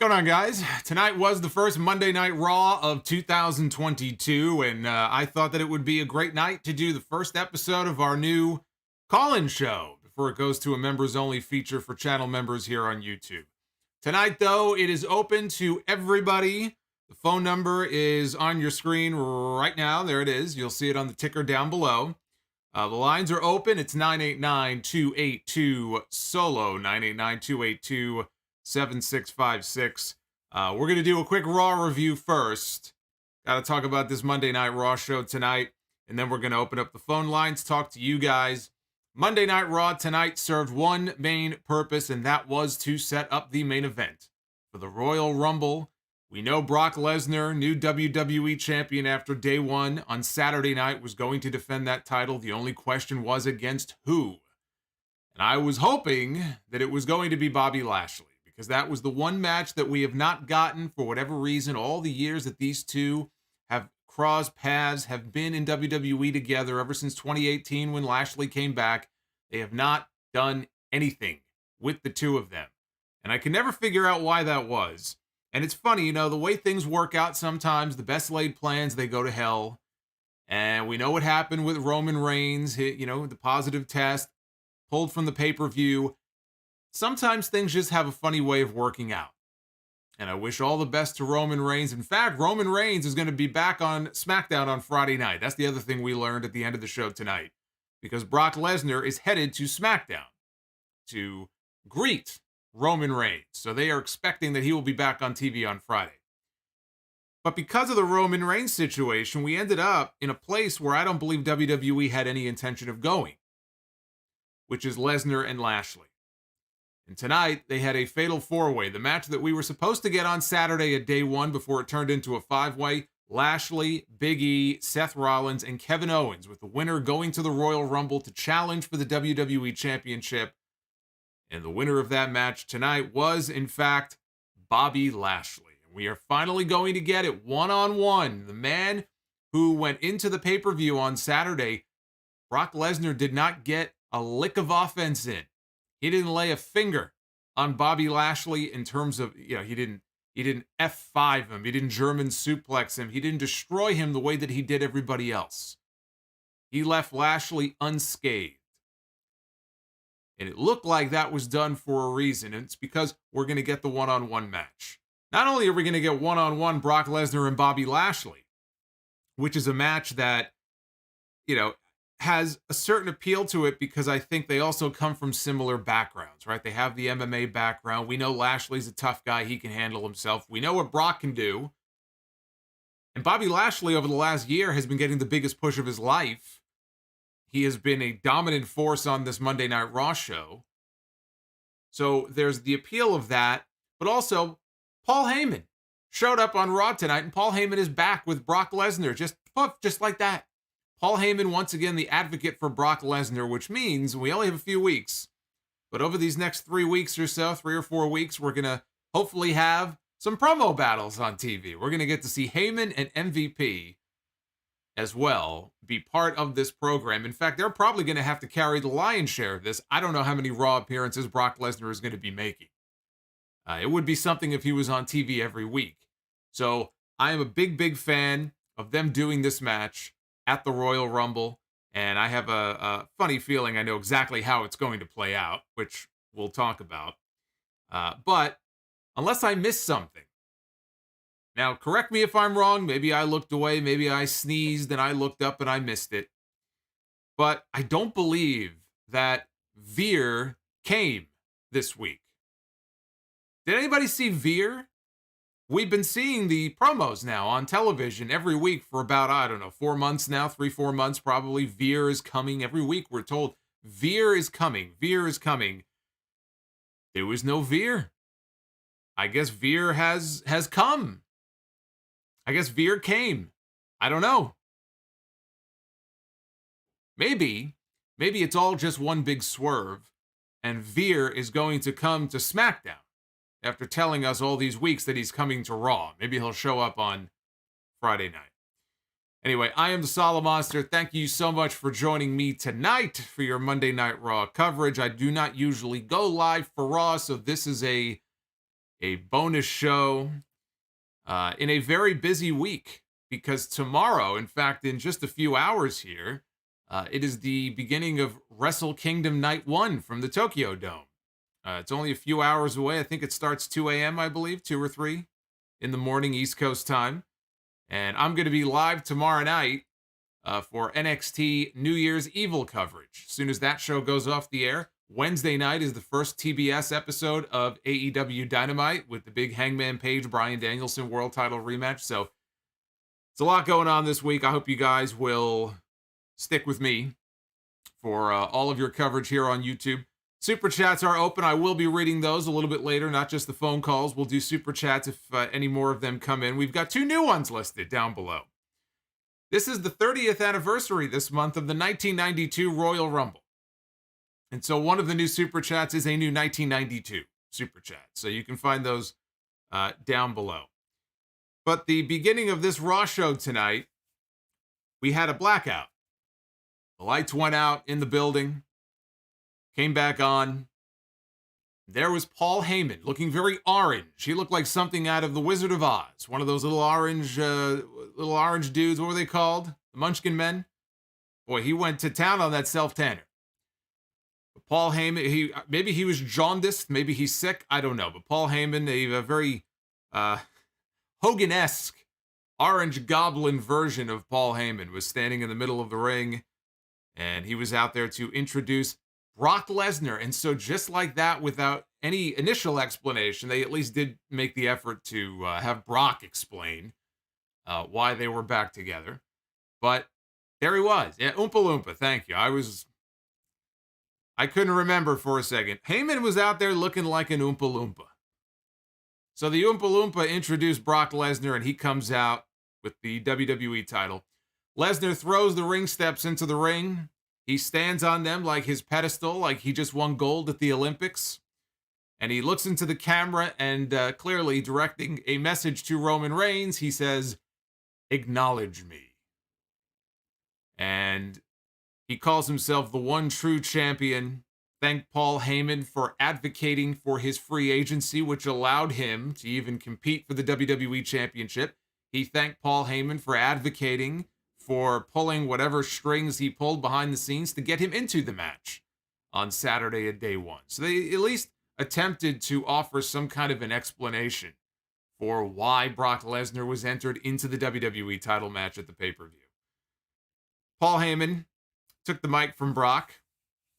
What's going on, guys? Tonight was the first Monday Night Raw of 2022, and I thought that it would be a great night to do the first episode of our new call-in show before it goes to a members-only feature for channel members here on YouTube. Tonight, though, it is open to everybody. The phone number is on your screen right now. There it is. You'll see it on the ticker down below. The lines are open. It's 989-282-SOLO, 989-282-7656. We're going to do a quick Raw review first. Got to talk about this Monday Night Raw show tonight, and then we're going to open up the phone lines, talk to you guys. Monday Night Raw tonight served one main purpose, and that was to set up the main event for the Royal Rumble. We know Brock Lesnar, new WWE champion after day one on Saturday night, was going to defend that title. The only question was against who? And I was hoping that it was going to be Bobby Lashley, because that was the one match that we have not gotten for whatever reason. All the years that these two have crossed paths, have been in WWE together ever since 2018 when Lashley came back, they have not done anything with the two of them. And I can never figure out why that was. And it's funny, the way things work out sometimes, the best laid plans, they go to hell. And we know what happened with Roman Reigns, the positive test, pulled from the pay-per-view. Sometimes things just have a funny way of working out. And I wish all the best to Roman Reigns. In fact, Roman Reigns is going to be back on SmackDown on Friday night. That's the other thing we learned at the end of the show tonight. Because Brock Lesnar is headed to SmackDown to greet Roman Reigns. So they are expecting that he will be back on TV on Friday. But because of the Roman Reigns situation, we ended up in a place where I don't believe WWE had any intention of going, which is Lesnar and Lashley. And tonight, they had a fatal four-way, the match that we were supposed to get on Saturday at day one before it turned into a five-way. Lashley, Big E, Seth Rollins, and Kevin Owens, with the winner going to the Royal Rumble to challenge for the WWE Championship. And the winner of that match tonight was, in fact, Bobby Lashley. And we are finally going to get it one-on-one. The man who went into the pay-per-view on Saturday, Brock Lesnar did not get a lick of offense in. He didn't lay a finger on Bobby Lashley in terms of, he didn't F5 him. He didn't German suplex him. He didn't destroy him the way that he did everybody else. He left Lashley unscathed. And it looked like that was done for a reason. And it's because we're going to get the one-on-one match. Not only are we going to get one-on-one Brock Lesnar and Bobby Lashley, which is a match that, has a certain appeal to it because I think they also come from similar backgrounds, right? They have the MMA background. We know Lashley's a tough guy. He can handle himself. We know what Brock can do. And Bobby Lashley over the last year has been getting the biggest push of his life. He has been a dominant force on this Monday Night Raw show. So there's the appeal of that, but also Paul Heyman showed up on Raw tonight, and Paul Heyman is back with Brock Lesnar, just like that. Paul Heyman, once again, the advocate for Brock Lesnar, which means we only have a few weeks. But over these next 3 weeks or so, 3 or 4 weeks, we're going to hopefully have some promo battles on TV. We're going to get to see Heyman and MVP as well be part of this program. In fact, they're probably going to have to carry the lion's share of this. I don't know how many Raw appearances Brock Lesnar is going to be making. It would be something if he was on TV every week. So I am a big fan of them doing this match at the Royal Rumble, and I have a funny feeling I know exactly how it's going to play out, which we'll talk about. But unless I missed something. Now, correct me if I'm wrong. Maybe I looked away. Maybe I sneezed and I looked up and I missed it. But I don't believe that Veer came this week. Did anybody see Veer? We've been seeing the promos now on television every week for about, 4 months now, 3-4 months probably. Veer is coming. Every week we're told, Veer is coming. Veer is coming. There was no Veer. I guess Veer has come. I guess Veer came. I don't know. Maybe it's all just one big swerve, and Veer is going to come to SmackDown after telling us all these weeks that he's coming to Raw. Maybe he'll show up on Friday night. Anyway, I am the Solomonster. Thank you so much for joining me tonight for your Monday Night Raw coverage. I do not usually go live for Raw, so this is a a bonus show in a very busy week, because tomorrow, in fact, in just a few hours here, it is the beginning of Wrestle Kingdom Night 1 from the Tokyo Dome. It's only a few hours away. I think it starts 2 a.m., I believe, 2 or 3 in the morning, East Coast time. And I'm going to be live tomorrow night for NXT New Year's Evil coverage. As soon as that show goes off the air, Wednesday night is the first TBS episode of AEW Dynamite with the big Hangman Page, Bryan Danielson world title rematch. So it's a lot going on this week. I hope you guys will stick with me for all of your coverage here on YouTube. Super chats are open. I will be reading those a little bit later, not just the phone calls. We'll do super chats if any more of them come in. We've got 2 new ones listed down below. This is the 30th anniversary this month of the 1992 Royal Rumble. And so one of the new super chats is a new 1992 super chat. So you can find those down below. But the beginning of this Raw show tonight, we had a blackout. The lights went out in the building. Came back on. There was Paul Heyman, looking very orange. He looked like something out of The Wizard of Oz. One of those little orange dudes. What were they called? The Munchkin Men? Boy, he went to town on that self-tanner. Paul Heyman, maybe he was jaundiced. Maybe he's sick. I don't know. But Paul Heyman, a very Hogan-esque orange goblin version of Paul Heyman, was standing in the middle of the ring. And he was out there to introduce Brock Lesnar. And so just like that, without any initial explanation, they at least did make the effort to have Brock explain why they were back together. But there he was. Yeah, Oompa Loompa, thank you. I couldn't remember for a second. Heyman was out there looking like an Oompa Loompa. So the Oompa Loompa introduced Brock Lesnar, and he comes out with the WWE title. Lesnar throws the ring steps into the ring. He stands on them like his pedestal, like he just won gold at the Olympics. And he looks into the camera and clearly directing a message to Roman Reigns, he says, "Acknowledge me." And he calls himself the one true champion. Thanked Paul Heyman for advocating for his free agency, which allowed him to even compete for the WWE Championship. He thanked Paul Heyman for advocating for pulling whatever strings he pulled behind the scenes to get him into the match on Saturday at day 1. So they at least attempted to offer some kind of an explanation for why Brock Lesnar was entered into the WWE title match at the pay-per-view. Paul Heyman took the mic from Brock,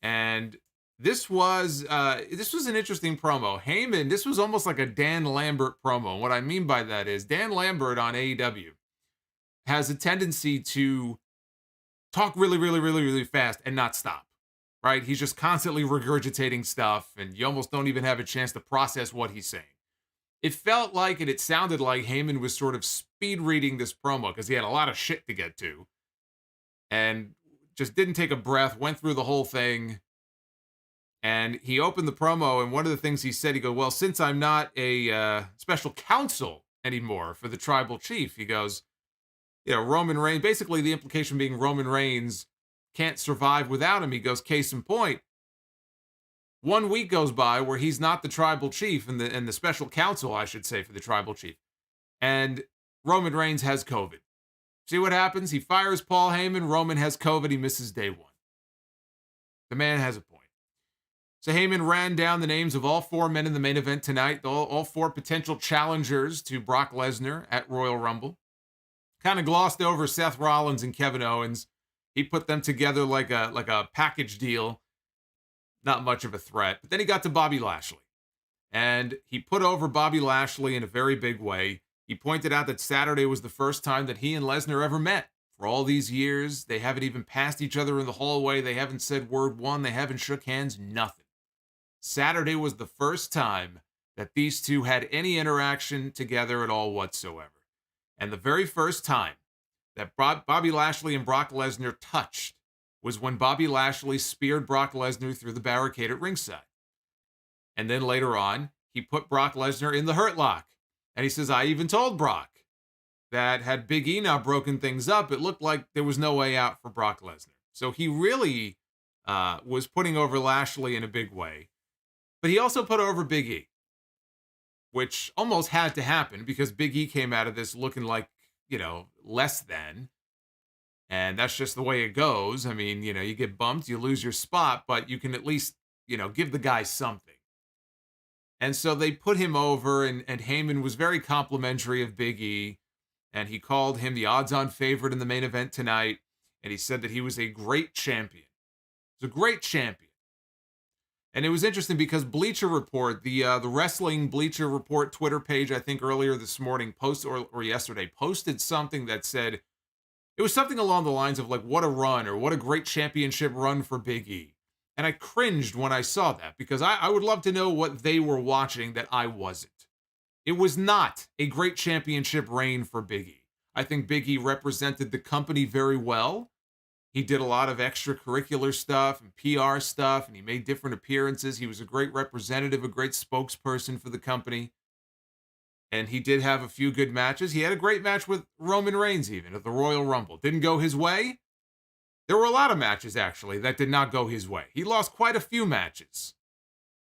and this was an interesting promo. Heyman, this was almost like a Dan Lambert promo. And what I mean by that is Dan Lambert on AEW has a tendency to talk really, really, really, really fast and not stop, right? He's just constantly regurgitating stuff, and you almost don't even have a chance to process what he's saying. It felt like, and it sounded like Heyman was sort of speed reading this promo because he had a lot of shit to get to, and just didn't take a breath, went through the whole thing, and he opened the promo, and one of the things he said, he goes, well, since I'm not a special counsel anymore for the tribal chief, he goes, Roman Reigns, basically the implication being Roman Reigns can't survive without him. He goes, case in point, 1 week goes by where he's not the tribal chief and the special counsel, I should say, for the tribal chief. And Roman Reigns has COVID. See what happens? He fires Paul Heyman. Roman has COVID. He misses day 1. The man has a point. So Heyman ran down the names of all 4 men in the main event tonight, all 4 potential challengers to Brock Lesnar at Royal Rumble. Kind of glossed over Seth Rollins and Kevin Owens. He put them together like a package deal. Not much of a threat. But then he got to Bobby Lashley. And he put over Bobby Lashley in a very big way. He pointed out that Saturday was the first time that he and Lesnar ever met. For all these years, they haven't even passed each other in the hallway. They haven't said word one. They haven't shook hands. Nothing. Saturday was the first time that these two had any interaction together at all whatsoever. And the very first time that Bobby Lashley and Brock Lesnar touched was when Bobby Lashley speared Brock Lesnar through the barricade at ringside. And then later on, he put Brock Lesnar in the Hurt Lock. And he says, I even told Brock that had Big E not broken things up, it looked like there was no way out for Brock Lesnar. So he really was putting over Lashley in a big way. But he also put over Big E. which almost had to happen because Big E came out of this looking like, less than. And that's just the way it goes. I mean, you get bumped, you lose your spot, but you can at least, give the guy something. And so they put him over, and Heyman was very complimentary of Big E, and he called him the odds-on favorite in the main event tonight, and he said that he was a great champion. He was a great champion. And it was interesting because Bleacher Report, the wrestling Bleacher Report Twitter page, I think earlier this morning, or yesterday, posted something that said, it was something along the lines of like, what a run, or what a great championship run for Big E. And I cringed when I saw that because I would love to know what they were watching that I wasn't. It was not a great championship reign for Big E. I think Big E represented the company very well. He did a lot of extracurricular stuff and PR stuff, and he made different appearances. He was a great representative, a great spokesperson for the company. And he did have a few good matches. He had a great match with Roman Reigns even at the Royal Rumble. Didn't go his way. There were a lot of matches, actually, that did not go his way. He lost quite a few matches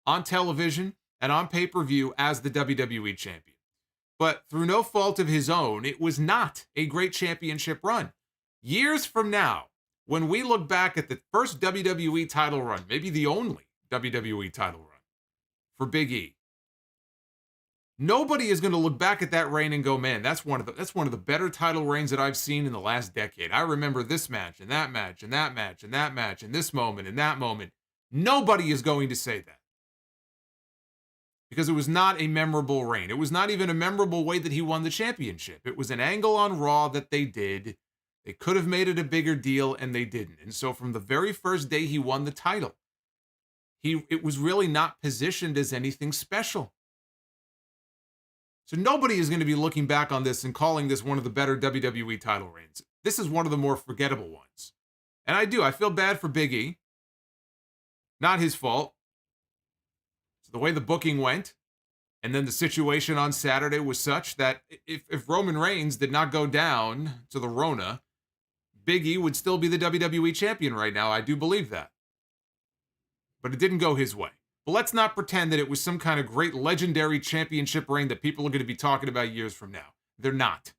on television and on pay-per-view as the WWE champion. But through no fault of his own, it was not a great championship run. Years from now, when we look back at the first WWE title run, maybe the only WWE title run for Big E, nobody is going to look back at that reign and go, man, that's one of the better title reigns that I've seen in the last decade. I remember this match and that match and that match and that match and this moment and that moment. Nobody is going to say that. Because it was not a memorable reign. It was not even a memorable way that he won the championship. It was an angle on Raw that they did. They could have made it a bigger deal, and they didn't. And so from the very first day he won the title, it was really not positioned as anything special. So nobody is going to be looking back on this and calling this one of the better WWE title reigns. This is one of the more forgettable ones. And I feel bad for Big E. Not his fault. So the way the booking went, and then the situation on Saturday was such that if Roman Reigns did not go down to the Rona, Big E would still be the WWE champion right now. I do believe that. But it didn't go his way. But let's not pretend that it was some kind of great legendary championship reign that people are going to be talking about years from now. They're not.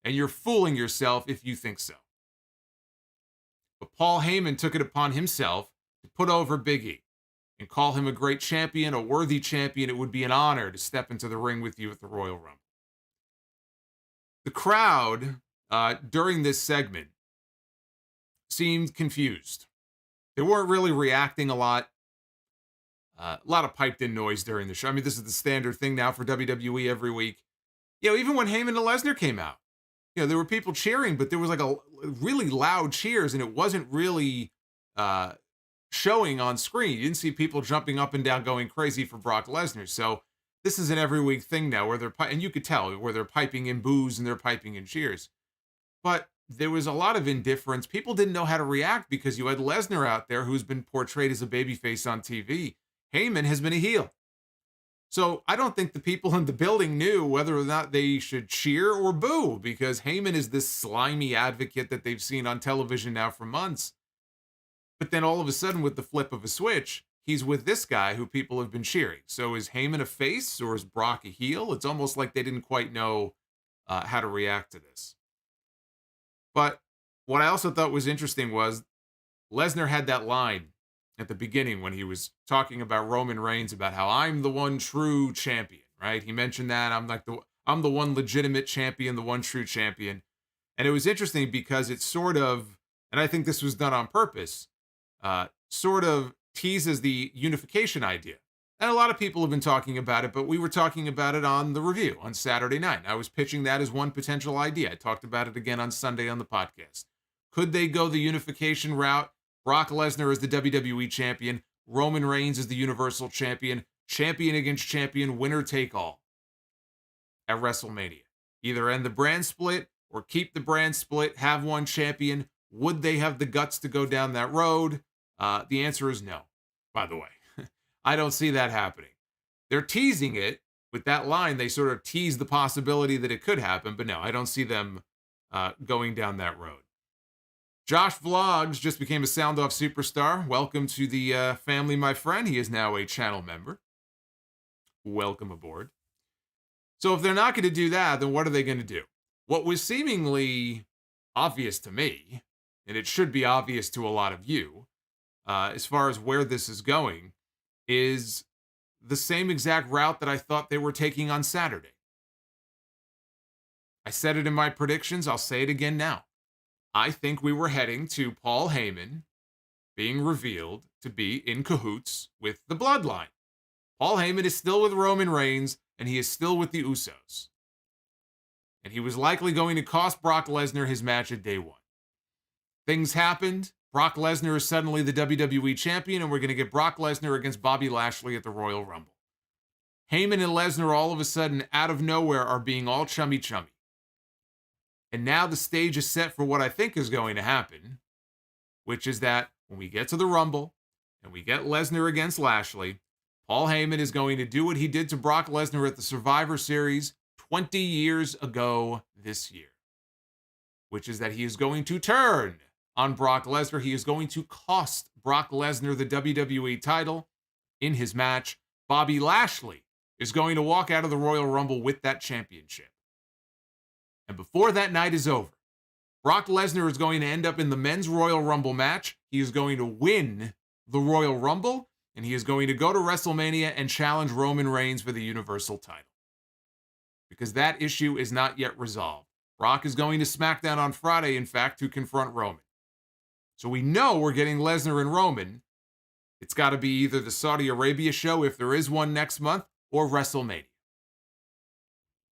And you're fooling yourself if you think so. But Paul Heyman took it upon himself to put over Big E and call him a great champion, a worthy champion. It would be an honor to step into the ring with you at the Royal Rumble. The crowd during this segment seemed confused. They weren't really reacting a lot. A lot of piped-in noise during the show. I mean, this is the standard thing now for WWE every week. Even when Heyman and Lesnar came out, there were people cheering, but there was like a really loud cheers, and it wasn't really showing on screen. You didn't see people jumping up and down going crazy for Brock Lesnar. So this is an every week thing now where and you could tell where they're piping in boos and they're piping in cheers. But there was a lot of indifference. People didn't know how to react because you had Lesnar out there who's been portrayed as a babyface on TV. Heyman has been a heel. So I don't think the people in the building knew whether or not they should cheer or boo because Heyman is this slimy advocate that they've seen on television now for months. But then all of a sudden with the flip of a switch, he's with this guy who people have been cheering. So is Heyman a face or is Brock a heel? It's almost like they didn't quite know how to react to this. But what I also thought was interesting was Lesnar had that line at the beginning when he was talking about Roman Reigns, about how I'm the one true champion, right? He mentioned that I'm the one legitimate champion, the one true champion. And it was interesting because it sort of, and I think this was done on purpose, sort of teases the unification idea. And a lot of people have been talking about it, but we were talking about it on the review on Saturday night. I was pitching that as one potential idea. I talked about it again on Sunday on the podcast. Could they go the unification route? Brock Lesnar is the WWE champion. Roman Reigns is the Universal champion. Champion against champion, winner take all at WrestleMania. Either end the brand split or keep the brand split, have one champion. Would they have the guts to go down that road? The answer is no, by the way. I don't see that happening. They're teasing it with that line. They sort of tease the possibility that it could happen, but no, I don't see them going down that road. Josh Vlogs just became a Sound Off superstar. Welcome to the family, my friend. He is now a channel member. Welcome aboard. So if they're not going to do that, then what are they going to do? What was seemingly obvious to me, and it should be obvious to a lot of you, as far as where this is going, is the same exact route that I thought they were taking on Saturday. I said it in my predictions. I'll say it again now. I think we were heading to Paul Heyman being revealed to be in cahoots with the Bloodline. Paul Heyman is still with Roman Reigns, and he is still with the Usos. And he was likely going to cost Brock Lesnar his match at day one. Things happened. Brock Lesnar is suddenly the WWE champion, and we're going to get Brock Lesnar against Bobby Lashley at the Royal Rumble. Heyman and Lesnar all of a sudden, out of nowhere, are being all chummy-chummy. And now the stage is set for what I think is going to happen, which is that when we get to the Rumble and we get Lesnar against Lashley, Paul Heyman is going to do what he did to Brock Lesnar at the Survivor Series 20 years ago this year, which is that he is going to turn on Brock Lesnar. He is going to cost Brock Lesnar the WWE title in his match. Bobby Lashley is going to walk out of the Royal Rumble with that championship. And before that night is over, Brock Lesnar is going to end up in the Men's Royal Rumble match. He is going to win the Royal Rumble, and he is going to go to WrestleMania and challenge Roman Reigns for the Universal title. Because that issue is not yet resolved. Brock is going to SmackDown on Friday, in fact, to confront Roman. So we know we're getting Lesnar and Roman. It's got to be either the Saudi Arabia show, if there is one next month, or WrestleMania.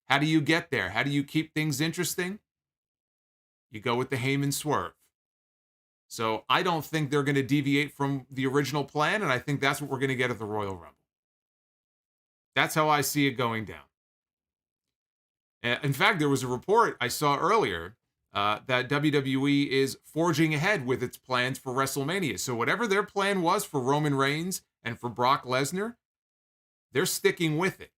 How do you get there? How do you keep things interesting? You go with the Heyman swerve. So I don't think they're going to deviate from the original plan, and I think that's what we're going to get at the Royal Rumble. That's how I see it going down. In fact, there was a report I saw earlier that WWE is forging ahead with its plans for WrestleMania. So whatever their plan was for Roman Reigns and for Brock Lesnar, they're sticking with it.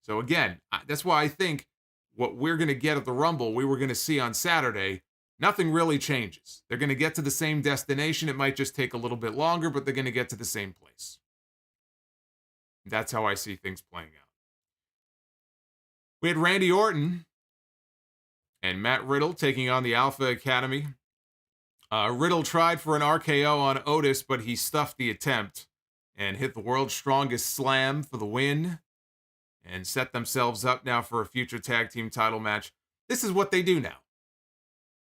So again, that's why I think what we're going to get at the Rumble, we were going to see on Saturday, nothing really changes. They're going to get to the same destination. It might just take a little bit longer, but they're going to get to the same place. That's how I see things playing out. We had Randy Orton and Matt Riddle taking on the Alpha Academy. Riddle tried for an RKO on Otis, but he stuffed the attempt and hit the world's strongest slam for the win and set themselves up now for a future tag team title match. This is what they do now.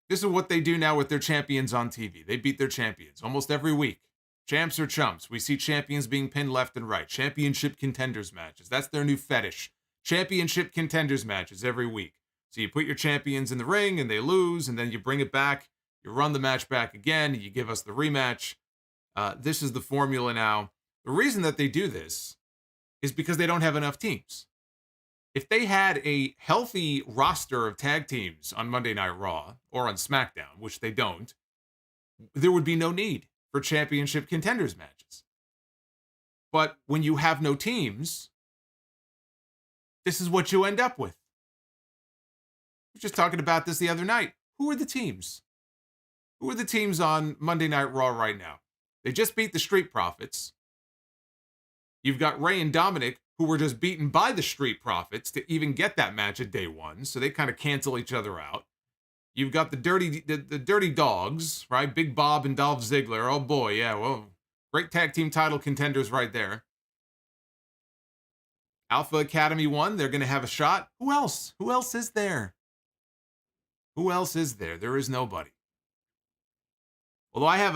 This is what they do now with their champions on TV. They beat their champions almost every week. Champs are chumps. We see champions being pinned left and right. Championship contenders matches. That's their new fetish. Championship contenders matches every week. So you put your champions in the ring and they lose, and then you bring it back. You run the match back again. You give us the rematch. This is the formula now. The reason that they do this is because they don't have enough teams. If they had a healthy roster of tag teams on Monday Night Raw or on SmackDown, which they don't, there would be no need for championship contenders matches. But when you have no teams, this is what you end up with. We were just talking about this the other night. Who are the teams? Who are the teams on Monday Night Raw right now? They just beat the Street Profits. You've got Ray and Dominic, who were just beaten by the Street Profits to even get that match at day one, so they kind of cancel each other out. You've got the Dirty Dogs, right? Big Bob and Dolph Ziggler. Oh boy, yeah, well, great tag team title contenders right there. Alpha Academy won. They're going to have a shot. Who else? Who else is there? Who else is there? There is nobody. Although I have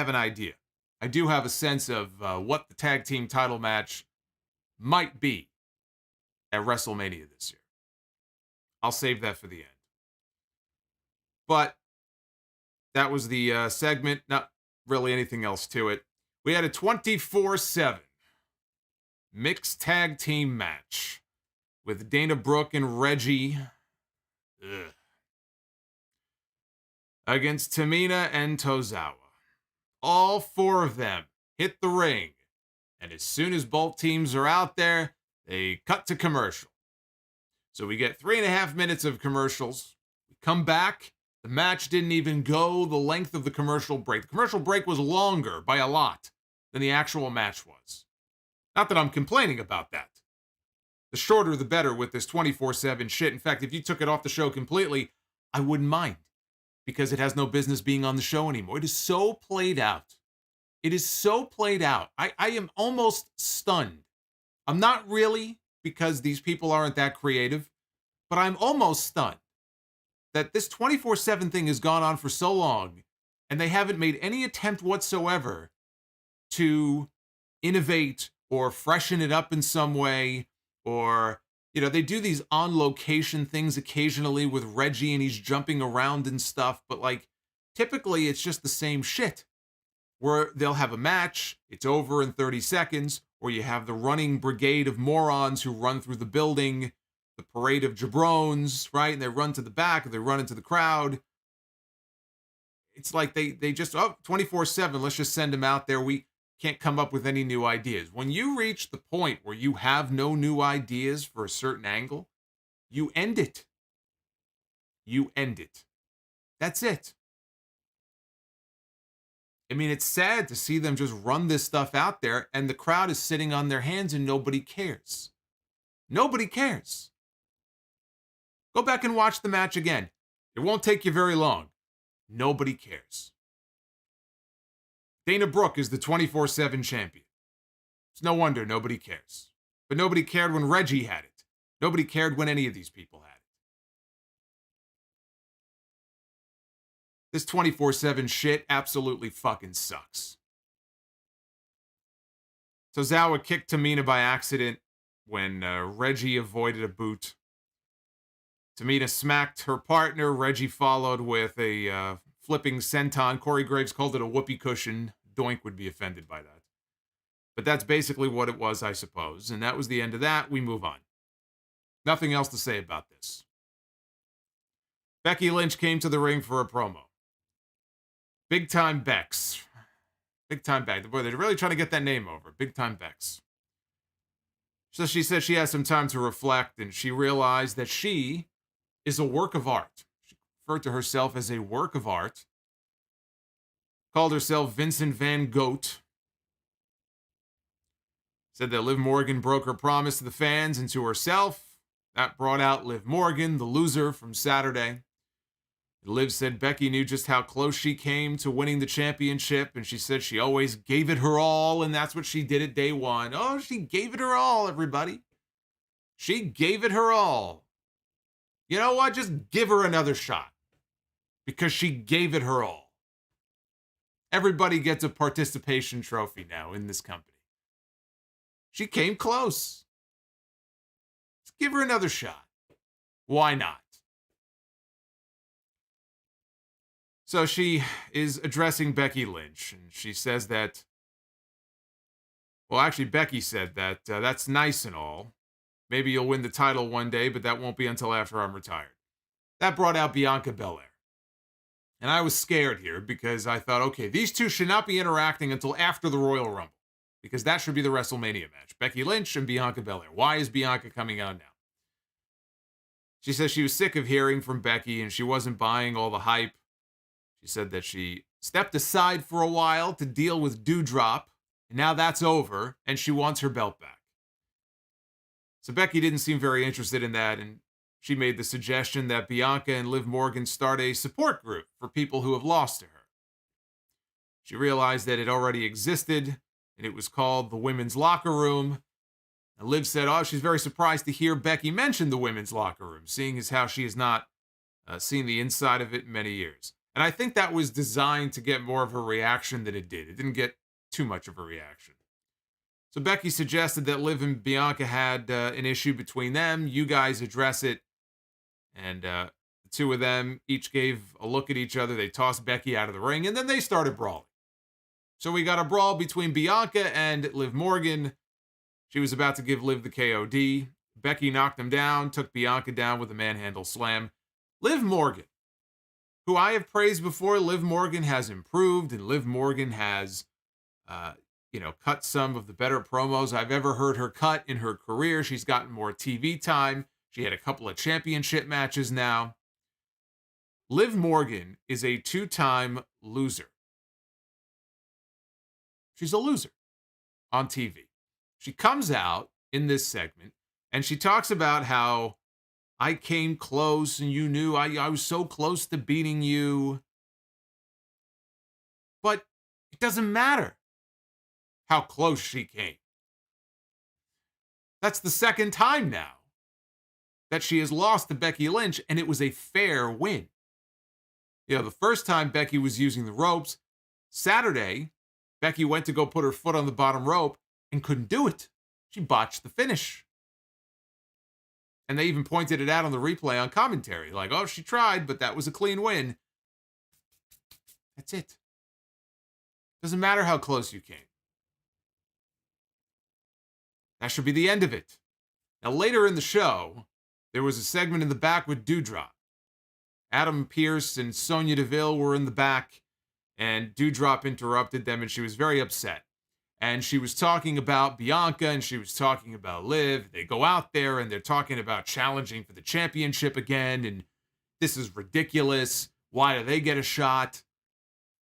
an idea. I do have a sense of what the tag team title match might be at WrestleMania this year. I'll save that for the end. But that was the segment. Not really anything else to it. We had a 24/7 mixed tag team match with Dana Brooke and Reggie against Tamina and Tozawa. All four of them hit the ring. And as soon as both teams are out there, they cut to commercial. So we get 3.5 minutes of commercials. We come back. The match didn't even go the length of the commercial break. The commercial break was longer by a lot than the actual match was. Not that I'm complaining about that. The shorter, the better with this 24/7 shit. In fact, if you took it off the show completely, I wouldn't mind because it has no business being on the show anymore. It is so played out. It is so played out. I am almost stunned. I'm not really, because these people aren't that creative, but I'm almost stunned that this 24/7 thing has gone on for so long and they haven't made any attempt whatsoever to innovate or freshen it up in some way. Or, they do these on location things occasionally with Reggie and he's jumping around and stuff, but like typically it's just the same shit where they'll have a match, it's over in 30 seconds, or you have the running brigade of morons who run through the building, the parade of jabrones, right? And they run to the back, or they run into the crowd. It's like they just, 24/7, let's just send them out there. We can't come up with any new ideas. When you reach the point where you have no new ideas for a certain angle, you end it. You end it. That's it. I mean, it's sad to see them just run this stuff out there and the crowd is sitting on their hands and nobody cares. Nobody cares. Go back and watch the match again. It won't take you very long. Nobody cares. Dana Brooke is the 24/7 champion. It's no wonder nobody cares. But nobody cared when Reggie had it. Nobody cared when any of these people had it. This 24/7 shit absolutely fucking sucks. Tozawa kicked Tamina by accident when Reggie avoided a boot. Tamina smacked her partner. Reggie followed with a flipping senton. Corey Graves called it a whoopee cushion. Doink would be offended by that. But that's basically what it was, I suppose. And that was the end of that. We move on. Nothing else to say about this. Becky Lynch came to the ring for a promo. Big Time Bex. Big Time Bex. Boy, they're really trying to get that name over. Big Time Bex. So she said she has some time to reflect, and she realized that she is a work of art. She referred to herself as a work of art. Called herself Vincent Van Gogh. Said that Liv Morgan broke her promise to the fans and to herself. That brought out Liv Morgan, the loser from Saturday. Liv said Becky knew just how close she came to winning the championship, and she said she always gave it her all, and that's what she did at day one. Oh, she gave it her all, everybody. She gave it her all. You know what? Just give her another shot, because she gave it her all. Everybody gets a participation trophy now in this company. She came close. Just give her another shot. Why not? So she is addressing Becky Lynch, and she says that, well, actually, Becky said that that's nice and all. Maybe you'll win the title one day, but that won't be until after I'm retired. That brought out Bianca Belair. And I was scared here because I thought, okay, these two should not be interacting until after the Royal Rumble, because that should be the WrestleMania match. Becky Lynch and Bianca Belair. Why is Bianca coming out now? She says she was sick of hearing from Becky and she wasn't buying all the hype. She said that she stepped aside for a while to deal with Dewdrop, and now that's over, and she wants her belt back. So Becky didn't seem very interested in that, and she made the suggestion that Bianca and Liv Morgan start a support group for people who have lost to her. She realized that it already existed, and it was called the Women's Locker Room. And Liv said, she's very surprised to hear Becky mention the Women's Locker Room, seeing as how she has not seen the inside of it in many years. And I think that was designed to get more of a reaction than it did. It didn't get too much of a reaction. So Becky suggested that Liv and Bianca had an issue between them. You guys address it. And the two of them each gave a look at each other. They tossed Becky out of the ring, and then they started brawling. So we got a brawl between Bianca and Liv Morgan. She was about to give Liv the KOD. Becky knocked him down, took Bianca down with a manhandle slam. Liv Morgan, who I have praised before, Liv Morgan has improved, and Liv Morgan has, cut some of the better promos I've ever heard her cut in her career. She's gotten more TV time. She had a couple of championship matches now. Liv Morgan is a two-time loser. She's a loser on TV. She comes out in this segment, And she talks about how I came close and you knew I was so close to beating you. But it doesn't matter how close she came. That's the second time now that she has lost to Becky Lynch, and it was a fair win. You know, the first time Becky was using the ropes, Saturday, Becky went to go put her foot on the bottom rope and couldn't do it. She botched the finish. And they even pointed it out on the replay on commentary. Like, oh, she tried, but that was a clean win. That's it. Doesn't matter how close you came. That should be the end of it. Now, later in the show, there was a segment in the back with Doudrop. Adam Pearce and Sonya Deville were in the back, and Doudrop interrupted them, and she was very upset. And she was talking about Bianca, and she was talking about Liv. They go out there, and they're talking about challenging for the championship again, and this is ridiculous. Why do they get a shot?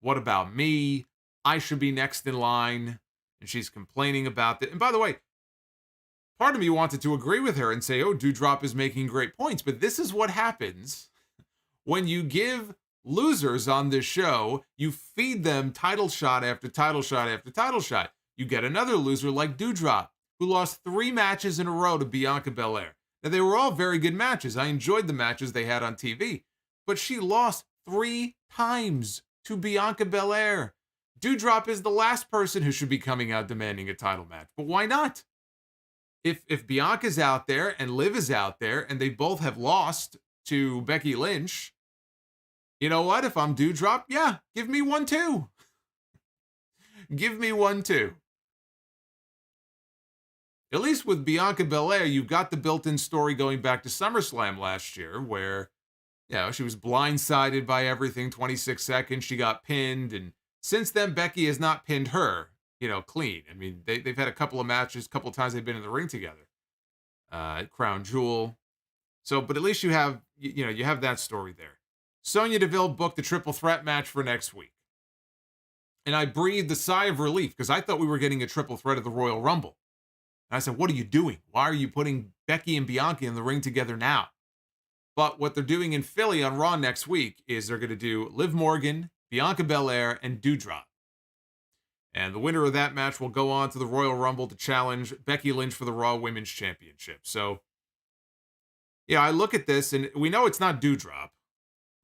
What about me? I should be next in line. And she's complaining about that. And by the way, part of me wanted to agree with her and say, oh, Doudrop is making great points. But this is what happens when you give losers on this show, you feed them title shot after title shot after title shot. You get another loser like Doudrop, who lost 3 matches in a row to Bianca Belair. Now, they were all very good matches. I enjoyed the matches they had on TV. But she lost 3 times to Bianca Belair. Doudrop is the last person who should be coming out demanding a title match. But why not? If Bianca's out there and Liv is out there and they both have lost to Becky Lynch, you know what? If I'm Doudrop, yeah, give me one too. Give me one too. At least with Bianca Belair, you've got the built-in story going back to SummerSlam last year where, you know, she was blindsided by everything, 26 seconds, she got pinned, and since then, Becky has not pinned her, you know, clean. I mean, they've had a couple of matches, a couple of times they've been in the ring together. Crown Jewel. So, but at least you have, you know, you have that story there. Sonya Deville booked a triple threat match for next week. And I breathed a sigh of relief because I thought we were getting a triple threat of the Royal Rumble. And I said, what are you doing? Why are you putting Becky and Bianca in the ring together now? But what they're doing in Philly on Raw next week is they're going to do Liv Morgan, Bianca Belair, and Doudrop. And the winner of that match will go on to the Royal Rumble to challenge Becky Lynch for the Raw Women's Championship. So, yeah, I look at this, and we know it's not Doudrop,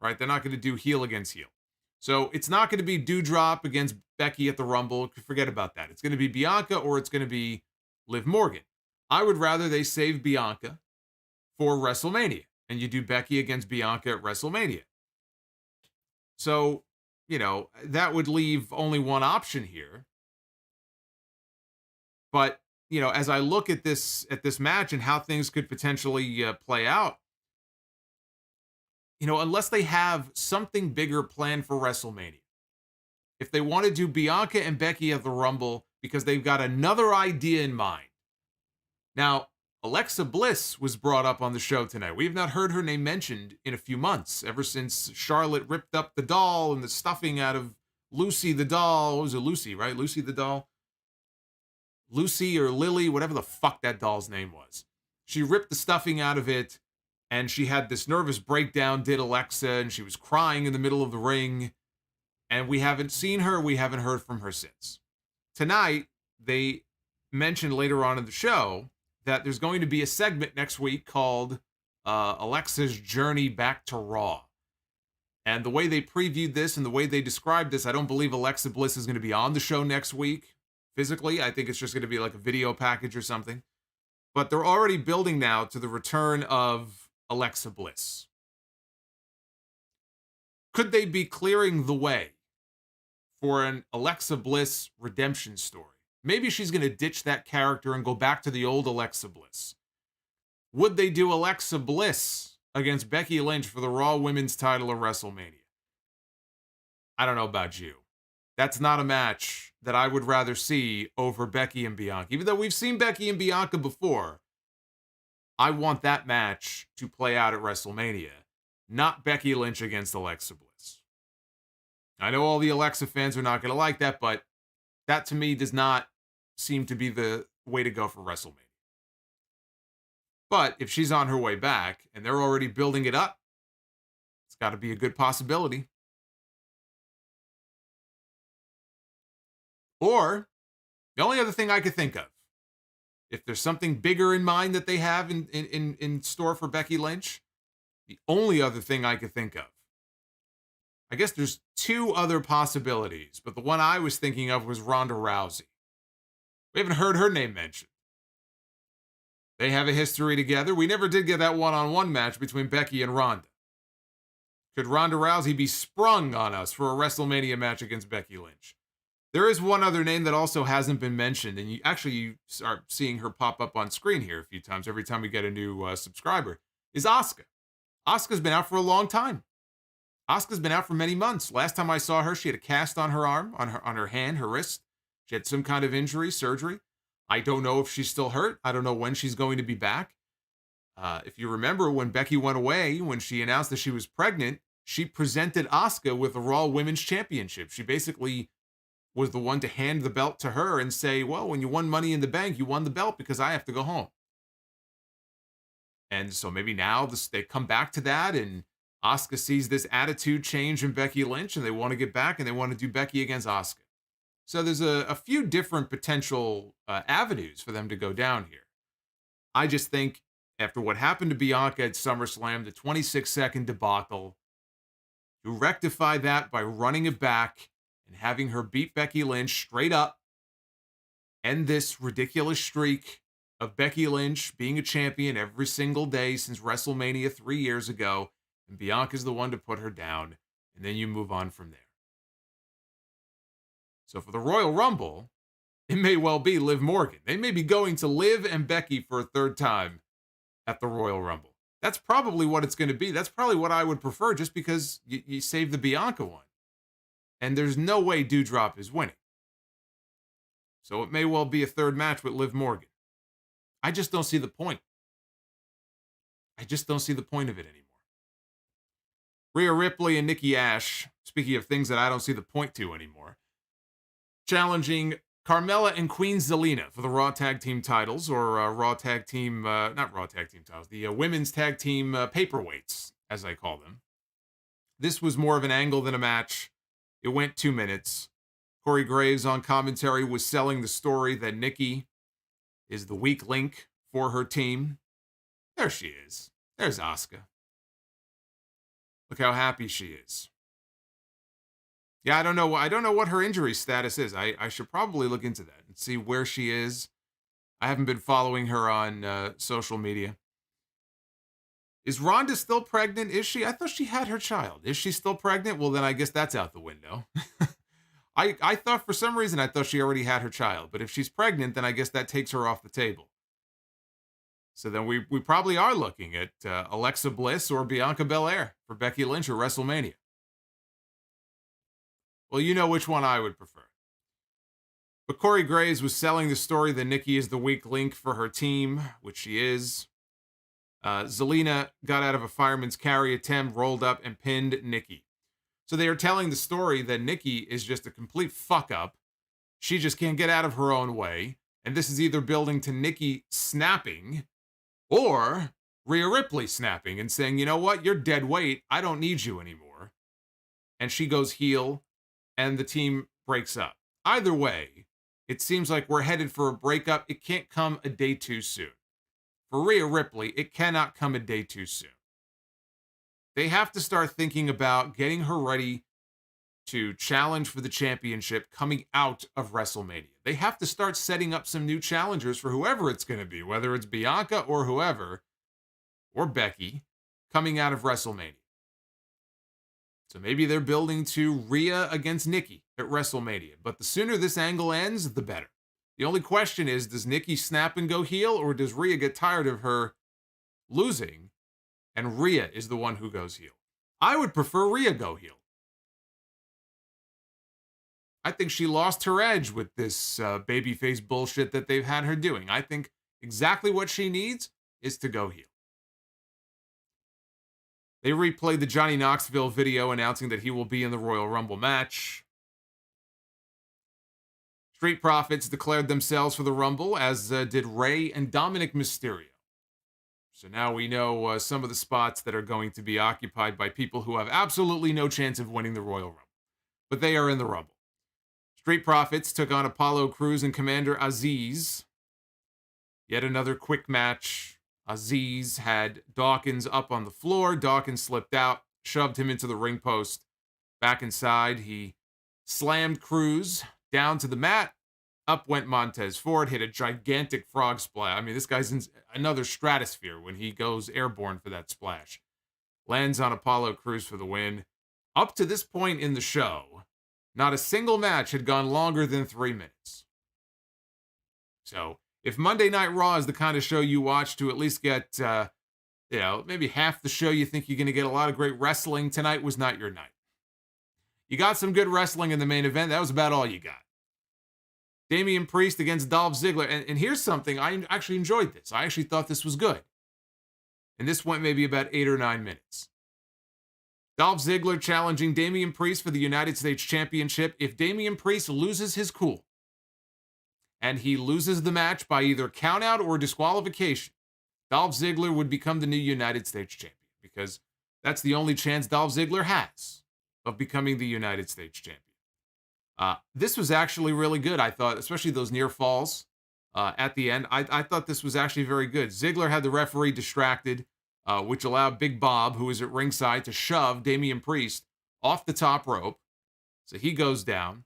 right? They're not going to do heel against heel. So it's not going to be Doudrop against Becky at the Rumble. Forget about that. It's going to be Bianca or it's going to be Liv Morgan. I would rather they save Bianca for WrestleMania, and you do Becky against Bianca at WrestleMania. So, you know, that would leave only one option here. But, you know, as I look at this match and how things could potentially play out, you know, unless they have something bigger planned for WrestleMania, if they want to do Bianca and Becky at the Rumble because they've got another idea in mind. Now, Alexa Bliss was brought up on the show tonight. We have not heard her name mentioned in a few months, ever since Charlotte ripped up the doll and the stuffing out of Lucy the doll. What was it, Lucy, right? Lucy the doll? Lucy or Lily, whatever the fuck that doll's name was. She ripped the stuffing out of it, and she had this nervous breakdown, did Alexa, and she was crying in the middle of the ring. And we haven't seen her. We haven't heard from her since. Tonight, they mentioned later on in the show that there's going to be a segment next week called Alexa's Journey Back to Raw. And the way they previewed this and the way they described this, I don't believe Alexa Bliss is going to be on the show next week physically. I think it's just going to be like a video package or something. But they're already building now to the return of Alexa Bliss. Could they be clearing the way for an Alexa Bliss redemption story? Maybe she's going to ditch that character and go back to the old Alexa Bliss. Would they do Alexa Bliss against Becky Lynch for the Raw Women's title at WrestleMania? I don't know about you. That's not a match that I would rather see over Becky and Bianca. Even though we've seen Becky and Bianca before, I want that match to play out at WrestleMania, not Becky Lynch against Alexa Bliss. I know all the Alexa fans are not going to like that, but that to me does not seem to be the way to go for WrestleMania. But if she's on her way back and they're already building it up, it's got to be a good possibility. Or the only other thing I could think of, if there's something bigger in mind that they have in store for Becky Lynch, the only other thing I could think of, I guess there's two other possibilities, but the one I was thinking of was Ronda Rousey. We haven't heard her name mentioned. They have a history together. We never did get that one-on-one match between Becky and Ronda. Could Ronda Rousey be sprung on us for a WrestleMania match against Becky Lynch? There is one other name that also hasn't been mentioned, and you start seeing her pop up on screen here a few times every time we get a new subscriber, is Asuka. Asuka's been out for a long time. Asuka's been out for many months. Last time I saw her, she had a cast on her arm, on her hand, her wrist. She had some kind of injury, surgery. I don't know if she's still hurt. I don't know when she's going to be back. If you remember when Becky went away, when she announced that she was pregnant, she presented Asuka with the Raw Women's Championship. She basically was the one to hand the belt to her and say, well, when you won Money in the Bank, you won the belt because I have to go home. And so maybe now they come back to that, and Asuka sees this attitude change in Becky Lynch, and they want to get back, and they want to do Becky against Asuka. So there's a few different potential avenues for them to go down here. I just think after what happened to Bianca at SummerSlam, the 26-second debacle, to rectify that by running it back and having her beat Becky Lynch straight up, end this ridiculous streak of Becky Lynch being a champion every single day since WrestleMania 3 years ago, and Bianca's the one to put her down, and then you move on from there. So for the Royal Rumble, it may well be Liv Morgan. They may be going to Liv and Becky for a third time at the Royal Rumble. That's probably what it's going to be. That's probably what I would prefer, just because you save the Bianca one. And there's no way Doudrop is winning. So it may well be a third match with Liv Morgan. I just don't see the point. I just don't see the point of it anymore. Rhea Ripley and Nikki Ash, speaking of things that I don't see the point to anymore, challenging Carmella and Queen Zelina for the Raw Tag Team titles, or Raw Tag Team, not Raw Tag Team titles, the Women's Tag Team paperweights, as I call them. This was more of an angle than a match. It went 2 minutes. Corey Graves on commentary was selling the story that Nikki is the weak link for her team. There she is. There's Asuka. Look how happy she is. Yeah, I don't know what her injury status is. I should probably look into that and see where she is. I haven't been following her on social media. Is Rhonda still pregnant? Is she? I thought she had her child. Is she still pregnant? Well, then I guess that's out the window. I thought for some reason I thought she already had her child. But if she's pregnant, then I guess that takes her off the table. So then we probably are looking at Alexa Bliss or Bianca Belair for Becky Lynch or WrestleMania. Well, you know which one I would prefer. But Corey Graves was selling the story that Nikki is the weak link for her team, which she is. Zelina got out of a fireman's carry attempt, rolled up, and pinned Nikki. So they are telling the story that Nikki is just a complete fuck-up. She just can't get out of her own way. And this is either building to Nikki snapping or Rhea Ripley snapping and saying, you know what, you're dead weight. I don't need you anymore. And she goes heel, and the team breaks up. Either way, it seems like we're headed for a breakup. It can't come a day too soon. For Rhea Ripley, it cannot come a day too soon. They have to start thinking about getting her ready to challenge for the championship coming out of WrestleMania. They have to start setting up some new challengers for whoever it's going to be, whether it's Bianca or whoever, or Becky, coming out of WrestleMania. So maybe they're building to Rhea against Nikki at WrestleMania. But the sooner this angle ends, the better. The only question is, does Nikki snap and go heel, or does Rhea get tired of her losing, and Rhea is the one who goes heel? I would prefer Rhea go heel. I think she lost her edge with this babyface bullshit that they've had her doing. I think exactly what she needs is to go heel. They replayed the Johnny Knoxville video announcing that he will be in the Royal Rumble match. Street Profits declared themselves for the Rumble, as did Rey and Dominic Mysterio. So now we know some of the spots that are going to be occupied by people who have absolutely no chance of winning the Royal Rumble. But they are in the Rumble. Street Profits took on Apollo Crews and Commander Aziz. Yet another quick match. Aziz had Dawkins up on the floor. Dawkins slipped out, shoved him into the ring post. Back inside, he slammed Crews down to the mat. Up went Montez Ford, hit a gigantic frog splash. I mean, this guy's in another stratosphere when he goes airborne for that splash. Lands on Apollo Crews for the win. Up to this point in the show, not a single match had gone longer than 3 minutes. So, if Monday Night Raw is the kind of show you watch to at least get, maybe half the show you think you're going to get a lot of great wrestling, tonight was not your night. You got some good wrestling in the main event. That was about all you got. Damian Priest against Dolph Ziggler. And here's something. I actually enjoyed this. I actually thought this was good. And this went maybe about 8 or 9 minutes. Dolph Ziggler challenging Damian Priest for the United States Championship. If Damian Priest loses his cool, and he loses the match by either countout or disqualification, Dolph Ziggler would become the new United States Champion, because that's the only chance Dolph Ziggler has of becoming the United States Champion. This was actually really good, I thought, especially those near falls at the end. I thought this was actually very good. Ziggler had the referee distracted, which allowed Big Bob, who was at ringside, to shove Damian Priest off the top rope. So he goes down.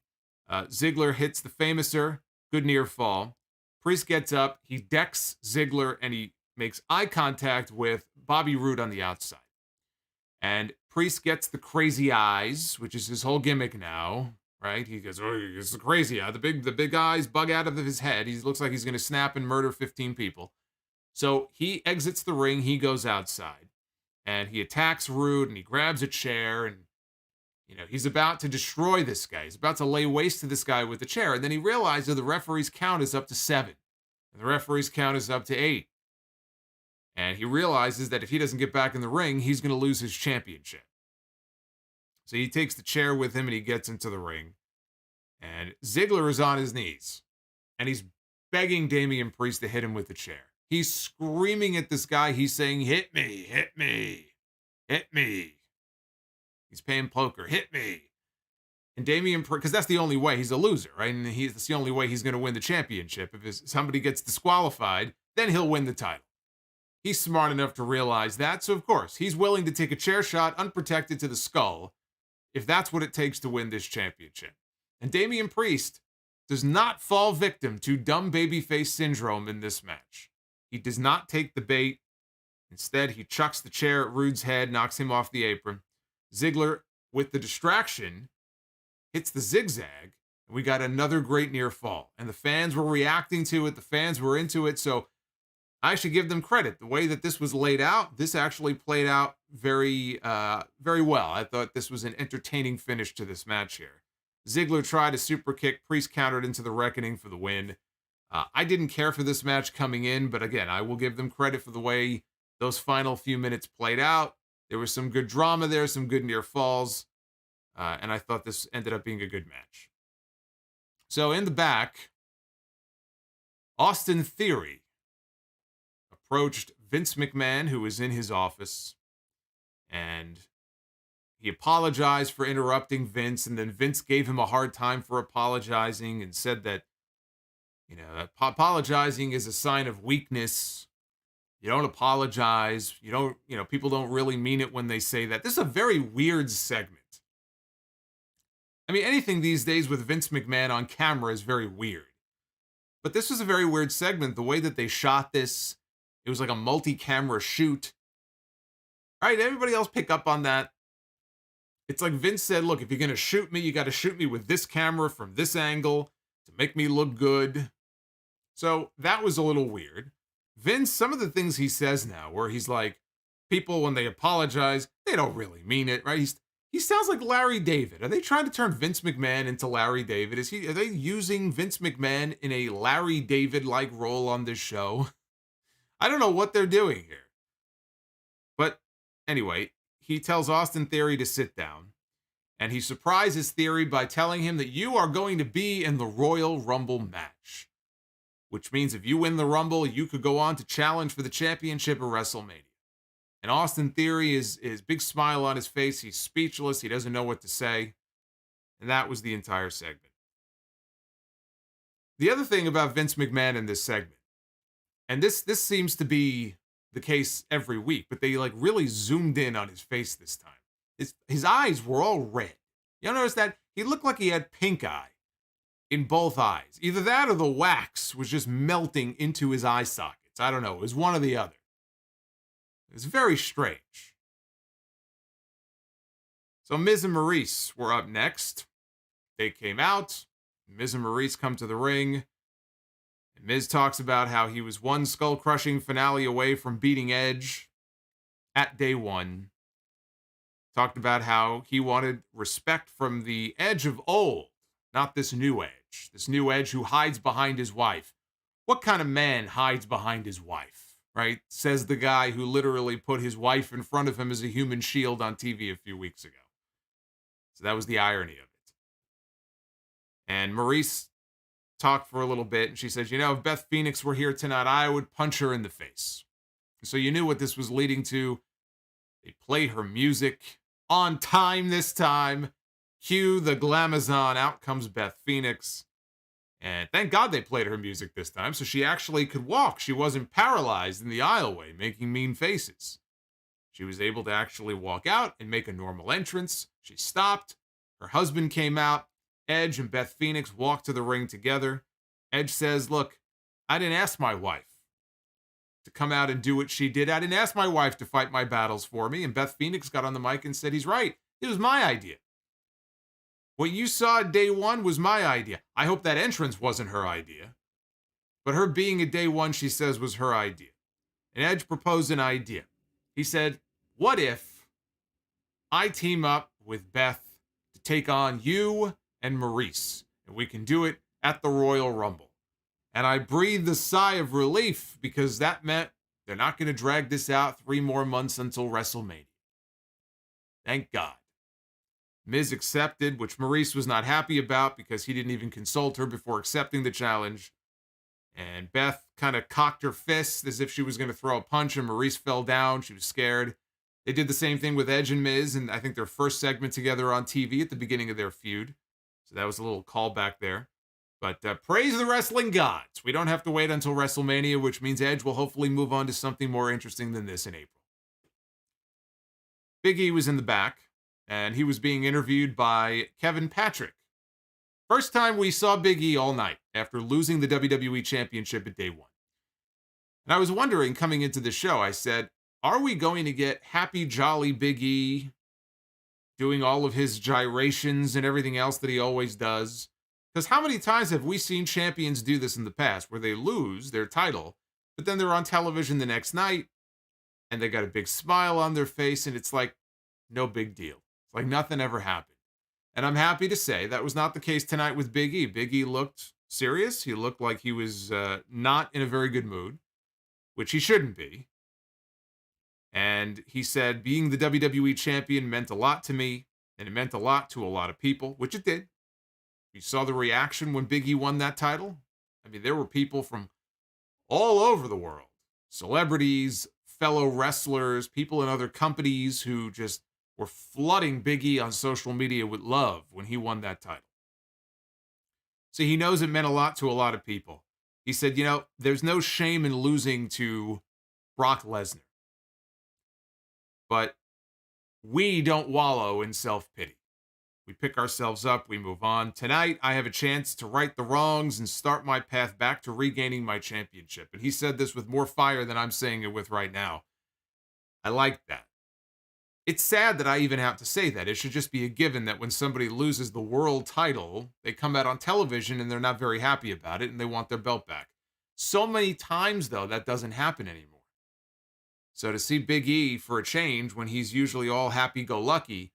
Ziggler hits the Famouser, good near fall. Priest gets up, he decks Ziggler, and he makes eye contact with Bobby Roode on the outside. And Priest gets the crazy eyes, which is his whole gimmick now. Right? He goes, oh, it's the crazy eye. The big eyes bug out of his head. He looks like he's going to snap and murder 15 people. So he exits the ring. He goes outside. And he attacks Roode, and he grabs a chair. And, he's about to destroy this guy. He's about to lay waste to this guy with the chair. And then he realizes the referee's count is up to 7. And the referee's count is up to 8. And he realizes that if he doesn't get back in the ring, he's going to lose his championship. So he takes the chair with him and he gets into the ring. And Ziggler is on his knees. And he's begging Damian Priest to hit him with the chair. He's screaming at this guy. He's saying, hit me, hit me, hit me. He's paying poker, hit me. And Damian Priest, because that's the only way. He's a loser, right? And that's the only way he's going to win the championship. If somebody gets disqualified, then he'll win the title. He's smart enough to realize that. So, of course, he's willing to take a chair shot unprotected to the skull if that's what it takes to win this championship. And Damian Priest does not fall victim to dumb babyface syndrome in this match. He does not take the bait. Instead, he chucks the chair at Roode's head, knocks him off the apron. Ziggler, with the distraction, hits the zigzag, and we got another great near fall. And the fans were reacting to it. The fans were into it. So I should give them credit. The way that this was laid out, this actually played out very, very well. I thought this was an entertaining finish to this match here. Ziggler tried a super kick. Priest countered into the reckoning for the win. I didn't care for this match coming in, but again, I will give them credit for the way those final few minutes played out. There was some good drama there, some good near falls, and I thought this ended up being a good match. So in the back, Austin Theory approached Vince McMahon, who was in his office, and he apologized for interrupting Vince, and then Vince gave him a hard time for apologizing and said that, apologizing is a sign of weakness. You don't apologize. People don't really mean it when they say that. This is a very weird segment. I mean, anything these days with Vince McMahon on camera is very weird. But this was a very weird segment. The way that they shot this, it was like a multi-camera shoot. All right, everybody else pick up on that. It's like Vince said, look, if you're going to shoot me, you got to shoot me with this camera from this angle to make me look good. So that was a little weird. Vince, some of the things he says now, where he's like, people, when they apologize, they don't really mean it, right? He sounds like Larry David. Are they trying to turn Vince McMahon into Larry David? Are they using Vince McMahon in a Larry David-like role on this show? I don't know what they're doing here. But anyway, he tells Austin Theory to sit down, and he surprises Theory by telling him that you are going to be in the Royal Rumble match, which means if you win the Rumble, you could go on to challenge for the championship at WrestleMania. And Austin Theory is big smile on his face. He's speechless. He doesn't know what to say. And that was the entire segment. The other thing about Vince McMahon in this segment, and this seems to be the case every week, but they like really zoomed in on his face this time. His eyes were all red. You notice that? He looked like he had pink eye in both eyes. Either that or the wax was just melting into his eye sockets. I don't know. It was one or the other. It was very strange. So Miz and Maurice were up next. They came out. Miz and Maurice come to the ring. And Miz talks about how he was one skull-crushing finale away from beating Edge at day one. Talked about how he wanted respect from the Edge of old, not this new Edge. This new Edge who hides behind his wife. What kind of man hides behind his wife, right? Says the guy who literally put his wife in front of him as a human shield on TV a few weeks ago. So that was the irony of it. And Maurice talked for a little bit, and she says, if Beth Phoenix were here tonight, I would punch her in the face. So you knew what this was leading to. They play her music on time this time. Cue the glamazon. Out comes Beth Phoenix. And thank God they played her music this time, so she actually could walk. She wasn't paralyzed in the aisleway, making mean faces. She was able to actually walk out and make a normal entrance. She stopped. Her husband came out. Edge and Beth Phoenix walked to the ring together. Edge says, look, I didn't ask my wife to come out and do what she did. I didn't ask my wife to fight my battles for me. And Beth Phoenix got on the mic and said, he's right. It was my idea. What you saw at day one was my idea. I hope that entrance wasn't her idea. But her being at day one, she says, was her idea. And Edge proposed an idea. He said, what if I team up with Beth to take on you and Maurice, and we can do it at the Royal Rumble? And I breathed a sigh of relief because that meant they're not going to drag this out 3 more months until WrestleMania. Thank God. Miz accepted, which Maurice was not happy about because he didn't even consult her before accepting the challenge. And Beth kind of cocked her fist as if she was going to throw a punch, and Maurice fell down. She was scared. They did the same thing with Edge and Miz, and I think their first segment together on TV at the beginning of their feud. So that was a little callback there. But praise the wrestling gods. We don't have to wait until WrestleMania, which means Edge will hopefully move on to something more interesting than this in April. Big E was in the back, and he was being interviewed by Kevin Patrick. First time we saw Big E all night after losing the WWE Championship at day one. And I was wondering, coming into the show, I said, are we going to get happy, jolly Big E doing all of his gyrations and everything else that he always does? Because how many times have we seen champions do this in the past where they lose their title, but then they're on television the next night and they got a big smile on their face and it's like, no big deal. It's like nothing ever happened. And I'm happy to say that was not the case tonight with Big E. Big E looked serious. He looked like he was not in a very good mood, which he shouldn't be. And he said being the WWE champion meant a lot to me, and it meant a lot to a lot of people, which it did. You saw the reaction when Big E won that title. I mean, there were people from all over the world, celebrities, fellow wrestlers, people in other companies who just were flooding Big E on social media with love when he won that title. So he knows it meant a lot to a lot of people. He said, there's no shame in losing to Brock Lesnar. But we don't wallow in self-pity. We pick ourselves up, we move on. Tonight, I have a chance to right the wrongs and start my path back to regaining my championship. And he said this with more fire than I'm saying it with right now. I like that. It's sad that I even have to say that. It should just be a given that when somebody loses the world title, they come out on television and they're not very happy about it and they want their belt back. So many times, though, that doesn't happen anymore. So to see Big E for a change when he's usually all happy-go-lucky,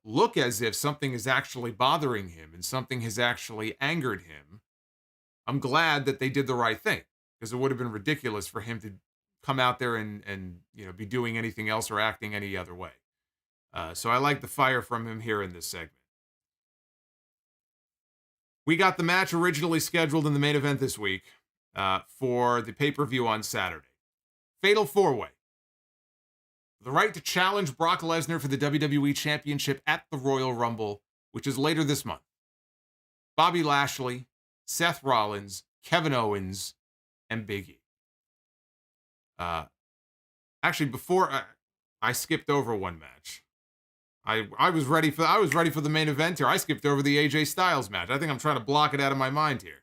look as if something is actually bothering him and something has actually angered him. I'm glad that they did the right thing because it would have been ridiculous for him to come out there and be doing anything else or acting any other way. So I like the fire from him here in this segment. We got the match originally scheduled in the main event this week for the pay-per-view on Saturday. Fatal 4-way. The right to challenge Brock Lesnar for the WWE Championship at the Royal Rumble, which is later this month. Bobby Lashley, Seth Rollins, Kevin Owens, and Big E. Actually, before I skipped over one match. I was ready for the main event here. I skipped over the AJ Styles match. I think I'm trying to block it out of my mind here.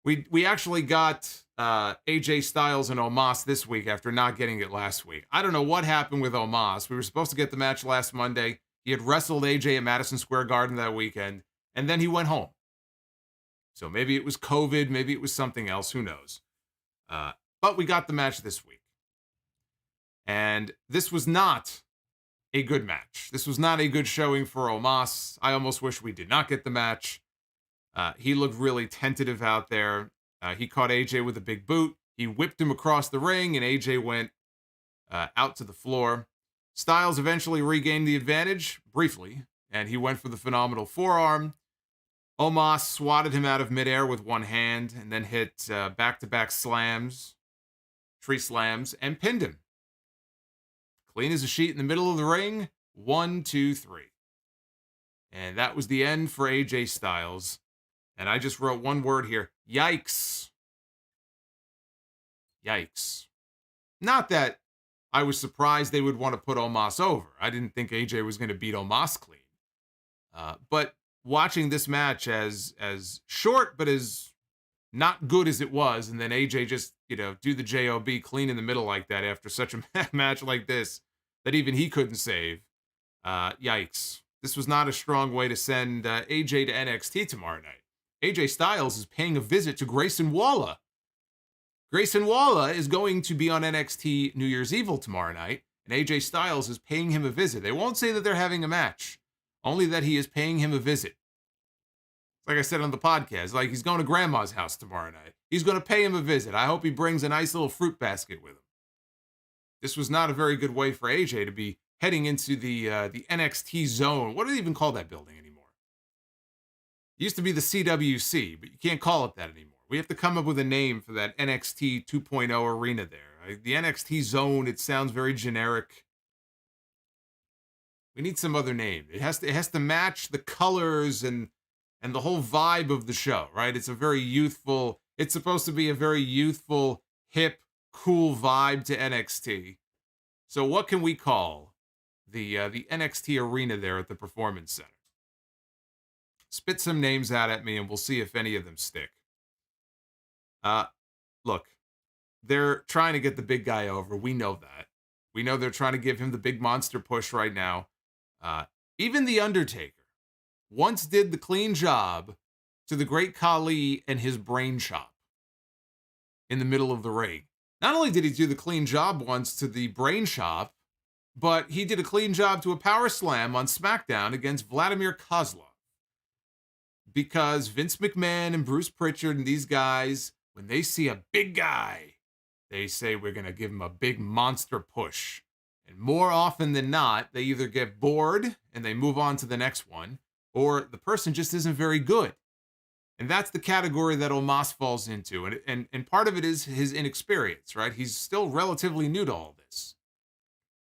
We actually got AJ Styles and Omos this week after not getting it last week. I don't know what happened with Omos. We were supposed to get the match last Monday. He had wrestled AJ at Madison Square Garden that weekend, and then he went home. So maybe it was COVID, maybe it was something else, who knows. But we got the match this week. And this was not a good match. This was not a good showing for Omos. I almost wish we did not get the match. He looked really tentative out there. He caught AJ with a big boot. He whipped him across the ring, and AJ went out to the floor. Styles eventually regained the advantage, briefly, and he went for the phenomenal forearm. Omos swatted him out of midair with one hand, and then hit back-to-back slams, tree slams, and pinned him. Clean as a sheet in the middle of the ring. 1, 2, 3. And that was the end for AJ Styles. And I just wrote one word here. Yikes. Yikes. Not that I was surprised they would want to put Omos over. I didn't think AJ was going to beat Omos clean. But watching this match as short but as not good as it was, and then AJ just, do the JOB clean in the middle like that after such a match like this that even he couldn't save. Yikes. This was not a strong way to send AJ to NXT tomorrow night. AJ Styles is paying a visit to Grayson Waller. Grayson Waller is going to be on NXT New Year's Evil tomorrow night, and AJ Styles is paying him a visit. They won't say that they're having a match, only that he is paying him a visit. Like I said on the podcast, like he's going to grandma's house tomorrow night. He's going to pay him a visit. I hope he brings a nice little fruit basket with him. This was not a very good way for AJ to be heading into the NXT zone. What do they even call that building anymore? It used to be the CWC, but you can't call it that anymore. We have to come up with a name for that NXT 2.0 arena there. The NXT zone, it sounds very generic. We need some other name. It has to match the colors and the whole vibe of the show, right? It's supposed to be a very youthful, hip, cool vibe to NXT. So what can we call the NXT arena there at the Performance Center? Spit some names out at me and we'll see if any of them stick. Look, they're trying to get the big guy over. We know that. We know they're trying to give him the big monster push right now. Even The Undertaker once did the clean job to the Great Khali and his brain chop in the middle of the ring. Not only did he do the clean job once to the brain chop, but he did a clean job to a power slam on SmackDown against Vladimir Kozlov. Because Vince McMahon and Bruce Pritchard and these guys, when they see a big guy, they say we're going to give him a big monster push. And more often than not, they either get bored and they move on to the next one, or the person just isn't very good. And that's the category that Omos falls into. And part of it is his inexperience, right? He's still relatively new to all this.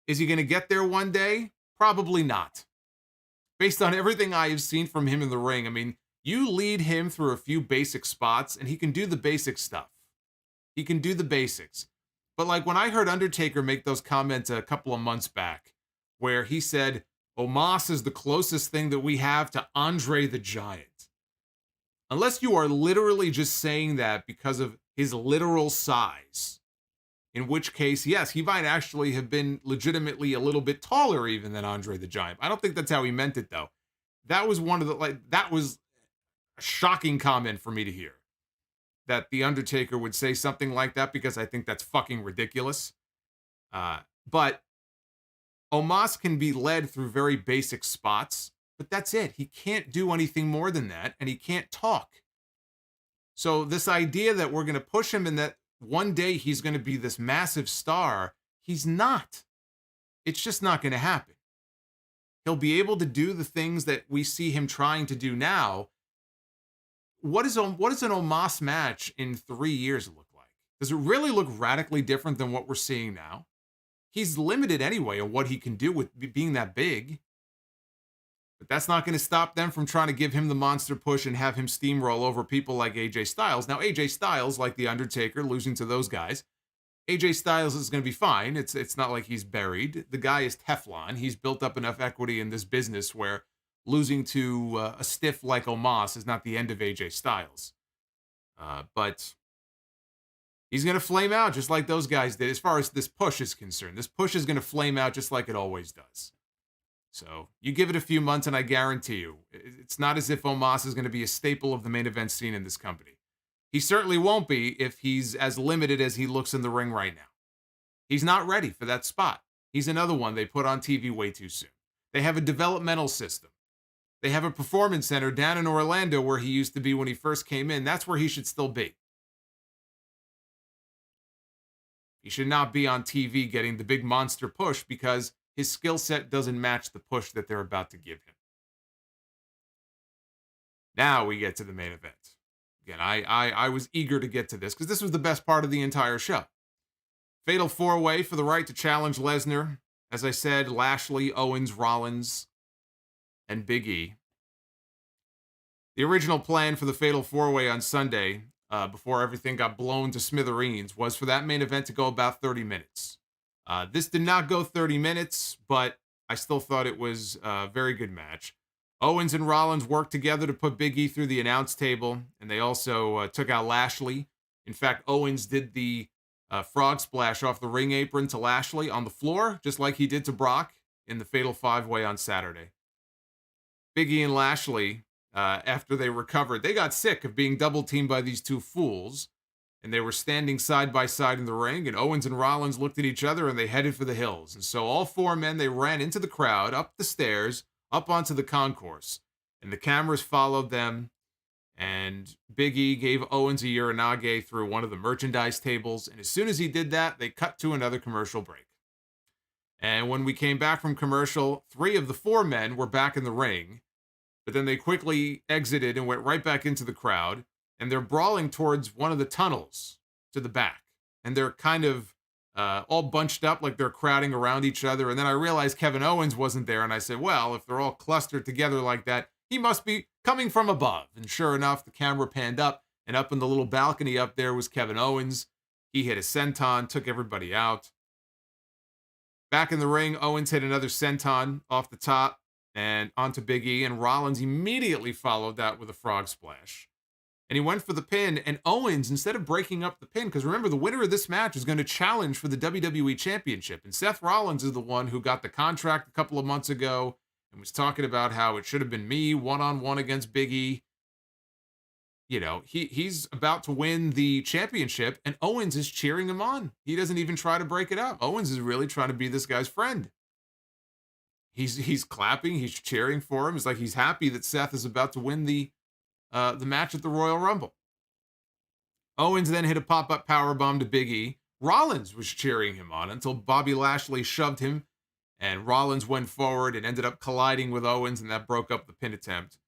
Is he going to get there one day? Probably not. Based on everything I have seen from him in the ring, I mean, you lead him through a few basic spots, and he can do the basic stuff. He can do the basics. But like when I heard Undertaker make those comments a couple of months back, where he said, Omos is the closest thing that we have to Andre the Giant. Unless you are literally just saying that because of his literal size, in which case, yes, he might actually have been legitimately a little bit taller even than Andre the Giant. I don't think that's how he meant it, though. That was that was a shocking comment for me to hear. That The Undertaker would say something like that, because I think that's fucking ridiculous. But Omos can be led through very basic spots, but that's it. He can't do anything more than that, and he can't talk. So this idea that we're going to push him and that one day he's going to be this massive star, he's not. It's just not going to happen. He'll be able to do the things that we see him trying to do now, what does an Omos match in 3 years look like? Does it really look radically different than what we're seeing now? He's limited anyway on what he can do with being that big. But that's not going to stop them from trying to give him the monster push and have him steamroll over people like AJ Styles. Now, AJ Styles, like The Undertaker, losing to those guys, AJ Styles is going to be fine. It's not like he's buried. The guy is Teflon. He's built up enough equity in this business where losing to a stiff like Omos is not the end of AJ Styles. But he's going to flame out just like those guys did as far as this push is concerned. This push is going to flame out just like it always does. So you give it a few months and I guarantee you, it's not as if Omos is going to be a staple of the main event scene in this company. He certainly won't be if he's as limited as he looks in the ring right now. He's not ready for that spot. He's another one they put on TV way too soon. They have a developmental system. They have a performance center down in Orlando where he used to be when he first came in. That's where he should still be. He should not be on TV getting the big monster push because his skill set doesn't match the push that they're about to give him. Now we get to the main event. Again, I was eager to get to this because this was the best part of the entire show. Fatal 4-way for the right to challenge Lesnar. As I said, Lashley, Owens, Rollins, and Big E. The original plan for the Fatal 4-way on Sunday, before everything got blown to smithereens, was for that main event to go about 30 minutes. This did not go 30 minutes, but I still thought it was a very good match. Owens and Rollins worked together to put Big E through the announce table, and they also took out Lashley. In fact, Owens did the frog splash off the ring apron to Lashley on the floor, just like he did to Brock in the Fatal 5-way on Saturday. Big E and Lashley, after they recovered, they got sick of being double-teamed by these two fools, and they were standing side by side in the ring, and Owens and Rollins looked at each other, and they headed for the hills. And so all four men, they ran into the crowd, up the stairs, up onto the concourse, and the cameras followed them, and Big E gave Owens a Uranage through one of the merchandise tables, and as soon as he did that, they cut to another commercial break. And when we came back from commercial, 3 of the 4 men were back in the ring, but then they quickly exited and went right back into the crowd, and they're brawling towards one of the tunnels to the back, and they're kind of all bunched up like they're crowding around each other. And then I realized Kevin Owens wasn't there, and I said, well, if they're all clustered together like that, he must be coming from above. And sure enough, the camera panned up, and up in the little balcony up there was Kevin Owens. He hit a senton, took everybody out. Back in the ring, Owens hit another senton off the top and onto Big E, and Rollins immediately followed that with a frog splash. And he went for the pin, and Owens, instead of breaking up the pin, because remember, the winner of this match is going to challenge for the WWE Championship, and Seth Rollins is the one who got the contract a couple of months ago and was talking about how it should have been me one-on-one against Big E. You know, he's about to win the championship, and Owens is cheering him on. He doesn't even try to break it up. Owens is really trying to be this guy's friend. He's clapping, he's cheering for him. It's like he's happy that Seth is about to win the match at the Royal Rumble. Owens then hit a pop-up powerbomb to Big E. Rollins was cheering him on until Bobby Lashley shoved him, and Rollins went forward and ended up colliding with Owens, and that broke up the pin attempt.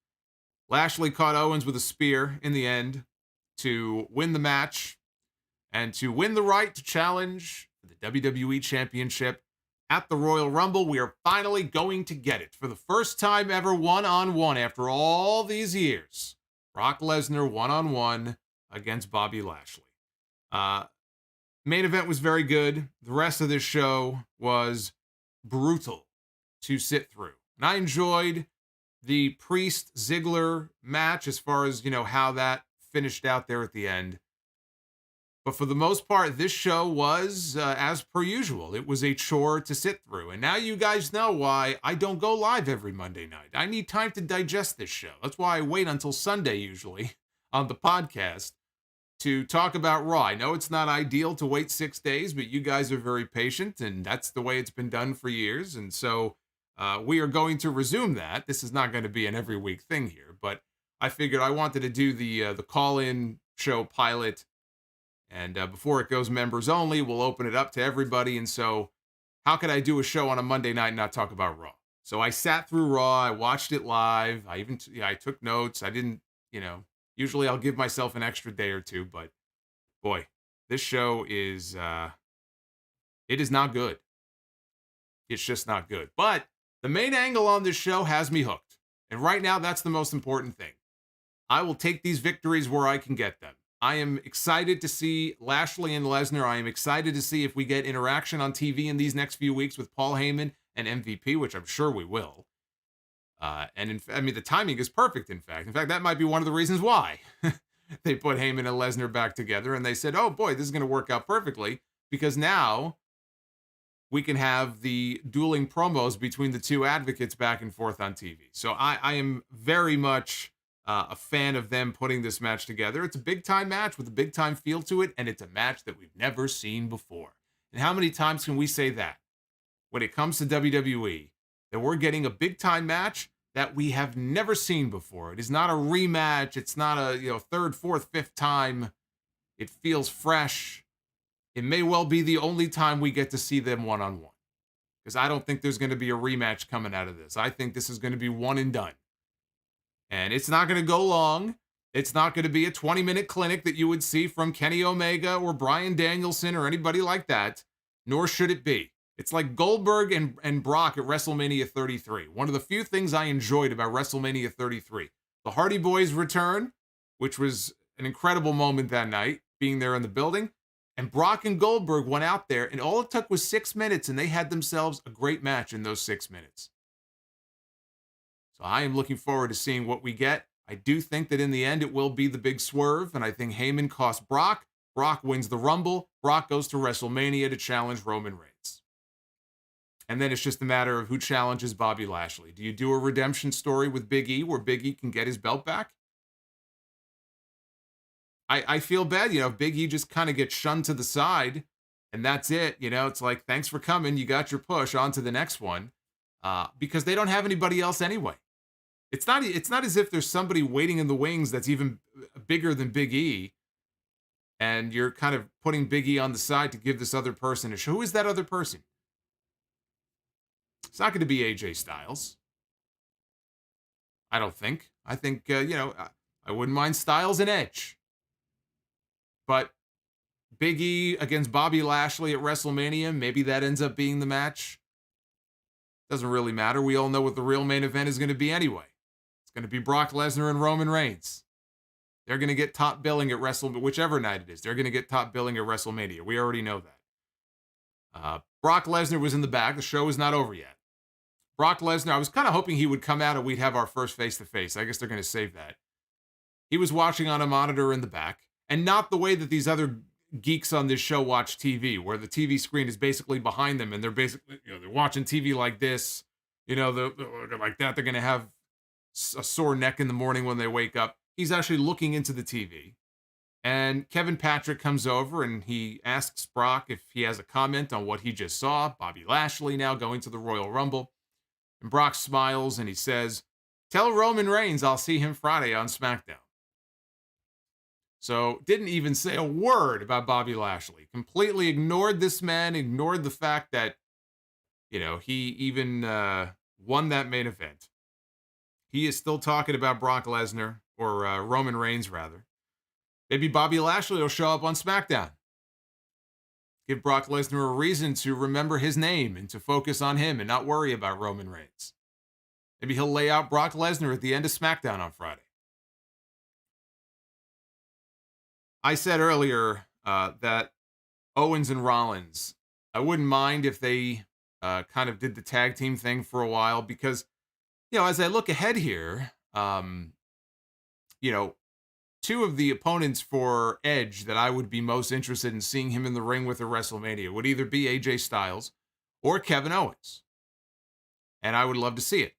Lashley caught Owens with a spear in the end to win the match and to win the right to challenge for the WWE Championship at the Royal Rumble. We are finally going to get it for the first time ever, one-on-one after all these years. Brock Lesnar one-on-one against Bobby Lashley. Main event was very good. The rest of this show was brutal to sit through. And I enjoyed the Priest-Ziggler match as far as, how that finished out there at the end. But for the most part, this show was, as per usual, it was a chore to sit through. And now you guys know why I don't go live every Monday night. I need time to digest this show. That's why I wait until Sunday, usually, on the podcast to talk about Raw. I know it's not ideal to wait 6 days, but you guys are very patient, and that's the way it's been done for years. And so we are going to resume that. This is not going to be an every week thing here, but I figured I wanted to do the call-in show pilot. And before it goes members only, we'll open it up to everybody. And so how could I do a show on a Monday night and not talk about Raw? So I sat through Raw. I watched it live. I took notes. I didn't, Usually I'll give myself an extra day or two, but boy, this show is, it is not good. It's just not good. But the main angle on this show has me hooked. And right now, that's the most important thing. I will take these victories where I can get them. I am excited to see Lashley and Lesnar. I am excited to see if we get interaction on TV in these next few weeks with Paul Heyman and MVP, which I'm sure we will. The timing is perfect, in fact. In fact, that might be one of the reasons why they put Heyman and Lesnar back together. And they said, oh boy, this is going to work out perfectly, because now we can have the dueling promos between the two advocates back and forth on TV. So I am very much a fan of them putting this match together. It's a big-time match with a big-time feel to it, and it's a match that we've never seen before. And how many times can we say that when it comes to WWE, that we're getting a big-time match that we have never seen before? It is not a rematch. It's not a third, fourth, fifth time. It feels fresh. It may well be the only time we get to see them one-on-one, because I don't think there's going to be a rematch coming out of this. I think this is going to be one and done. And it's not going to go long. It's not going to be a 20-minute clinic that you would see from Kenny Omega or Bryan Danielson or anybody like that, nor should it be. It's like Goldberg and Brock at WrestleMania 33. One of the few things I enjoyed about WrestleMania 33. The Hardy Boys return, which was an incredible moment that night, being there in the building. And Brock and Goldberg went out there, and all it took was 6 minutes, and they had themselves a great match in those 6 minutes. So I am looking forward to seeing what we get. I do think that in the end, it will be the big swerve, and I think Heyman costs Brock. Brock wins the Rumble. Brock goes to WrestleMania to challenge Roman Reigns. And then it's just a matter of who challenges Bobby Lashley. Do you do a redemption story with Big E where Big E can get his belt back? I feel bad, Big E just kind of gets shunned to the side, and that's it. It's like, thanks for coming. You got your push, on to the next one, because they don't have anybody else anyway. It's not as if there's somebody waiting in the wings that's even bigger than Big E, and you're kind of putting Big E on the side to give this other person a show. Who is that other person? It's not going to be AJ Styles. I don't think. I think, I wouldn't mind Styles and Edge. But Big E against Bobby Lashley at WrestleMania, maybe that ends up being the match. Doesn't really matter. We all know what the real main event is going to be anyway. It's going to be Brock Lesnar and Roman Reigns. They're going to get top billing at WrestleMania, whichever night it is. They're going to get top billing at WrestleMania. We already know that. Brock Lesnar was in the back. The show is not over yet. Brock Lesnar, I was kind of hoping he would come out and we'd have our first face-to-face. I guess they're going to save that. He was watching on a monitor in the back. And not the way that these other geeks on this show watch TV, where the TV screen is basically behind them and they're basically, they're watching TV like this, they're like that. They're going to have a sore neck in the morning when they wake up. He's actually looking into the TV. And Kevin Patrick comes over and he asks Brock if he has a comment on what he just saw. Bobby Lashley now going to the Royal Rumble. And Brock smiles and he says, "Tell Roman Reigns I'll see him Friday on SmackDown." So didn't even say a word about Bobby Lashley. Completely ignored this man, ignored the fact that, he even won that main event. He is still talking about Brock Lesnar, or Roman Reigns, rather. Maybe Bobby Lashley will show up on SmackDown. Give Brock Lesnar a reason to remember his name and to focus on him and not worry about Roman Reigns. Maybe he'll lay out Brock Lesnar at the end of SmackDown on Friday. I said earlier that Owens and Rollins, I wouldn't mind if they kind of did the tag team thing for a while, because, as I look ahead here, two of the opponents for Edge that I would be most interested in seeing him in the ring with at WrestleMania would either be AJ Styles or Kevin Owens. And I would love to see it.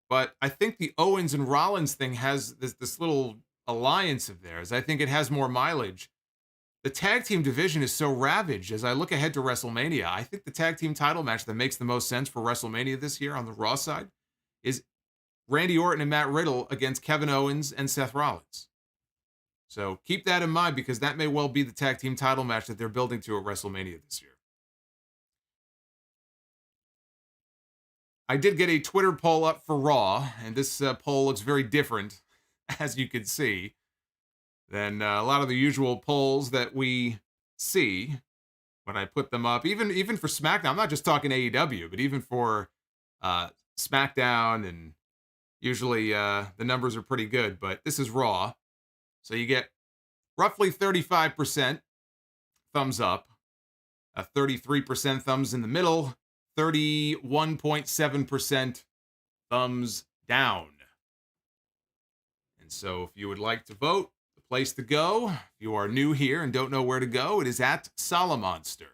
But I think the Owens and Rollins thing has this little alliance of theirs. I think it has more mileage. The tag team division is so ravaged. As I look ahead to WrestleMania, I think the tag team title match that makes the most sense for WrestleMania this year on the Raw side is Randy Orton and Matt Riddle against Kevin Owens and Seth Rollins. So keep that in mind, because that may well be the tag team title match that they're building to at WrestleMania this year. I did get a Twitter poll up for Raw, and this poll looks very different, as you can see. than a lot of the usual polls that we see when I put them up. Even for SmackDown, I'm not just talking AEW, but even for SmackDown, and usually the numbers are pretty good. But this is Raw, so you get roughly 35% thumbs up, 33% thumbs in the middle, 31.7% thumbs down. And so if you would like to vote, the place to go, if you are new here and don't know where to go, it is at Solomonster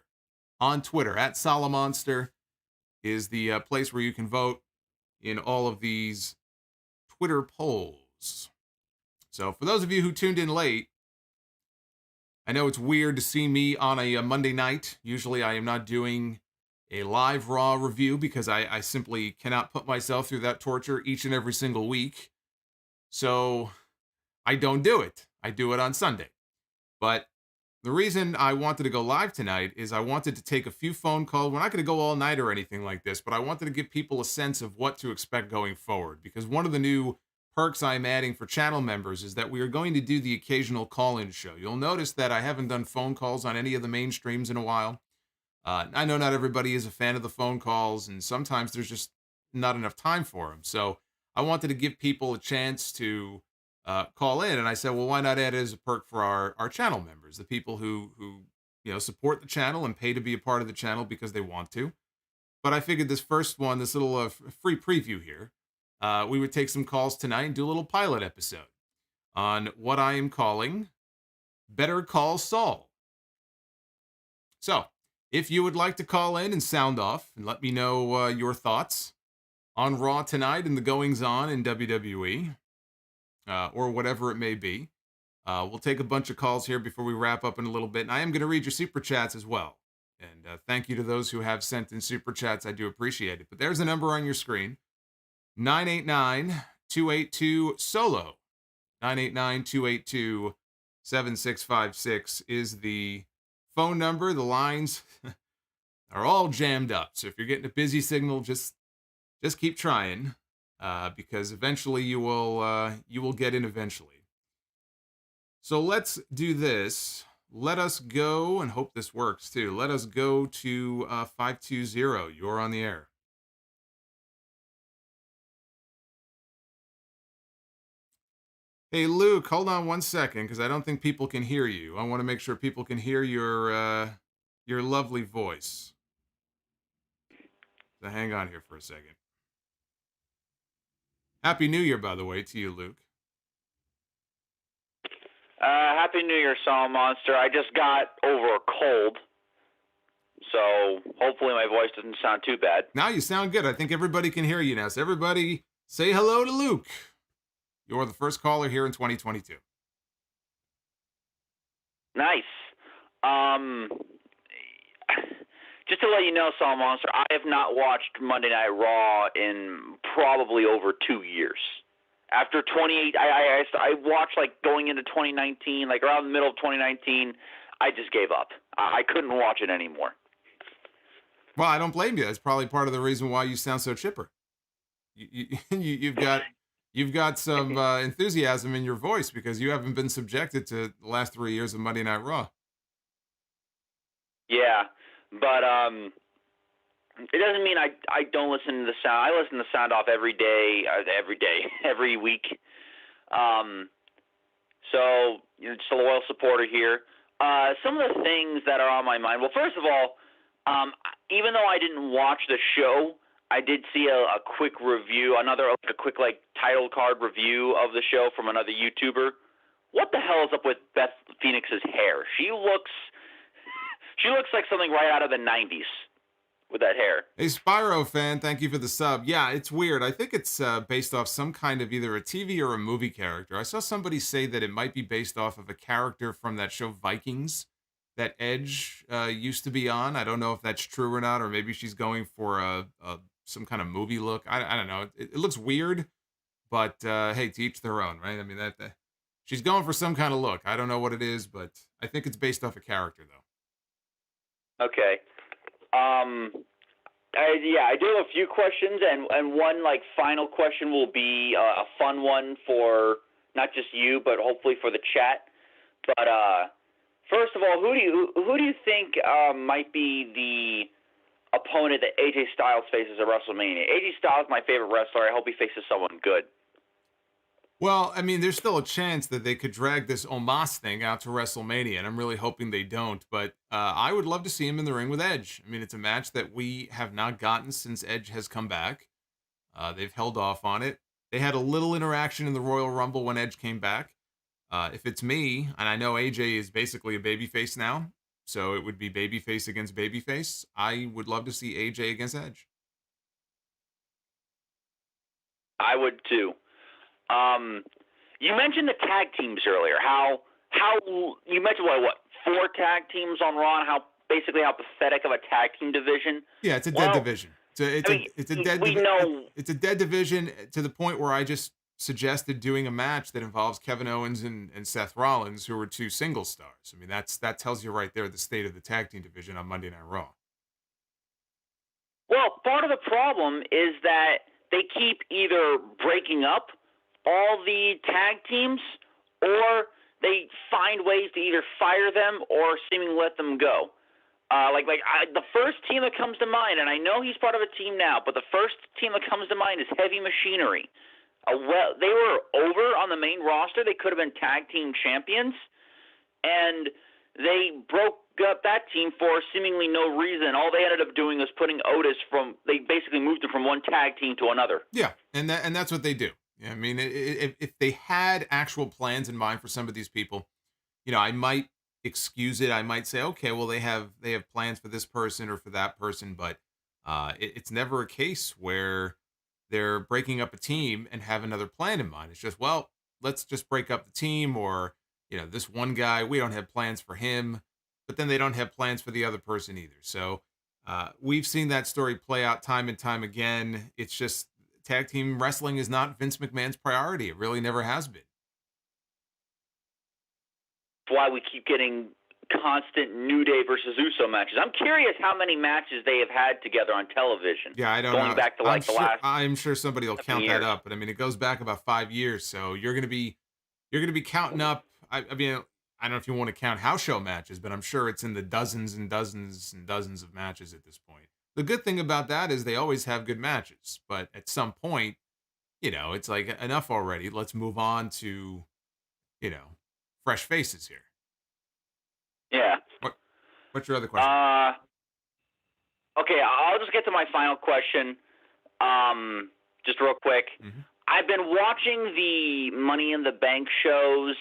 on Twitter. At Solomonster is the place where you can vote in all of these Twitter polls. So for those of you who tuned in late, I know it's weird to see me on a Monday night. Usually I am not doing a live Raw review because I simply cannot put myself through that torture each and every single week. So I don't do it. I do it on Sunday. But the reason I wanted to go live tonight is I wanted to take a few phone calls. We're not going to go all night or anything like this, but I wanted to give people a sense of what to expect going forward. Because one of the new perks I'm adding for channel members is that we are going to do the occasional call-in show. You'll notice that I haven't done phone calls on any of the main streams in a while. I know not everybody is a fan of the phone calls, and sometimes there's just not enough time for them. So I wanted to give people a chance to call in, and I said, well, why not add it as a perk for our channel members, the people who support the channel and pay to be a part of the channel because they want to. But I figured this first one, this little free preview here, we would take some calls tonight and do a little pilot episode on what I am calling Better Call Saul. So if you would like to call in and sound off and let me know your thoughts on Raw tonight and the goings-on in WWE, or whatever it may be, we'll take a bunch of calls here before we wrap up in a little bit. And I am going to read your Super Chats as well. And thank you to those who have sent in Super Chats. I do appreciate it. But there's the number on your screen. 989-282-SOLO. 989-282-7656 is the phone number. The lines are all jammed up. So if you're getting a busy signal, just keep trying, because eventually you will get in eventually. So let's do this. Let us go, and hope this works too. Let us go to 520. You're on the air. Hey, Luke, hold on one second, because I don't think people can hear you. I want to make sure people can hear your lovely voice. So hang on here for a second. Happy New Year, by the way, to you, Luke. Happy New Year, Solomonster. I just got over a cold, so hopefully my voice doesn't sound too bad. Now you sound good. I think everybody can hear you now. So everybody say hello to Luke. You're the first caller here in 2022. Nice. Just to let you know, Solomonster, I have not watched Monday Night Raw in probably over 2 years. After 28, I watched like going into 2019, like around the middle of 2019, I just gave up. I couldn't watch it anymore. Well, I don't blame you. That's probably part of the reason why you sound so chipper. You've got some enthusiasm in your voice because you haven't been subjected to the last 3 years of Monday Night Raw. Yeah, but it doesn't mean I don't listen to the sound. I listen to the sound off every week. So just a loyal supporter here. Some of the things that are on my mind. Well, first of all, even though I didn't watch the show, I did see a quick review, a quick title card review of the show from another YouTuber. What the hell is up with Beth Phoenix's hair? She looks like something right out of the 90s with that hair. Hey, Spyro fan, thank you for the sub. Yeah, it's weird. I think it's based off some kind of either a TV or a movie character. I saw somebody say that it might be based off of a character from that show Vikings that Edge used to be on. I don't know if that's true or not, or maybe she's going for some kind of movie look. I don't know. It looks weird, but hey, to each their own, right? I mean, that she's going for some kind of look. I don't know what it is, but I think it's based off a character, though. Okay. I do have a few questions, and one final question will be a fun one for not just you, but hopefully for the chat. But first of all, who do you think might be the opponent that AJ Styles faces at WrestleMania? AJ Styles is my favorite wrestler. I hope he faces someone good. Well, I mean, there's still a chance that they could drag this Omos thing out to WrestleMania, and I'm really hoping they don't. But I would love to see him in the ring with Edge. I mean, it's a match that we have not gotten since Edge has come back. They've held off on it. They had a little interaction in the Royal Rumble when Edge came back. If it's me, and I know AJ is basically a babyface now, so it would be babyface against babyface, I would love to see AJ against Edge. I would too. You mentioned the tag teams earlier. How you mentioned what 4 tag teams on Raw, and how pathetic of a tag team division. Yeah, it's a dead division. It's a dead division to the point where I just suggested doing a match that involves Kevin Owens and Seth Rollins, who are 2 single stars. I mean, that tells you right there the state of the tag team division on Monday Night Raw. Well, part of the problem is that they keep either breaking up all the tag teams, or they find ways to either fire them or seemingly let them go. The first team that comes to mind, and I know he's part of a team now, but the first team that comes to mind is Heavy Machinery. They were over on the main roster. They could have been tag team champions, and they broke up that team for seemingly no reason. All they ended up doing was putting Otis they basically moved him from one tag team to another. Yeah, and that's what they do. I mean, if they had actual plans in mind for some of these people, I might excuse it. I might say, okay, well, they have plans for this person or for that person, but it's never a case where they're breaking up a team and have another plan in mind. It's just, well, let's just break up the team, or this one guy, we don't have plans for him, but then they don't have plans for the other person either. So we've seen that story play out time and time again. It's just tag team wrestling is not Vince McMahon's priority. It really never has been. Why we keep getting constant New Day versus Uso matches. I'm curious how many matches they have had together on television. Yeah, I don't know. Going back to the last. I'm sure somebody will count that up, but I mean, it goes back about 5 years. So you're gonna be counting up. I mean, I don't know if you want to count house show matches, but I'm sure it's in the dozens and dozens and dozens of matches at this point. The good thing about that is they always have good matches, but at some point, it's like, enough already. Let's move on to, fresh faces here. Yeah. What's your other question? Okay, I'll just get to my final question. Just real quick. Mm-hmm. I've been watching the Money in the Bank shows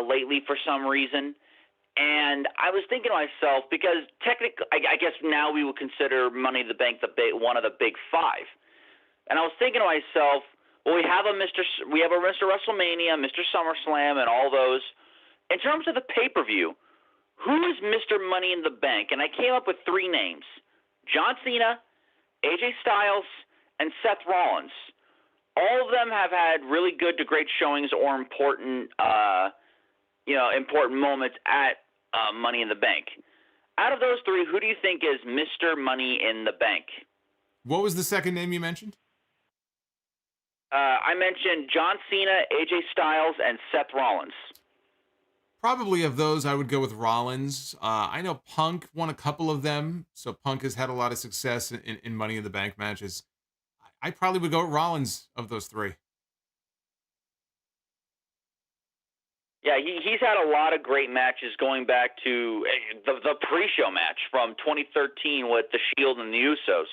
lately for some reason, and I was thinking to myself, because technically, I guess now we would consider Money in the Bank one of the big 5, and I was thinking to myself, well, we have a Mr. WrestleMania, Mr. SummerSlam, and all those. In terms of the pay-per-view, who is Mr. Money in the Bank? And I came up with 3 names: John Cena, AJ Styles, and Seth Rollins. All of them have had really good to great showings or important moments at Money in the Bank. Out of those 3, who do you think is Mr. Money in the Bank? What was the second name you mentioned? I mentioned John Cena, AJ Styles, and Seth Rollins. Probably of those, I would go with Rollins. I know Punk won a couple of them, so Punk has had a lot of success in Money in the Bank matches. I probably would go with Rollins of those 3. Yeah, he's had a lot of great matches going back to the pre-show match from 2013 with The Shield and the Usos.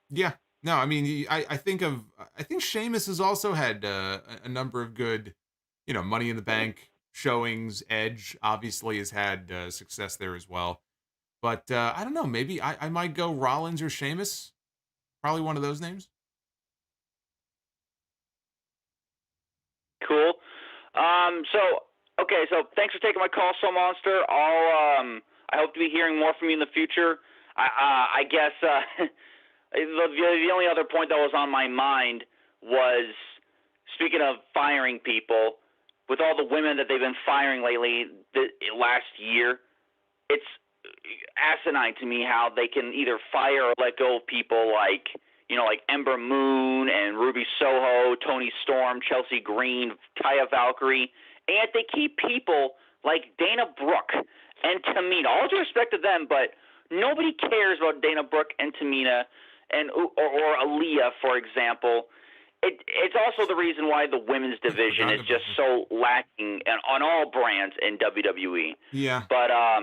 Yeah. No, I mean, I think Sheamus has also had a number of good, Money in the Bank showings. Edge obviously has had success there as well. But I don't know, maybe I might go Rollins or Sheamus. Probably one of those names. Cool. So thanks for taking my call, Solomonster. I hope to be hearing more from you in the future. I guess the only other point that was on my mind was, speaking of firing people, with all the women that they've been firing lately, last year, it's asinine to me how they can either fire or let go of people like Ember Moon and Ruby Soho, Toni Storm, Chelsea Green, Taya Valkyrie, and yet they keep people like Dana Brooke and Tamina. All due respect to them, but nobody cares about Dana Brooke and Tamina or Aaliyah, for example. It's also the reason why the women's division is just so lacking on all brands in WWE. Yeah. But I'll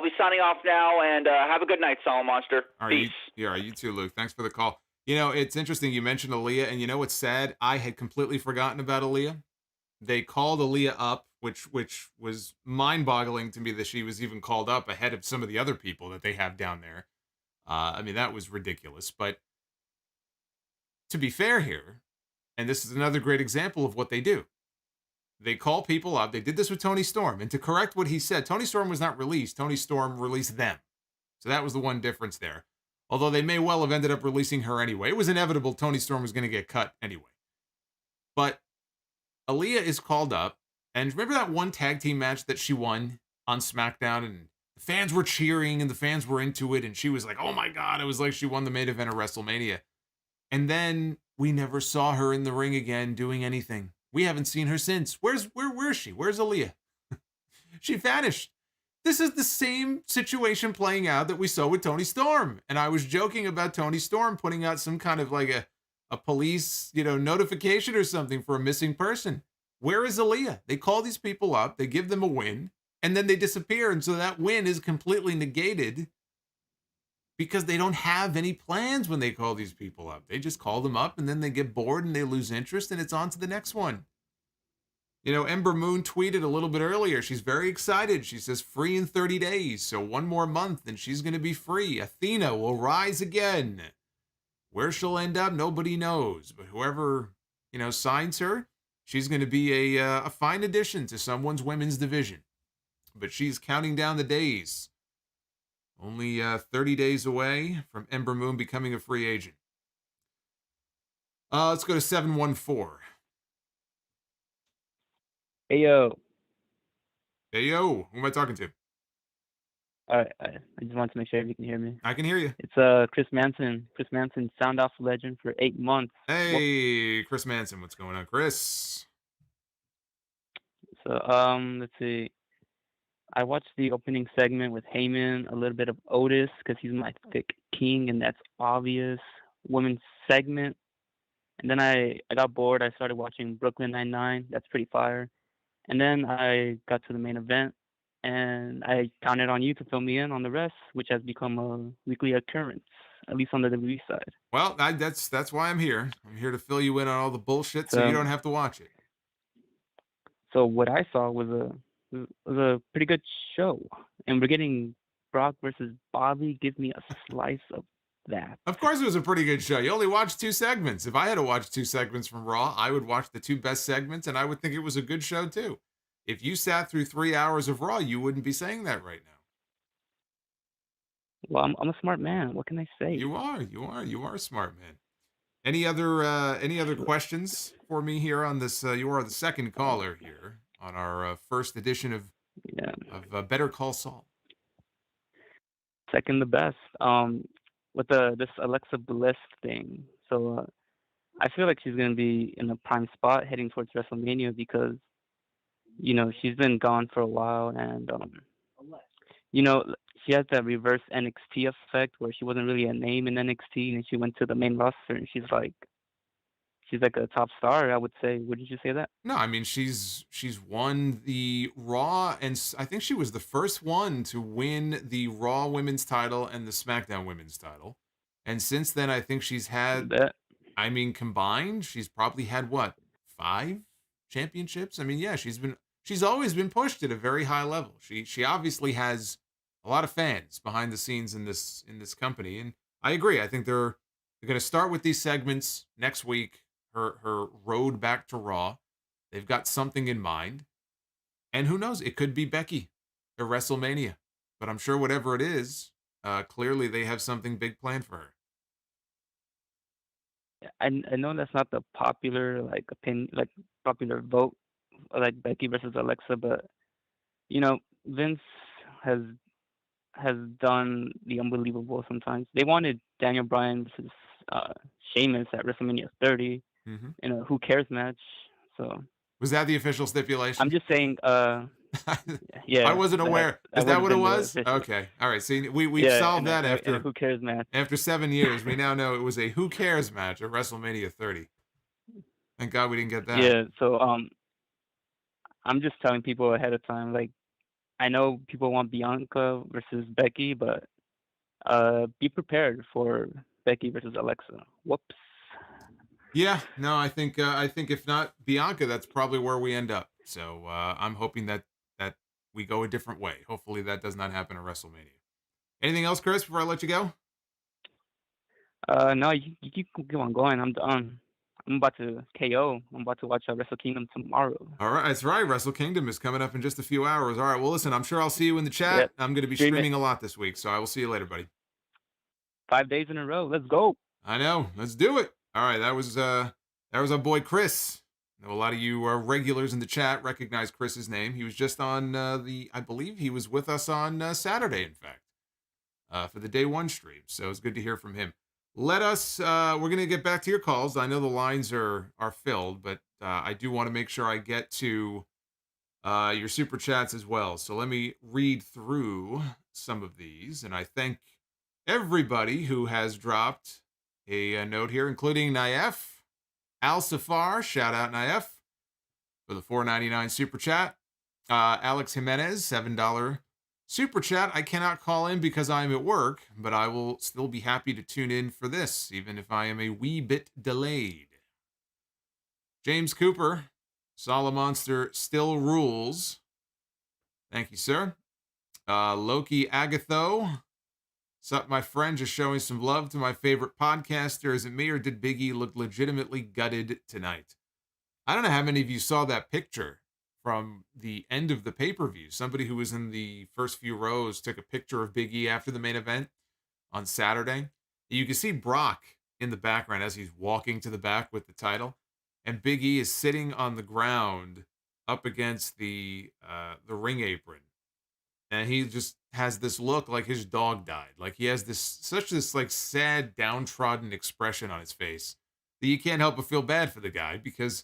be signing off now, and have a good night, Solomonster. Peace. You too, Luke. Thanks for the call. You know, it's interesting you mentioned Aaliyah, and you know what's sad? I had completely forgotten about Aaliyah. They called Aaliyah up, which was mind-boggling to me that she was even called up ahead of some of the other people that they have down there. I mean, that was ridiculous. But to be fair here, and this is another great example of what they do. They call people up. They did this with Toni Storm. And to correct what he said, Toni Storm was not released. Toni Storm released them. So that was the one difference there. Although they may well have ended up releasing her anyway. It was inevitable Toni Storm was going to get cut anyway. But Aaliyah is called up. And remember that one tag team match that she won on SmackDown? And the fans were cheering and the fans were into it. And she was like, oh my God. It was like she won the main event of WrestleMania. And then we never saw her in the ring again doing anything. We haven't seen her since. Where is she? Where's Aaliyah? She vanished. This is the same situation playing out that we saw with Toni Storm. And I was joking about Toni Storm putting out some kind of like a police, notification or something for a missing person. Where is Aaliyah? They call these people up, they give them a win, and then they disappear. And so that win is completely negated because they don't have any plans when they call these people up. They just call them up and then they get bored and they lose interest and it's on to the next one. Ember Moon tweeted a little bit earlier. She's very excited. She says free in 30 days. So one more month and she's going to be free. Athena will rise again. Where she'll end up, nobody knows. But whoever, signs her, she's going to be a fine addition to someone's women's division. But she's counting down the days. Only 30 days away from Ember Moon becoming a free agent. Let's go to 714. Hey, yo. Hey, yo. Who am I talking to? All right, I just wanted to make sure you can hear me. I can hear you. It's Chris Manson. Chris Manson, sound off legend for 8 months. Hey, Chris Manson. What's going on, Chris? So, let's see. I watched the opening segment with Heyman, a little bit of Otis, because he's my thick king, and that's obvious. Women's segment. And then I got bored. I started watching Brooklyn Nine-Nine. That's pretty fire. And then I got to the main event, and I counted on you to fill me in on the rest, which has become a weekly occurrence, at least on the WWE side. Well, that's why I'm here. I'm here to fill you in on all the bullshit so you don't have to watch it. So what I saw was a pretty good show, and we're getting Brock versus Bobby. Give me a slice of that. Of course it was a pretty good show. You only watched 2 segments. If I had to watch 2 segments from Raw, I would watch the 2 best segments, and I would think it was a good show too. If you sat through 3 hours of Raw, you wouldn't be saying that right now. Well, I'm a smart man. What can I say? You are a smart man. Any other questions for me here on this? You are the second caller here on our first edition of Better Call Saul. Second the best. With this Alexa Bliss thing. So I feel like she's going to be in a prime spot heading towards WrestleMania because, she's been gone for a while. And, she has that reverse NXT effect where she wasn't really a name in NXT and she went to the main roster and she's like a top star, I would say. Wouldn't you say that? No, I mean, she's won the Raw, and I think she was the first one to win the Raw women's title and the SmackDown women's title. And since then, I think she's had, combined, she's probably had, 5 championships? I mean, yeah, she's always been pushed at a very high level. She obviously has a lot of fans behind the scenes in this company. And I agree. I think they're going to start with these segments next week. Her road back to Raw. They've got something in mind. And who knows? It could be Becky at WrestleMania. But I'm sure whatever it is, clearly they have something big planned for her. I know that's not the popular opinion, popular vote, like Becky versus Alexa, but Vince has done the unbelievable sometimes. They wanted Daniel Bryan versus Sheamus at WrestleMania 30 in a Who Cares match. So Was that the official stipulation? I'm just saying, I yeah, wasn't aware. that Is would that have what it been the was? official. Okay. All right. See, we've Yeah, solved that in a Who Cares match. after 7 years. We now know it was a Who Cares match at WrestleMania 30. Thank God we didn't get that. Yeah, so I'm just telling people ahead of time, like, I know people want Bianca versus Becky, but be prepared for Becky versus Alexa. Whoops. Yeah. No, I think if not Bianca, that's probably where we end up. So I'm hoping that we go a different way. Hopefully that does not happen at WrestleMania. Anything else, Chris? Before I let you go. No, you keep on going. I'm done. I'm about to KO. I'm about to watch Wrestle Kingdom tomorrow. All right, that's right. Wrestle Kingdom is coming up in just a few hours. All right, well, listen, I'm sure I'll see you in the chat. Yep. I'm going to be Stream it. streaming a lot this week, so I will see you later, buddy. 5 days in a row. Let's go. I know. Let's do it. All right, that was our boy Chris. I know a lot of you regulars in the chat recognize Chris's name. He was just on I believe he was with us on Saturday, in fact, for the day one stream. So it's good to hear from him. Let us, we're going to get back to your calls. I know the lines are filled, but I do want to make sure I get to your super chats as well. So let me read through some of these. And I thank everybody who has dropped a note here, including Naif, Al Safar, shout out Naif, for the $4.99 super chat. Alex Jimenez, $7 super chat. I cannot call in because I'm at work, but I will still be happy to tune in for this, even if I am a wee bit delayed. James Cooper, Solomonster still rules. Thank you, sir. Loki Agatho, sup, my friend, just showing some love to my favorite podcaster. Is it me, or did Big E look legitimately gutted tonight? I don't know how many of you saw that picture from the end of the pay-per-view. Somebody who was in the first few rows took a picture of Big E after the main event on Saturday. You can see Brock in the background as he's walking to the back with the title, and Big E is sitting on the ground up against the ring apron, and he just has this look like his dog died. Like he has this like sad, downtrodden expression on his face that you can't help but feel bad for the guy, because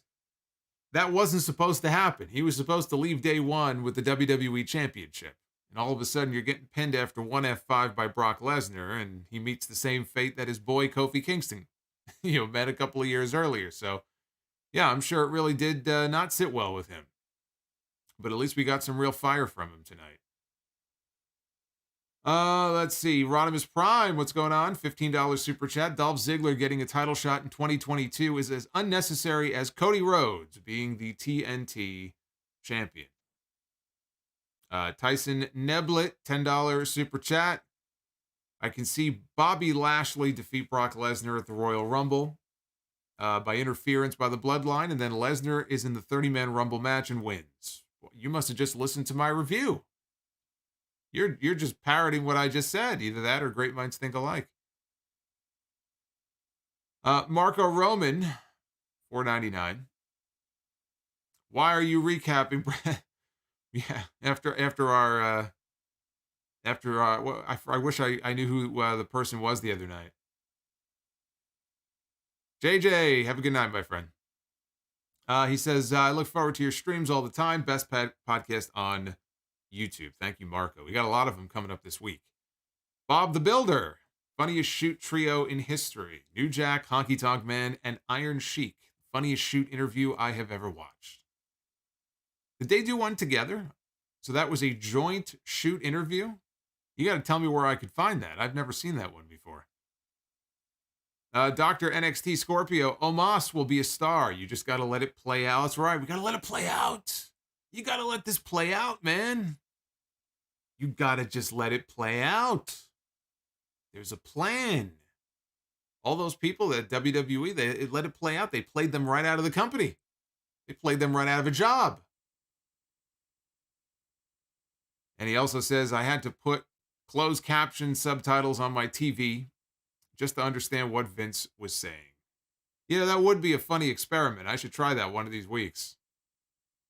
that wasn't supposed to happen. He was supposed to leave day one with the WWE Championship. And all of a sudden, you're getting pinned after one F5 by Brock Lesnar, and he meets the same fate that his boy Kofi Kingston, met a couple of years earlier. So, yeah, I'm sure it really did not sit well with him. But at least we got some real fire from him tonight. Let's see. Rodimus Prime, what's going on? $15 super chat. Dolph Ziggler getting a title shot in 2022 is as unnecessary as Cody Rhodes being the TNT champion. Tyson Neblet, $10 super chat. I can see Bobby Lashley defeat Brock Lesnar at the Royal Rumble by interference by the Bloodline, and then Lesnar is in the 30-man Rumble match and wins. Well, you must have just listened to my review. You're just parroting what I just said. Either that or great minds think alike. Marco Roman, $4.99. Why are you recapping? Yeah, after our well, I wish I knew who the person was the other night. JJ, have a good night, my friend. He says, I look forward to your streams all the time. Best podcast on YouTube. Thank you, Marco. We got a lot of them coming up this week. Bob the Builder, funniest shoot trio in history. New Jack, Honky Tonk Man, and Iron Sheik. Funniest shoot interview I have ever watched. Did they do one together? So that was a joint shoot interview? You got to tell me where I could find that. I've never seen that one before. Dr. NXT Scorpio, Omos will be a star. You just got to let it play out. That's right. We got to let it play out. You got to let this play out, man. You got to just let it play out. There's a plan. All those people at WWE, they let it play out. They played them right out of the company. They played them right out of a job. And he also says, I had to put closed caption subtitles on my TV just to understand what Vince was saying. That would be a funny experiment. I should try that one of these weeks.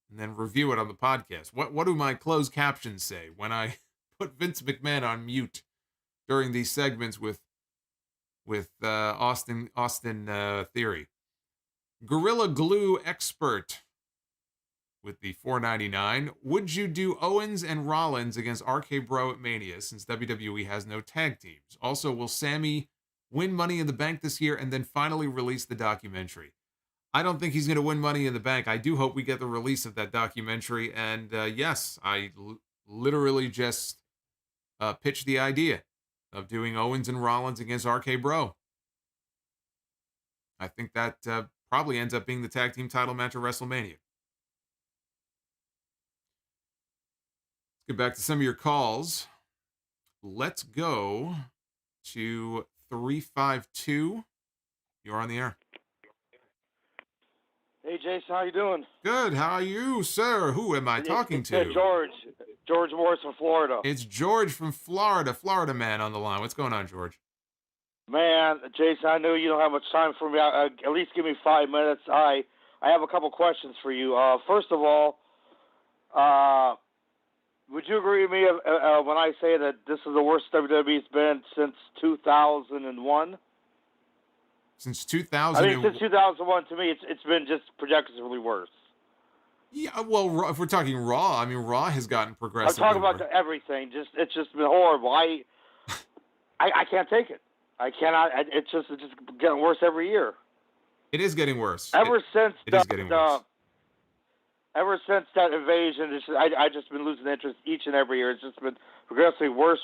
And then review it on the podcast. What do my closed captions say when I put Vince McMahon on mute during these segments with Austin Theory? Gorilla Glue Expert, with the $4.99. Would you do Owens and Rollins against RK Bro at Mania since WWE has no tag teams? Also, will Sammy win Money in the Bank this year and then finally release the documentary? I don't think he's going to win Money in the Bank. I do hope we get the release of that documentary. And yes, I literally just pitched the idea of doing Owens and Rollins against RK Bro. I think that probably ends up being the tag team title match at WrestleMania. Let's get back to some of your calls. Let's go to 352. You're on the air. Hey, Jason, how you doing? Good. How are you, sir? Who am I talking to? George Morris from Florida. It's George from Florida. Florida man on the line. What's going on, George? Man, Jason, I know you don't have much time for me. At least give me 5 minutes. I have a couple questions for you. First of all, would you agree with me when I say that this is the worst WWE's been since 2001? Since 2000. I mean, since 2001, to me, it's been just progressively worse. Yeah, well, if we're talking Raw, I mean, Raw has gotten progressively I'm talking about everything. It's just been horrible. I can't take it. I cannot. It's just getting worse every year. It is getting worse. Ever since that invasion, I just been losing interest each and every year. It's just been progressively worse.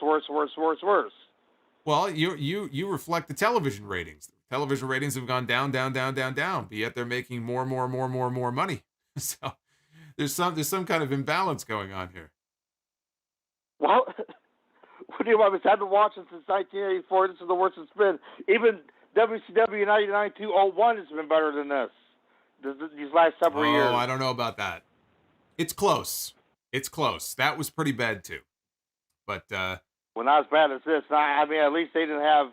Well, you reflect the television ratings. Television ratings have gone down, but yet they're making more money. So there's some kind of imbalance going on here. Well, what do you want me to say? I've been watching since 1984. This is the worst it's been. Even WCW 99-201 has been better than this. These last several years. Oh, I don't know about that. It's close. That was pretty bad too. But well, not as bad as this. I mean, at least they didn't have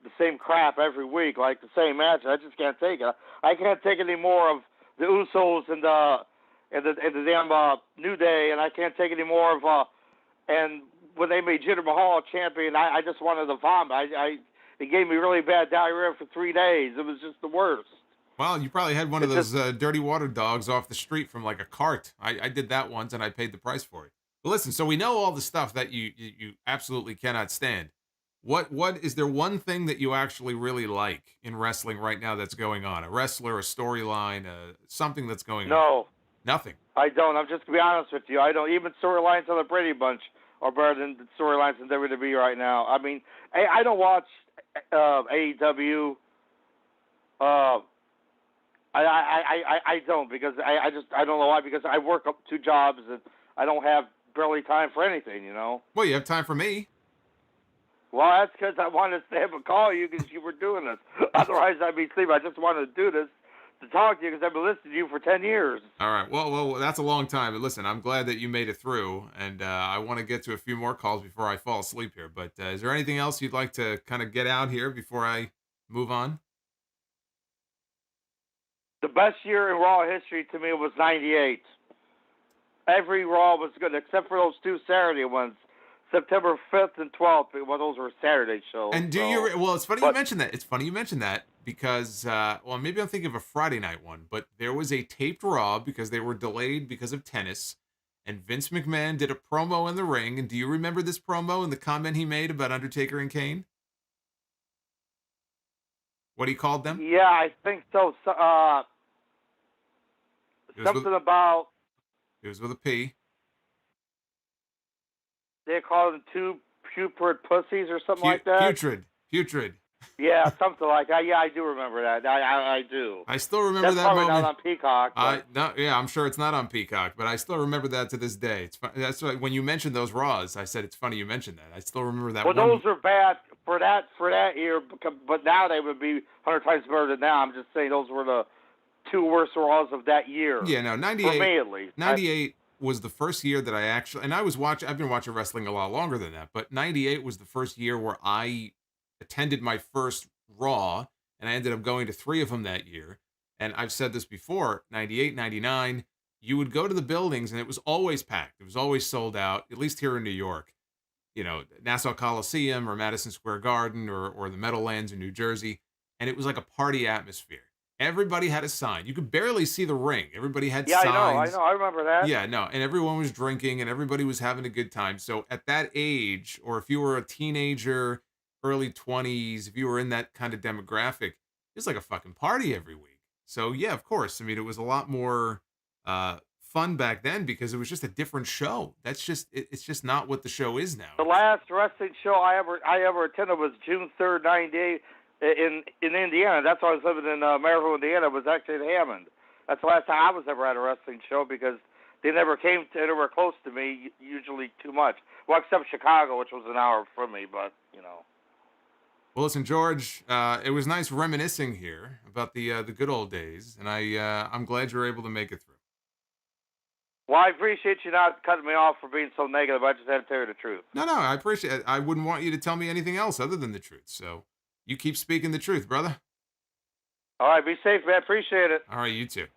the same crap every week, like the same match. I just can't take it. I can't take any more of the Usos and the damn New Day, and I can't take any more of and when they made Jinder Mahal champion, I just wanted to vomit. It gave me really bad diarrhea for 3 days. It was just the worst. Well, you probably had one of those dirty water dogs off the street from like a cart. I did that once, and I paid the price for it. But listen, so we know all the stuff that you absolutely cannot stand. What is there one thing that you actually really like in wrestling right now that's going on? A wrestler, a storyline, something that's going on? No. Nothing. I don't. I'm just to be honest with you. I don't. Even storylines on the Brady Bunch are better than the storylines in WWE right now. I mean, I don't watch AEW. I don't because I don't know why, because I work up 2 jobs and I don't have barely time for anything, you know. Well, you have time for me. Well, that's because I wanted to stay up and call you because you were doing this. Otherwise, I'd be sleeping. I just wanted to do this to talk to you because I've been listening to you for 10 years. All right. Well, that's a long time. But listen, I'm glad that you made it through, and I want to get to a few more calls before I fall asleep here. But is there anything else you'd like to kind of get out here before I move on? The best year in Raw history to me was 98. Every Raw was good except for those 2 Saturday ones. September 5th and 12th, well, those were Saturday shows. And it's funny you mentioned that. It's funny you mentioned that because, well, maybe I'm thinking of a Friday night one, but there was a taped Raw because they were delayed because of tennis, and Vince McMahon did a promo in the ring. And do you remember this promo and the comment he made about Undertaker and Kane? What he called them? Yeah, I think so. Something about... It was with a P. They called them 2 putrid pussies or something like that. Putrid. Yeah, something like that. Yeah, I do remember that. I do. I still remember That's that probably moment. Not on Peacock. I'm sure it's not on Peacock, but I still remember that to this day. It's that's why when you mentioned those Raws, I said it's funny you mentioned that. I still remember that. Well, those are bad for that year, but now they would be 100 times better than now. I'm just saying those were the 2 worst Raws of that year. Yeah, no, 98. For me, at least. 98 was the first year that I actually, and I've been watching wrestling a lot longer than that, but 98 was the first year where I attended my first Raw, and I ended up going to 3 of them that year. And I've said this before, 98, 99, you would go to the buildings and it was always packed. It was always sold out, at least here in New York. You know, Nassau Coliseum or Madison Square Garden or the Meadowlands in New Jersey. And it was like a party atmosphere. Everybody had a sign. You could barely see the ring. Everybody had Yeah, signs. I remember that. Yeah, no, and everyone was drinking and everybody was having a good time. So at that age, or if you were a teenager, early 20s, if you were in that kind of demographic, it was like a fucking party every week. So yeah, of course. I mean, it was a lot more fun back then because it was just a different show. That's just it's just not what the show is now. The last wrestling show I ever attended was June 3rd, 98 in Indiana. That's why I was living in Maryville, Indiana. It was actually in Hammond. That's the last time I was ever at a wrestling show because they never came to anywhere close to me, usually too much. Well, except Chicago, which was an hour from me, but, you know. Well, listen, George, it was nice reminiscing here about the good old days, and I'm glad you were able to make it through. Well, I appreciate you not cutting me off for being so negative. I just had to tell you the truth. No, I appreciate it. I wouldn't want you to tell me anything else other than the truth. So you keep speaking the truth, brother. All right, be safe, man. Appreciate it. All right, you too.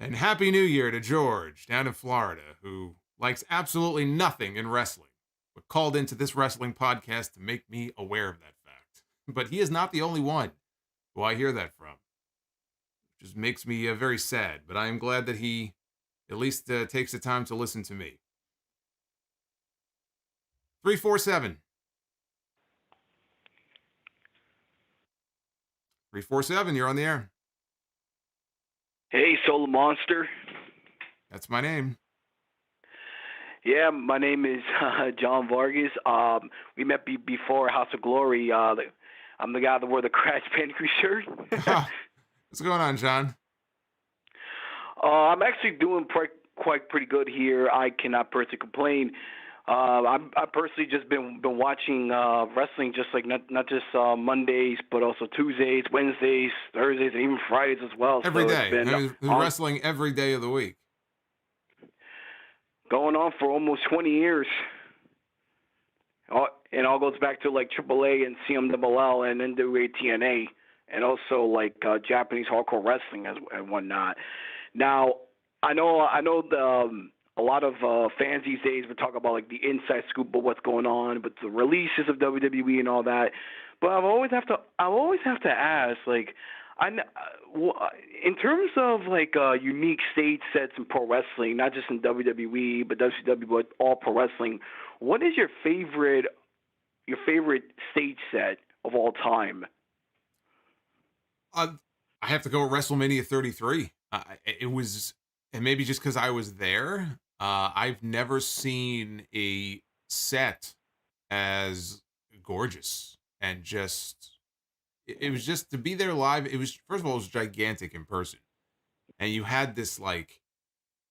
And Happy New Year to George down in Florida, who likes absolutely nothing in wrestling, but called into this wrestling podcast to make me aware of that fact. But he is not the only one who I hear that from. It just makes me very sad, but I am glad that he at least takes the time to listen to me. 347. 347, you're on the air. Hey, Solomonster. That's my name. Yeah, my name is John Vargas. We met before House of Glory. I'm the guy that wore the Crash Bandicoot shirt. What's going on, John? I'm actually doing quite pretty good here. I cannot personally complain. I personally just been watching wrestling, just like not just Mondays, but also Tuesdays, Wednesdays, Thursdays, and even Fridays as well. Every so day. It's been Wrestling every day of the week. Going on for almost 20 years. It all goes back to like AAA and CMLL and NWA TNA, and also like Japanese hardcore wrestling and whatnot. Now, I know a lot of fans these days would talk about like the inside scoop of what's going on with the releases of WWE and all that. But I always have to ask, like, in terms of like unique stage sets in pro wrestling, not just in WWE but WCW, but all pro wrestling, what is your favorite stage set of all time? I have to go with WrestleMania 33. It was, and maybe just because I was there, I've never seen a set as gorgeous and just, it was just to be there live. It was, first of all, it was gigantic in person. And you had this like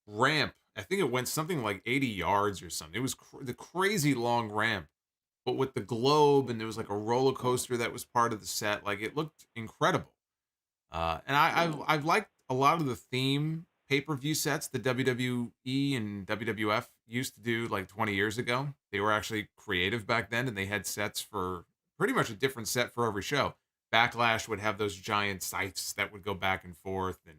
ramp. I think it went something like 80 yards or something. It was the crazy long ramp, but with the globe, and there was like a roller coaster that was part of the set. Like it looked incredible. And I've liked a lot of the theme pay-per-view sets the WWE and WWF used to do like 20 years ago. They were actually creative back then, and they had sets for pretty much a different set for every show. Backlash would have those giant sites that would go back and forth, and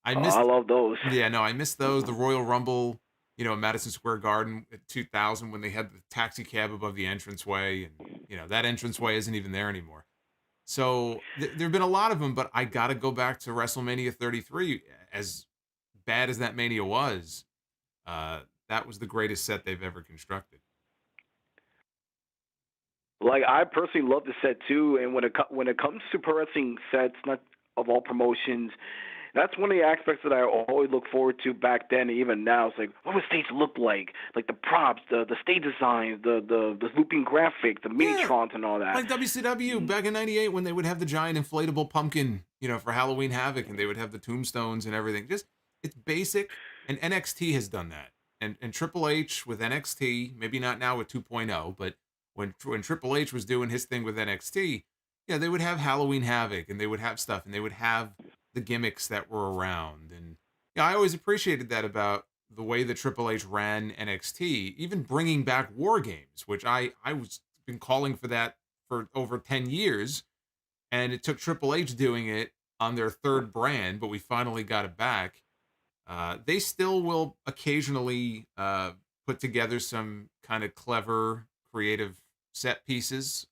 I love those. Yeah, no, I missed those. The Royal Rumble, you know, Madison Square Garden at 2000 when they had the taxi cab above the entranceway, and you know that entranceway isn't even there anymore. So there've been a lot of them, but I got to go back to WrestleMania 33. As bad as that Mania was, that was the greatest set they've ever constructed. Like I personally love the set too, and when it comes to pro wrestling sets, not of all promotions, that's one of the aspects that I always look forward to back then and even now. It's like, what would stage look like? Like the props, the stage design, the looping graphic, the mini-trons and all that. Like WCW back in 98 when they would have the giant inflatable pumpkin, you know, for Halloween Havoc, and they would have the tombstones and everything. Just, it's basic, and NXT has done that. And Triple H with NXT, maybe not now with 2.0, but when Triple H was doing his thing with NXT, yeah, they would have Halloween Havoc, and they would have stuff, and they would have the gimmicks that were around. And yeah, I always appreciated that about the way that Triple H ran NXT, even bringing back War Games, which I was been calling for that for over 10 years. And it took Triple H doing it on their third brand, but we finally got it back. They still will occasionally put together some kind of clever, creative set pieces.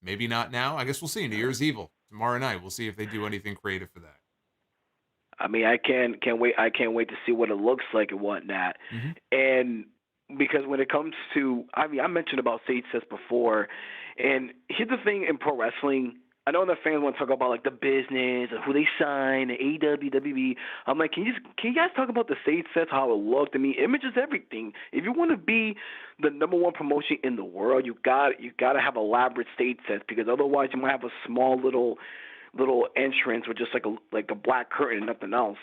Maybe not now. I guess we'll see. New Year's Evil. tomorrow night. We'll see if they do anything creative for that. I mean, I can't wait. I can't wait to see what it looks like and whatnot. Mm-hmm. And because when it comes to, I mean, I mentioned about stage sets before, and here's the thing in pro wrestling. I know that fans want to talk about like the business and who they sign, and AEW, WWE. I'm like, can you guys talk about the stage sets, how it looked? I mean, image is everything. If you want to be the number one promotion in the world, you got to have elaborate stage sets, because otherwise you might have a small little entrance with just like a black curtain and nothing else.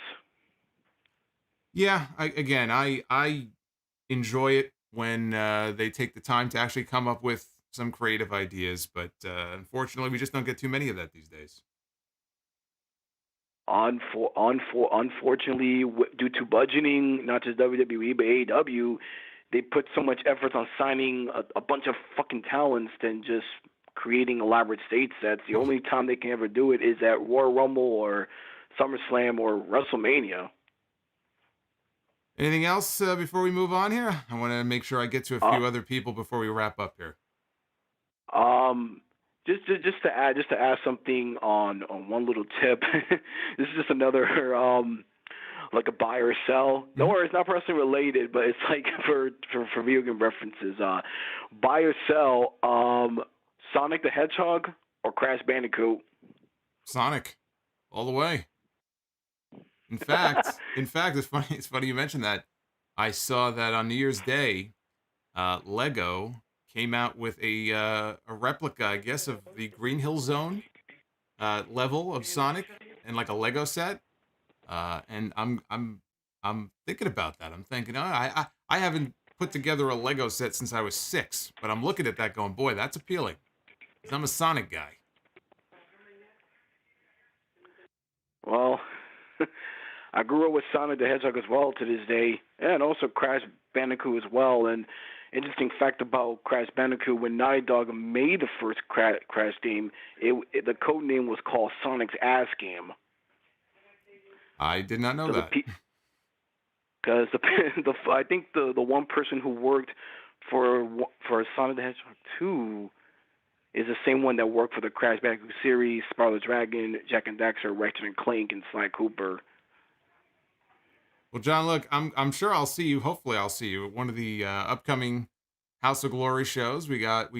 Yeah, I enjoy it when they take the time to actually come up with some creative ideas, but unfortunately, we just don't get too many of that these days. Unfortunately, due to budgeting, not just WWE but AEW, they put so much effort on signing a bunch of fucking talents than just creating elaborate stage sets. The only time they can ever do it is at Royal Rumble or SummerSlam or WrestleMania. Anything else before we move on here? I want to make sure I get to a few other people before we wrap up here. Just to add something on one little tip. This is just another like a buy or sell. No worries, it's not personally related, but it's like for video game references. Buy or sell Sonic the Hedgehog or Crash Bandicoot? Sonic, all the way. In fact, it's funny you mentioned that. I saw that on New Year's Day, Lego came out with a replica, I guess, of the Green Hill Zone level of Sonic, and like a Lego set. And I'm thinking about that. I'm thinking, I haven't put together a Lego set since I was 6, but I'm looking at that going, boy, that's appealing. 'Cause I'm a Sonic guy. Well, I grew up with Sonic the Hedgehog as well to this day, and also Crash Bandicoot as well. And interesting fact about Crash Bandicoot, when Naughty Dog made the first Crash game, the code name was called Sonic's Ass Game. I did not know that. Because I think the one person who worked for Sonic the Hedgehog 2 is the same one that worked for the Crash Bandicoot series, Spyro the Dragon, Jak and Daxter, Ratchet and Clank, and Sly Cooper. Well, John, look, I'm sure I'll see you. Hopefully, I'll see you at one of the upcoming House of Glory shows. We got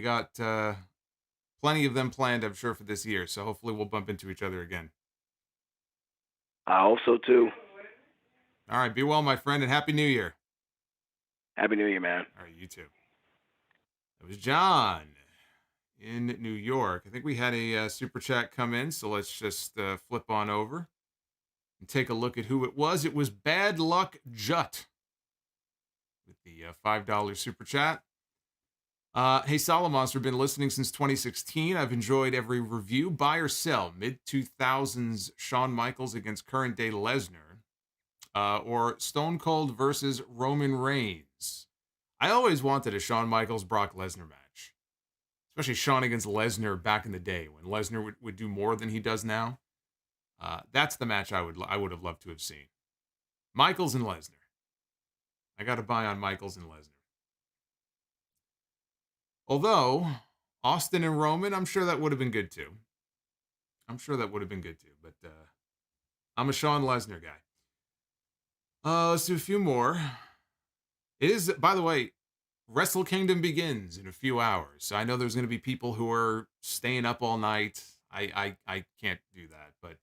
plenty of them planned, I'm sure, for this year. So hopefully, we'll bump into each other again. I hope so too. All right, be well, my friend, and Happy New Year. Happy New Year, man. All right, you too. That was John in New York. I think we had a super chat come in, so let's just flip on over and take a look at who it was. It was Bad Luck Jut with the $5 super chat. Hey, Solomonster, been listening since 2016. I've enjoyed every review. Buy or sell, mid-2000s Shawn Michaels against current-day Lesnar, or Stone Cold versus Roman Reigns. I always wanted a Shawn Michaels-Brock Lesnar match, especially Shawn against Lesnar back in the day when Lesnar would do more than he does now. That's the match I would have loved to have seen. Michaels and Lesnar. I got to buy on Michaels and Lesnar. Although, Austin and Roman, I'm sure that would have been good too. But I'm a Shawn Lesnar guy. Let's do a few more. It is, by the way, Wrestle Kingdom begins in a few hours. So I know there's going to be people who are staying up all night. I can't do that. But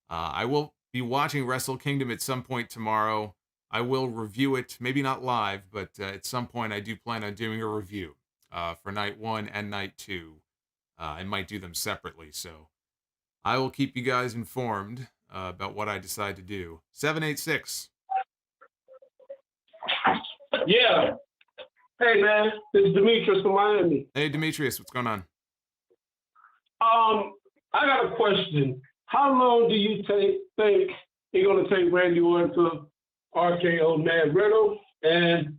I will be watching Wrestle Kingdom at some point tomorrow. I will review it, maybe not live, but at some point I do plan on doing a review. For night 1 and night 2. I might do them separately, so I will keep you guys informed about what I decide to do. 786. Yeah. Hey, man. This is Demetrius from Miami. Hey, Demetrius. What's going on? I got a question. How long do you think you're going to take Randy Orton to RKO Mad Riddle? And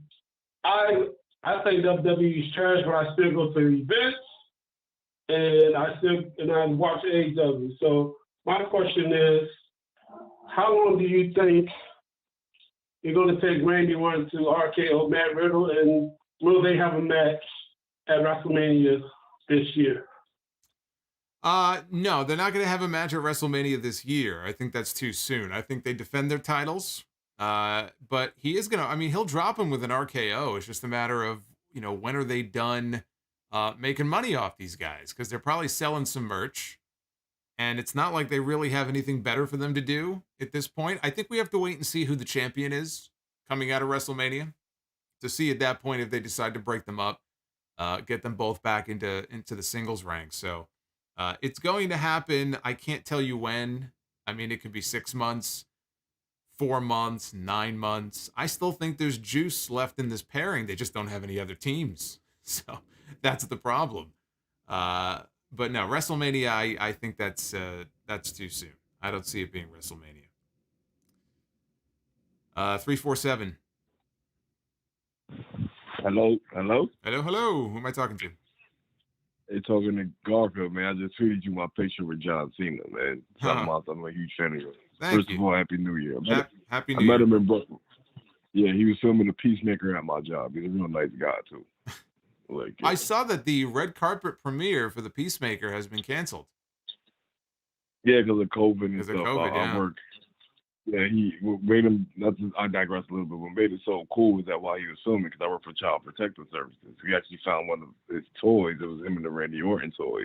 I think WWE's trash, but I still go to events, and I watch AEW. So my question is, how long do you think you're going to take Randy Orton to RKO Matt Riddle, and will they have a match at WrestleMania this year? No, they're not going to have a match at WrestleMania this year. I think that's too soon. I think they defend their titles. But he is going to, I mean, he'll drop him with an RKO. It's just a matter of, when are they done making money off these guys? Because they're probably selling some merch. And it's not like they really have anything better for them to do at this point. I think we have to wait and see who the champion is coming out of WrestleMania to see at that point if they decide to break them up, get them both back into the singles ranks. So it's going to happen. I can't tell you when. I mean, it could be 6 months, 4 months, 9 months. I still think there's juice left in this pairing. They just don't have any other teams. So that's the problem. But no, WrestleMania, I think that's too soon. I don't see it being WrestleMania. 347. Hello. Hello. Who am I talking to? Hey, talking to Garfield, man. I just tweeted you my picture with John Cena, man. I'm a huge fan of you. First of all, Happy New Year. Happy New Year. I met him in Brooklyn. Yeah, he was filming The Peacemaker at my job. He's a real nice guy, too. I saw that the red carpet premiere for The Peacemaker has been canceled. Yeah, because of COVID and Because of stuff. COVID, yeah. I worked. Yeah, he made him. I digress a little bit. What made it so cool was that while he was filming, because I work for Child Protective Services, we actually found one of his toys. It was him and the Randy Orton toy,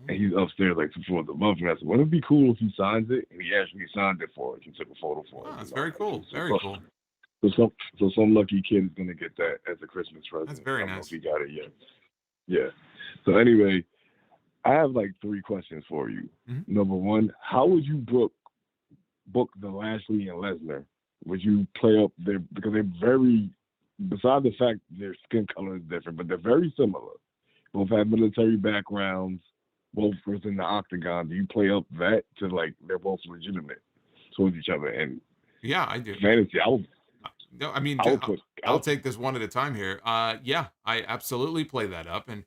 and he's upstairs like 2 floors above me. I said, "Wouldn't it be cool if he signs it?" And he actually signed it for us. He took a photo for us. Oh, that's very cool. Very cool. So some lucky kid is gonna get that as a Christmas present. That's very I don't know nice. if he got it yet. Yeah. So anyway, I have like 3 questions for you. Mm-hmm. Number 1, how would you book the Lashley and Lesnar? Would you play up there, because they're very, besides the fact their skin color is different, but they're very similar. Both have military backgrounds, both was in the octagon. Do you play up that to like they're both legitimate towards each other? And yeah, I do. Fantasy, No, I mean, I'll take this one at a time here. Yeah, I absolutely play that up. And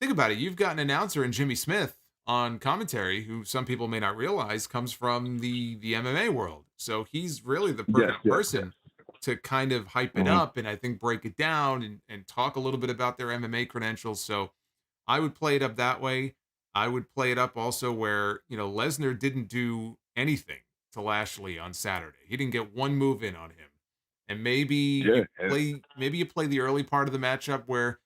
think about it. You've got an announcer in Jimmy Smith on commentary, who some people may not realize comes from the MMA world. So he's really the perfect person to kind of hype it up and I think break it down and talk a little bit about their MMA credentials. So I would play it up that way. I would play it up also where, Lesnar didn't do anything to Lashley on Saturday. He didn't get one move in on him. And maybe you play the early part of the matchup where,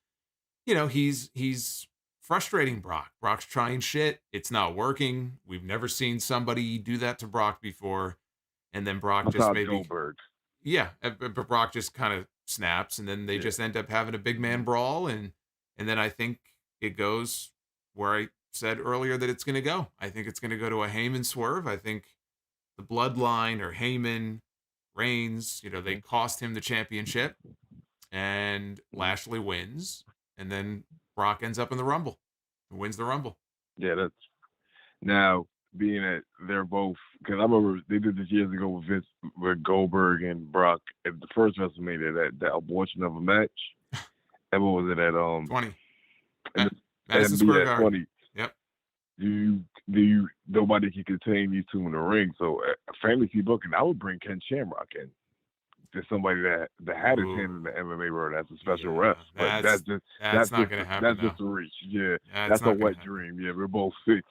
he's frustrating Brock. Brock's trying shit. It's not working. We've never seen somebody do that to Brock before. And then Brock just maybe Goldberg. Yeah, but Brock just kind of snaps, and then they just end up having a big man brawl, and then I think it goes where I said earlier that it's going to go. I think it's going to go to a Heyman swerve. I think the Bloodline or Heyman, Reigns, they cost him the championship, and Lashley wins, and then Brock ends up in the Rumble and wins the Rumble. Yeah, that's now being that they're both, because I remember they did this years ago with Goldberg and Brock at the first WrestleMania, that abortion of a match. And what was it at 20? Madison Square Garden. 20. Yep. Do you nobody can contain these two in the ring? So fantasy booking, I would bring Ken Shamrock in. There's somebody that had his hand in the MMA world. That's a special ref. But that's not going to happen. That's just a reach. Yeah, that's a wet dream. Yeah, we're both sick.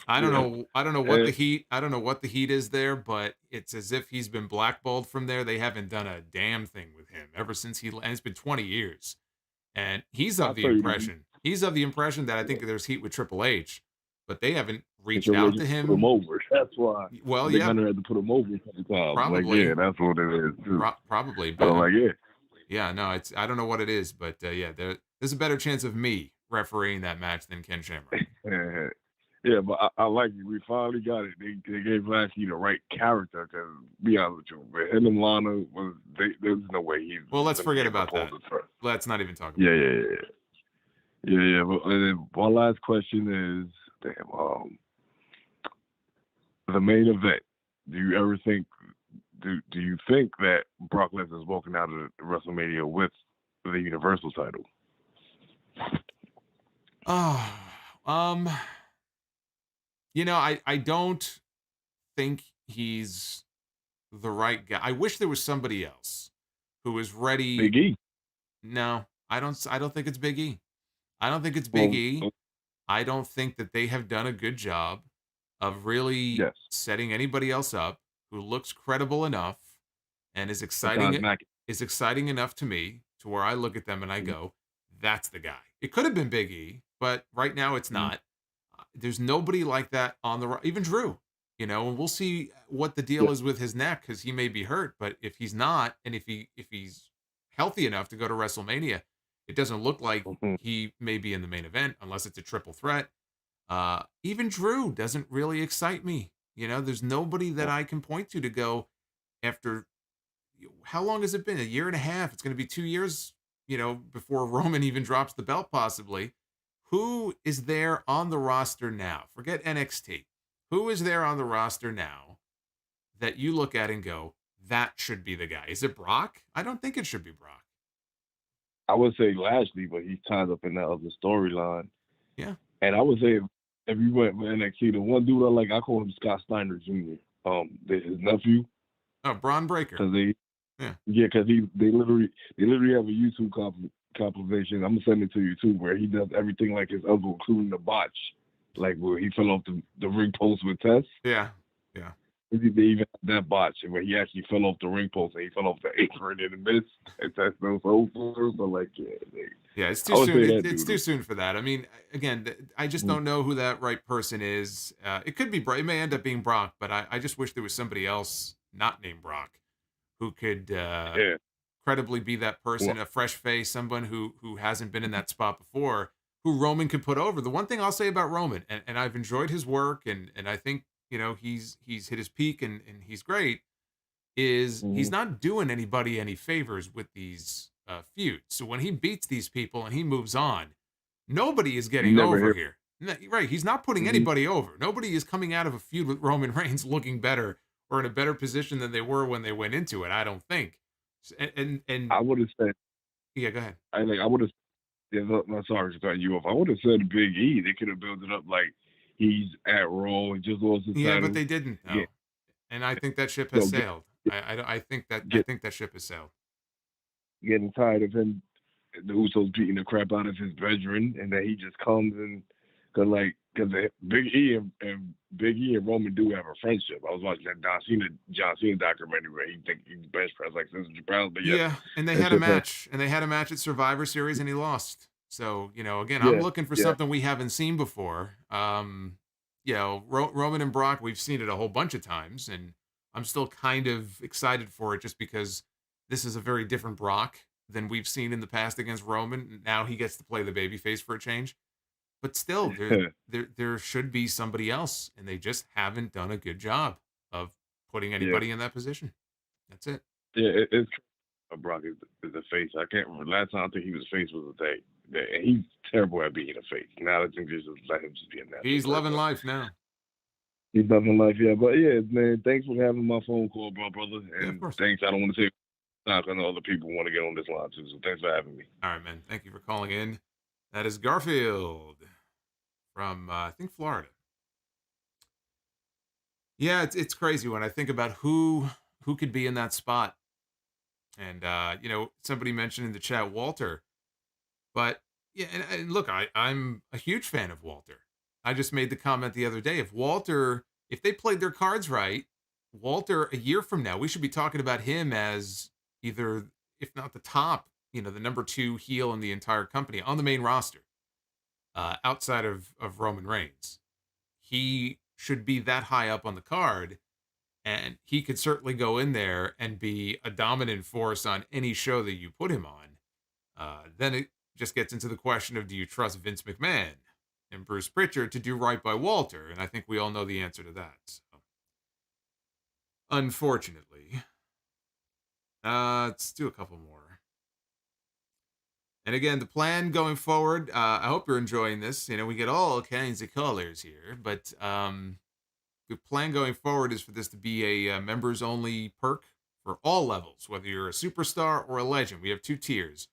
I don't know what the heat. I don't know what the heat is there, but it's as if he's been blackballed from there. They haven't done a damn thing with him ever since and it's been 20 years. And he's of the impression. He's of the impression that I think there's heat with Triple H, but they haven't reached out to him. Put him over. That's why. Well, they kind of had to put him over a couple times. Probably. Like, that's what it is. Too. Probably. But yeah, no, it's I don't know what it is, but there's a better chance of me refereeing that match than Ken Shamrock. Yeah, but I like it. We finally got it. They gave Lashley the right character. Because, be honest with you, but him and Lana there's no way he's. Well, let's forget about that. Let's not even talk about that. Yeah. But, and then one last question is, the main event. Do you ever think? Do you think that Brock Lesnar is walking out of WrestleMania with the Universal title? I don't think he's the right guy. I wish there was somebody else who was ready. Big E. No, I don't think it's Big E. I don't think it's Big E. I don't think that they have done a good job of really Yes. setting anybody else up who looks credible enough and Besides Mac. is exciting enough to me to where I look at them and I Mhm. go, that's the guy. It could have been Big E, but right now it's Mhm. not. There's nobody like that on even Drew, and we'll see what the Yeah. deal is with his neck because he may be hurt. But if he's not, and if he's healthy enough to go to WrestleMania, it doesn't look like Mhm. he may be in the main event unless it's a triple threat. Even Drew doesn't really excite me. There's nobody that I can point to go after. How long has it been? A year and a half. It's going to be 2 years, before Roman even drops the belt, possibly. Who is there on the roster now? Forget NXT. Who is there on the roster now that you look at and go, that should be the guy? Is it Brock? I don't think it should be Brock. I would say Lashley, but he's tied up in that other storyline. Yeah. And I would say if you went with NXT, the one dude I call him Scott Steiner Jr. His nephew. Oh, Braun Breaker. Because Yeah, because they literally have a YouTube compilation. I'm gonna send it to you too, where he does everything like his uncle, including the botch, like where he fell off the ring post with Tess. yeah. They even had that botch where he actually fell off the ring post and he fell off the apron in the midst. And that's no soul for, but like It's I too would soon. say that It's dude. too soon for that. I mean, again, I just don't know who that right person is. It could be Brock. It may end up being Brock, but I just wish there was somebody else not named Brock who could credibly be that person, a fresh face, someone who hasn't been in that spot before, who Roman could put over. The one thing I'll say about Roman, and I've enjoyed his work, and I think he's hit his peak and he's great, is he's not doing anybody any favors with these feuds. So when he beats these people and he moves on, nobody is getting Never over hear. here. Right? He's not putting anybody over. Nobody is coming out of a feud with Roman Reigns looking better or in a better position than they were when they went into it. I don't think. And I would have said, yeah, go ahead. I would have. Yeah, no, sorry to cut you off. I would have said Big E. They could have built it up like he's at Raw and just lost his Yeah, title. but they didn't. No. Yeah. And I think that ship has So sailed. I think that ship has sailed. getting tired of him, the Usos beating the crap out of his brethren, and then he just comes and because Big E and Roman do have a friendship. I was watching that John Cena documentary where he think he's bench press like 600 pounds, but Yeah, and they had a match, at Survivor Series, and he lost. So again, I'm looking for something we haven't seen before. Roman and Brock, we've seen it a whole bunch of times, and I'm still kind of excited for it just because this is a very different Brock than we've seen in the past against Roman. Now he gets to play the babyface for a change. But still, there should be somebody else, and they just haven't done a good job of putting anybody in that position. That's it. Yeah, it's Brock is the face. I can't remember last time I think he was face was the day. And he's terrible at being a face. Now I think just let him just be in that. He's loving life now. He's loving life, yeah. But yeah, man, thanks for having my phone call, brother. And of course. thanks. I don't want to say I know other people want to get on this line too. So thanks for having me. All right, man. Thank you for calling in. That is Garfield from I think Florida. Yeah, it's crazy when I think about who could be in that spot. And somebody mentioned in the chat Walter, but yeah, and look, I'm a huge fan of Walter. I just made the comment the other day, if they played their cards right, Walter a year from now, we should be talking about him as either, if not the top, the number 2 heel in the entire company on the main roster. Outside of Roman Reigns, he should be that high up on the card, and he could certainly go in there and be a dominant force on any show that you put him on. Then it just gets into the question of, do you trust Vince McMahon and Bruce Pritchard to do right by Walter? And I think we all know the answer to that. So, unfortunately, let's do a couple more. And again, the plan going forward, I hope you're enjoying this. We get all kinds of colors here, but the plan going forward is for this to be a members-only perk for all levels, whether you're a superstar or a legend. We have 2 tiers.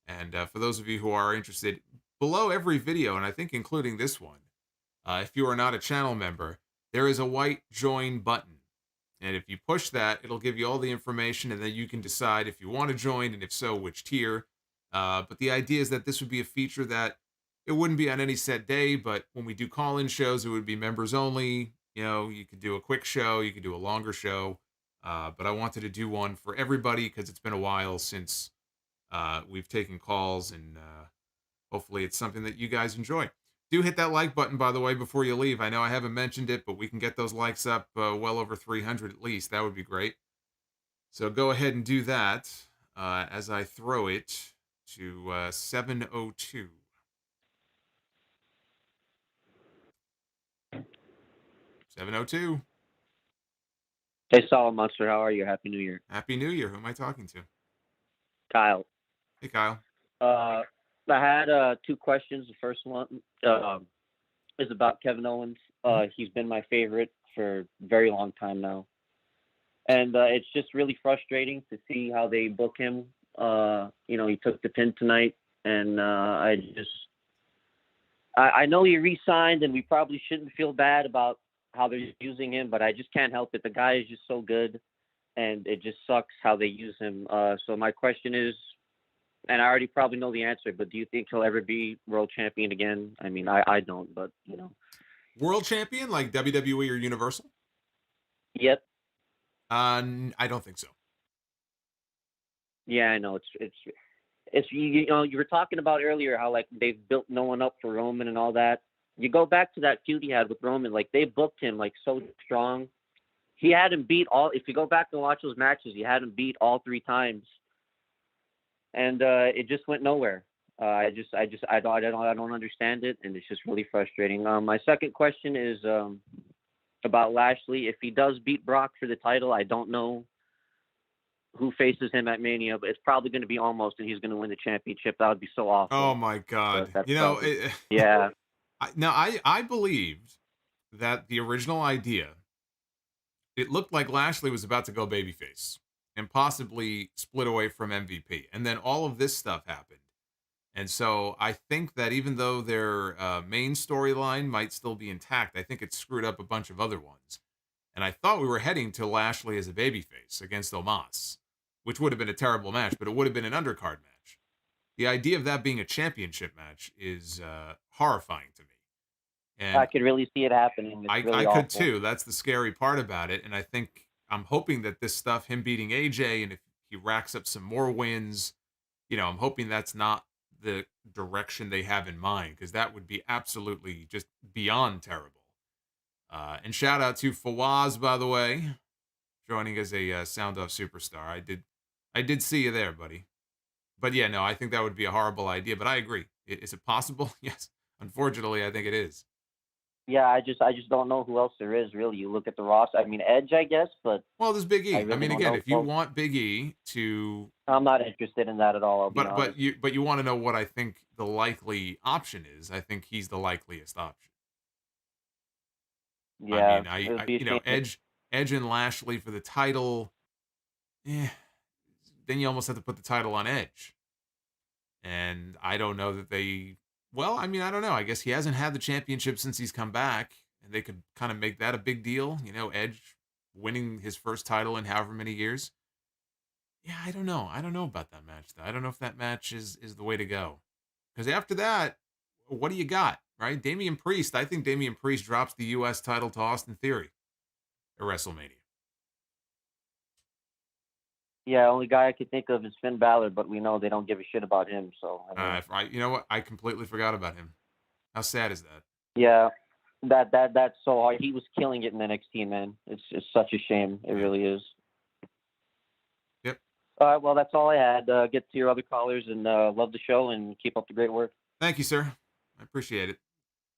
And for those of you who are interested, below every video, and I think including this one, if you are not a channel member, there is a white join button. And if you push that, it'll give you all the information, and then you can decide if you want to join, and if so, which tier. But the idea is that this would be a feature that It wouldn't be on any set day, but when we do call-in shows, it would be members only. You could do a quick show, you could do a longer show. But I wanted to do one for everybody because it's been a while since we've taken calls, and hopefully it's something that you guys enjoy. Do hit that like button, by the way, before you leave. I know I haven't mentioned it, but we can get those likes up well over 300 at least. That would be great. So go ahead and do that as I throw it to 7:02. 7:02. Hey, Solomonster, how are you? Happy New Year. Happy New Year. Who am I talking to? Kyle. Hey, Kyle. I had 2 questions. The first one is about Kevin Owens. He's been my favorite for a very long time now. And it's just really frustrating to see how they book him. He took the pin tonight, and I know he re-signed, and we probably shouldn't feel bad about how they're using him, but I just can't help it. The guy is just so good, and it just sucks how they use him. So my question is, and I already probably know the answer, but do you think he'll ever be world champion again? I mean, I don't, but World champion, like WWE or Universal? Yep. I don't think so. Yeah, I know. It's you were talking about earlier how like they've built no one up for Roman and all that. You go back to that feud he had with Roman, like they booked him like so strong. He had him beat all. If you go back and watch those matches, he had him beat all 3 times, and it just went nowhere. I don't understand it, and it's just really frustrating. My second question is about Lashley. If he does beat Brock for the title, I don't know who faces him at Mania, but it's probably going to be Almost, and he's going to win the championship. That would be so awful. Oh my God! Yeah. I believed that the original idea, it looked like Lashley was about to go babyface and possibly split away from MVP. And then all of this stuff happened. And so I think that even though their main storyline might still be intact, I think it screwed up a bunch of other ones. And I thought we were heading to Lashley as a babyface against Omos, which would have been a terrible match, but it would have been an undercard match. The idea of that being a championship match is horrifying to me. And I could really see it happening. It's really I could awful. too. That's the scary part about it. And I'm hoping that this stuff, him beating AJ, and if he racks up some more wins, I'm hoping that's not the direction they have in mind, because that would be absolutely just beyond terrible. And shout out to Fawaz, by the way, joining as a Sound Off Superstar. I did see you there, buddy. But yeah, no, I think that would be a horrible idea. But I agree. Is it possible? Yes. Unfortunately, I think it is. Yeah, I just don't know who else there is really. You look at the roster. I mean, Edge, I guess, but well, there's Big E. I really mean, don't again, know if you want Big E to, I'm not interested in that at all. I'll be honest. but you want to know what I think the likely option is. I think he's the likeliest option. Yeah, I mean, Edge and Lashley for the title. Then you almost have to put the title on Edge. And I don't know that they. Well, I mean, I don't know. I guess he hasn't had the championship since he's come back, and they could kind of make that a big deal. Edge winning his first title in however many years. Yeah, I don't know. I don't know about that match, though. I don't know if that match is the way to go. Because after that, what do you got, right? Damian Priest. I think Damian Priest drops the U.S. title to Austin Theory at WrestleMania. Yeah, only guy I could think of is Finn Balor, but we know they don't give a shit about him. So you know what? I completely forgot about him. How sad is that? Yeah, that's so hard. He was killing it in NXT, man. It's such a shame. It really is. Yep. All right, well, that's all I had. Get to your other callers, and love the show, and keep up the great work. Thank you, sir. I appreciate it.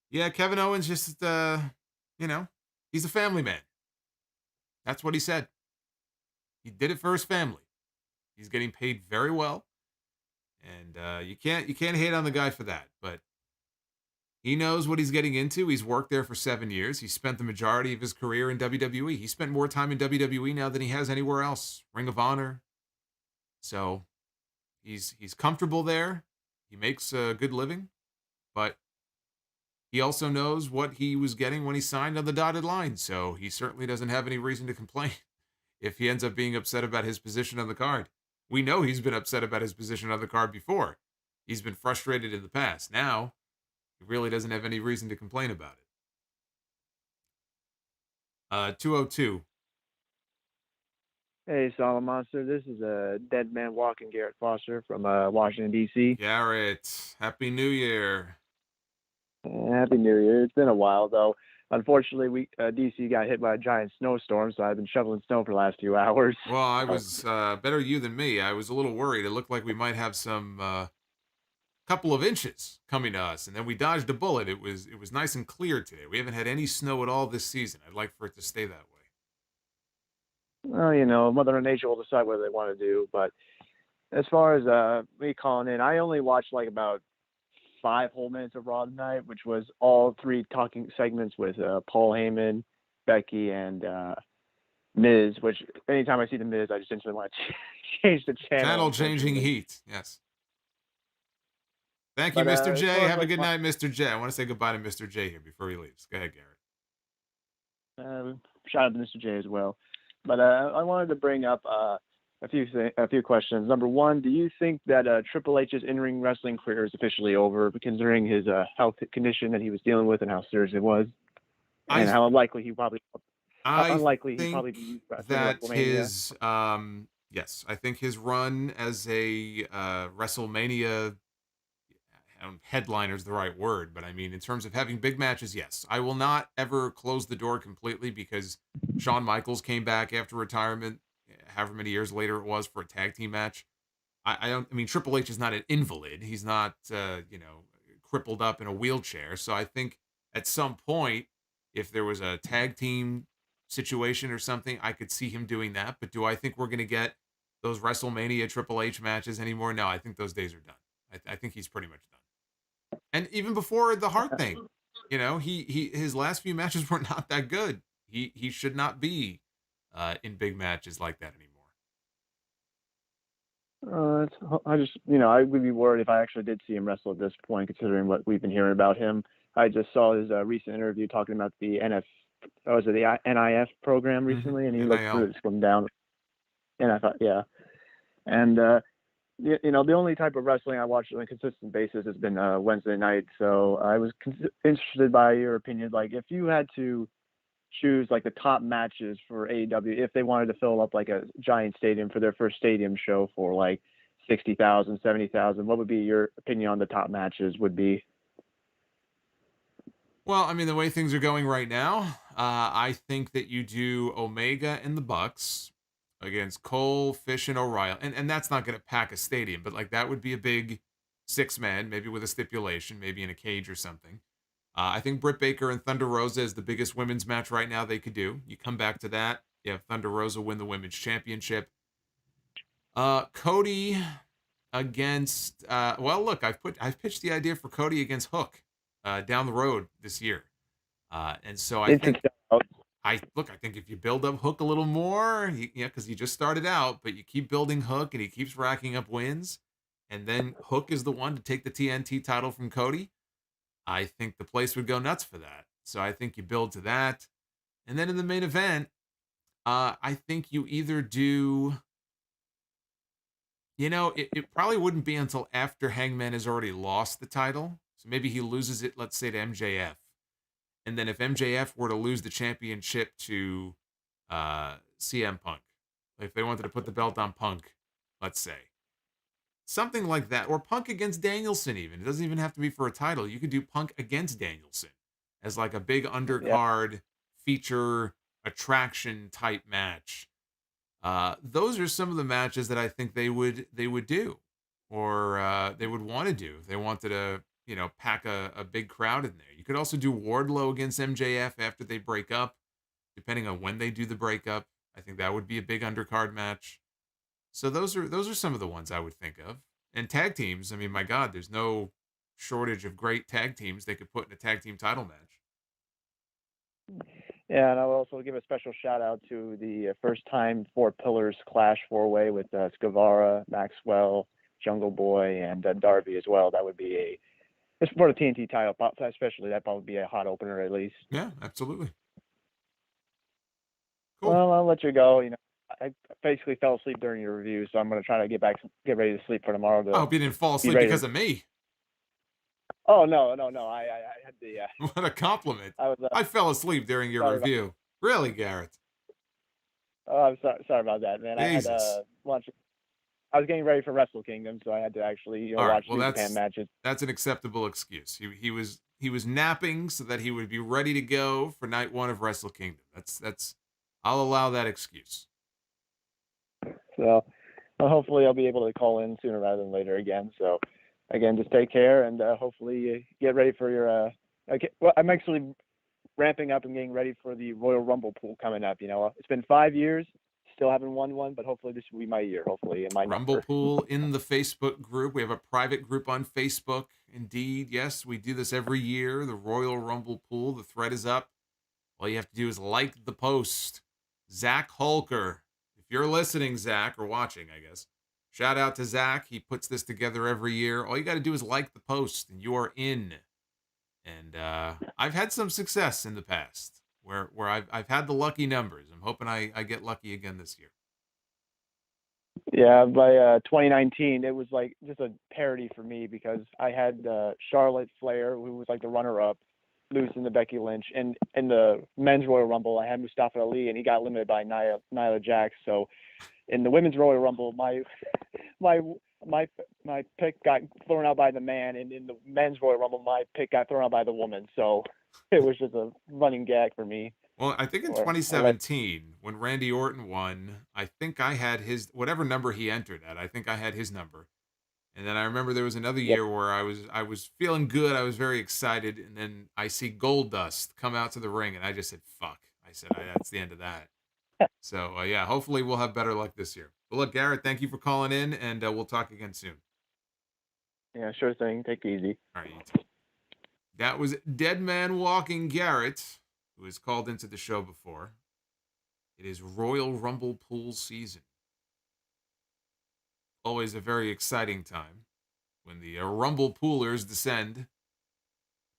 Yeah, Kevin Owens just, he's a family man. That's what he said. He did it for his family. He's getting paid very well, and you can't hate on the guy for that. But he knows what he's getting into. He's worked there for 7 years. He spent the majority of his career in WWE. He spent more time in WWE now than he has anywhere else. Ring of Honor. So he's comfortable there. He makes a good living, but he also knows what he was getting when he signed on the dotted line. So he certainly doesn't have any reason to complain if he ends up being upset about his position on the card. We know he's been upset about his position on the card before. He's been frustrated in the past. Now, He really doesn't have any reason to complain about it. 202. Hey, Solomonster. This is a dead man walking Garrett Foster from Washington, D.C. Garrett, Happy New Year. Happy New Year. It's been a while, though. Unfortunately, D.C. got hit by a giant snowstorm, so I've been shoveling snow for the last few hours. Well, I was better you than me. I was a little worried. It looked like we might have some couple of inches coming to us, and then we dodged a bullet. It was nice and clear today. We haven't had any snow at all this season. I'd like for it to stay that way. Well, Mother Nature will decide what they want to do. But as far as me calling in, I only watched like about 5 whole minutes of Raw tonight, which was all 3 talking segments with Paul Heyman, Becky, and Miz. Which anytime I see the Miz, I just instantly want to change the channel. Channel changing heat. Yes. Thank you, Mr. J. Have a good night, Mr. J. I want to say goodbye to Mr. J here before he leaves. Go ahead, Garrett. Shout out to Mr. J as well. But I wanted to bring up a few questions. Number one, do you think that Triple H's in-ring wrestling career is officially over, considering his health condition that he was dealing with and how serious it was, and how unlikely he probably be that his yes, I think his run as a WrestleMania headliner is the right word, but I mean, in terms of having big matches, yes. I will not ever close the door completely because Shawn Michaels came back after retirement, however many years later it was, for a tag team match. I mean, Triple H is not an invalid. He's not, crippled up in a wheelchair. So I think at some point, if there was a tag team situation or something, I could see him doing that. But do I think we're going to get those WrestleMania Triple H matches anymore? No, I think those days are done. I think he's pretty much done. And even before the heart thing, his last few matches were not that good. He should not be in big matches like that anymore. I would be worried if I actually did see him wrestle at this point, considering what we've been hearing about him. I just saw his recent interview talking about the NIF program recently, and he looked pretty slimmed down. NIF, yeah. And the only type of wrestling I watch on a consistent basis has been Wednesday night. So I was interested by your opinion. Like, if you had to choose like the top matches for AEW, if they wanted to fill up like a giant stadium for their first stadium show for like 60,000, 70,000, what would be your opinion on the top matches would be? Well, I mean, the way things are going right now, I think that you do Omega and the Bucks against Cole, Fish, and O'Reilly. And that's not going to pack a stadium, but like that would be a big 6-man, maybe with a stipulation, maybe in a cage or something. I think Britt Baker and Thunder Rosa is the biggest women's match right now they could do. You come back to that, you have Thunder Rosa win the women's championship. Cody against look, I've pitched the idea for Cody against Hook down the road this year. And so I think if you build up Hook a little more, because he just started out, but you keep building Hook and he keeps racking up wins, and then Hook is the one to take the TNT title from Cody, I think the place would go nuts for that. So I think you build to that. And then in the main event, I think you either do, it probably wouldn't be until after Hangman has already lost the title. So maybe he loses it, let's say, to MJF. And then if MJF were to lose the championship to CM Punk, if they wanted to put the belt on Punk, let's say. Something like that. Or Punk against Danielson even. It doesn't even have to be for a title. You could do Punk against Danielson as like a big undercard feature attraction type match. Those are some of the matches that I think they would do. Or they would want to do if they wanted to, pack a big crowd in there. You could also do Wardlow against MJF after they break up, depending on when they do the breakup. I think that would be a big undercard match. So those are some of the ones I would think of. And tag teams, I mean, my God, there's no shortage of great tag teams they could put in a tag team title match. Yeah, and I'll also give a special shout out to the first time 4 Pillars Clash 4-way with Guevara, Maxwell, Jungle Boy, and Darby as well. That would be it's for the TNT title, especially that probably be a hot opener at least. Yeah, absolutely. Cool. Well, I'll let you go. I basically fell asleep during your review, so I'm going to try to get ready to sleep for tomorrow. I hope you didn't fall asleep because of me. Oh no. I had the. What a compliment! I was. I fell asleep during your Sorry review. Really, Garrett? Oh, I'm sorry about that, man. I had Jesus. lunch. I was getting ready for Wrestle Kingdom, so I had to actually All right. watch Well, New Japan matches. that's an acceptable excuse. He was napping so that he would be ready to go for night 1 of Wrestle Kingdom. That's I'll allow that excuse. So hopefully I'll be able to call in sooner rather than later again. So again, just take care and hopefully get ready for your. Okay, well, I'm actually ramping up and getting ready for the Royal Rumble pool coming up. You know, it's been 5 years, still haven't won one, but hopefully this will be my year. Hopefully in my Rumble number. pool in the Facebook group. We have a private group on Facebook. Indeed, yes, we do this every year. The Royal Rumble pool. The thread is up. All you have to do is like the post. Zach Holker. If you're listening, Zach, or watching, I guess, shout out to Zach. He puts this together every year. All you got to do is like the post, and you are in. And I've had some success in the past where I've had the lucky numbers. I'm hoping I get lucky again this year. Yeah, by 2019, it was like just a parody for me because I had Charlotte Flair, who was like the runner-up, losing to Becky Lynch, and in the men's Royal Rumble, I had Mustafa Ali, and he got limited by Nyla Jax. So in the women's Royal Rumble, my pick got thrown out by the man, and in the men's Royal Rumble, my pick got thrown out by the woman. So it was just a running gag for me. Well, I think in 2017, when Randy Orton won, I think I had his, whatever number he entered at, I think I had his number. And then I remember there was another year where I was feeling good, I was very excited, and then I see Goldust come out to the ring, and I just said, fuck. I said, that's the end of that. So, yeah, hopefully we'll have better luck this year. But look, Garrett, thank you for calling in, and we'll talk again soon. Yeah, sure thing. Take it easy. All right, you too. That was Dead Man Walking Garrett, who has called into the show before. It is Royal Rumble pool season. Always a very exciting time when the Rumble poolers descend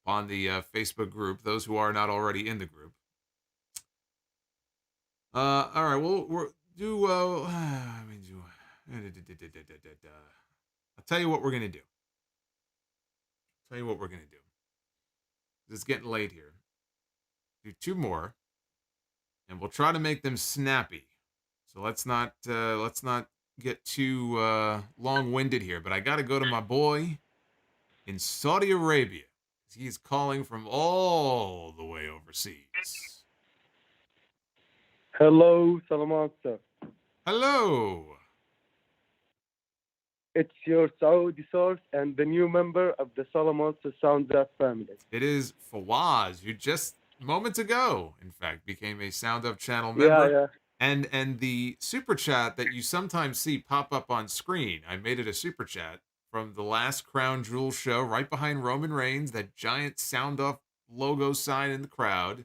upon the Facebook group, those who are not already in the group. All right, we'll do. I'll tell you what we're gonna do. It's getting late here. Do 2 more, and we'll try to make them snappy. So let's not get too long-winded here. But I got to go to my boy in Saudi Arabia. He's calling from all the way overseas. Hello, Solomonster. Hello. It's your Saudi source and the new member of the Solomonster Sound Up family. It is Fawaz, who just moments ago, in fact, became a Sound Up channel member. Yeah. And the super chat that you sometimes see pop up on screen, I made it a super chat from the last Crown Jewel show, right behind Roman Reigns. That giant Sound Up logo sign in the crowd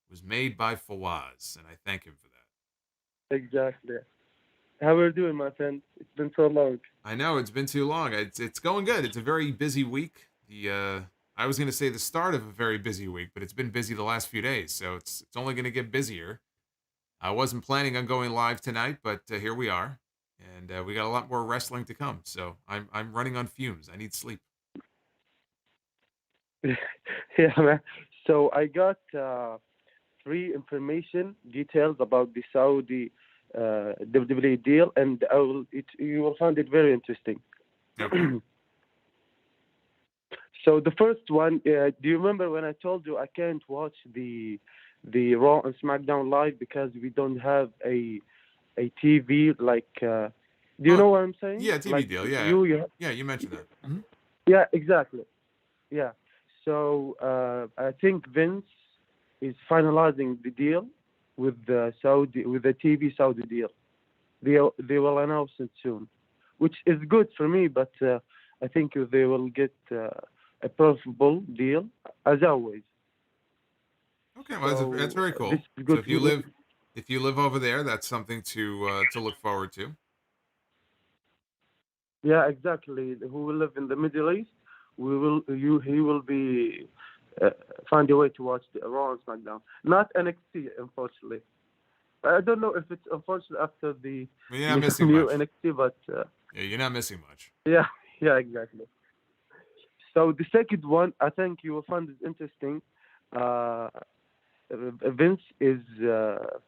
was made by Fawaz, and I thank him for that. Exactly. How are you doing, my friend? It's been so long. I know, it's been too long. It's going good. It's a very busy week. I was going to say the start of a very busy week, but it's been busy the last few days, so it's only going to get busier. I wasn't planning on going live tonight, but here we are, and we got a lot more wrestling to come. So I'm running on fumes. I need sleep. Yeah, man. So I got 3 information details about the Saudi WWE deal, and you will find it very interesting. Okay. So the first one, do you remember when I told you I can't watch the Raw and SmackDown live because we don't have a TV like? Do you know what I'm saying? Yeah, TV like deal. Yeah. You mentioned that. Mm-hmm. Yeah, exactly. Yeah. So I think Vince is finalizing the deal with the TV Saudi deal. They will announce it soon, which is good for me. But I think they will get a profitable deal as always. Okay, well so that's very cool. So if you live over there, that's something to look forward to. Yeah, exactly. Who will live in the Middle East? He will be find a way to watch the Raw and SmackDown. Not NXT, unfortunately. I don't know if it's unfortunate after the new NXT, but yeah, you're not missing much. Yeah, exactly. So the second one, I think you will find it interesting. Vince is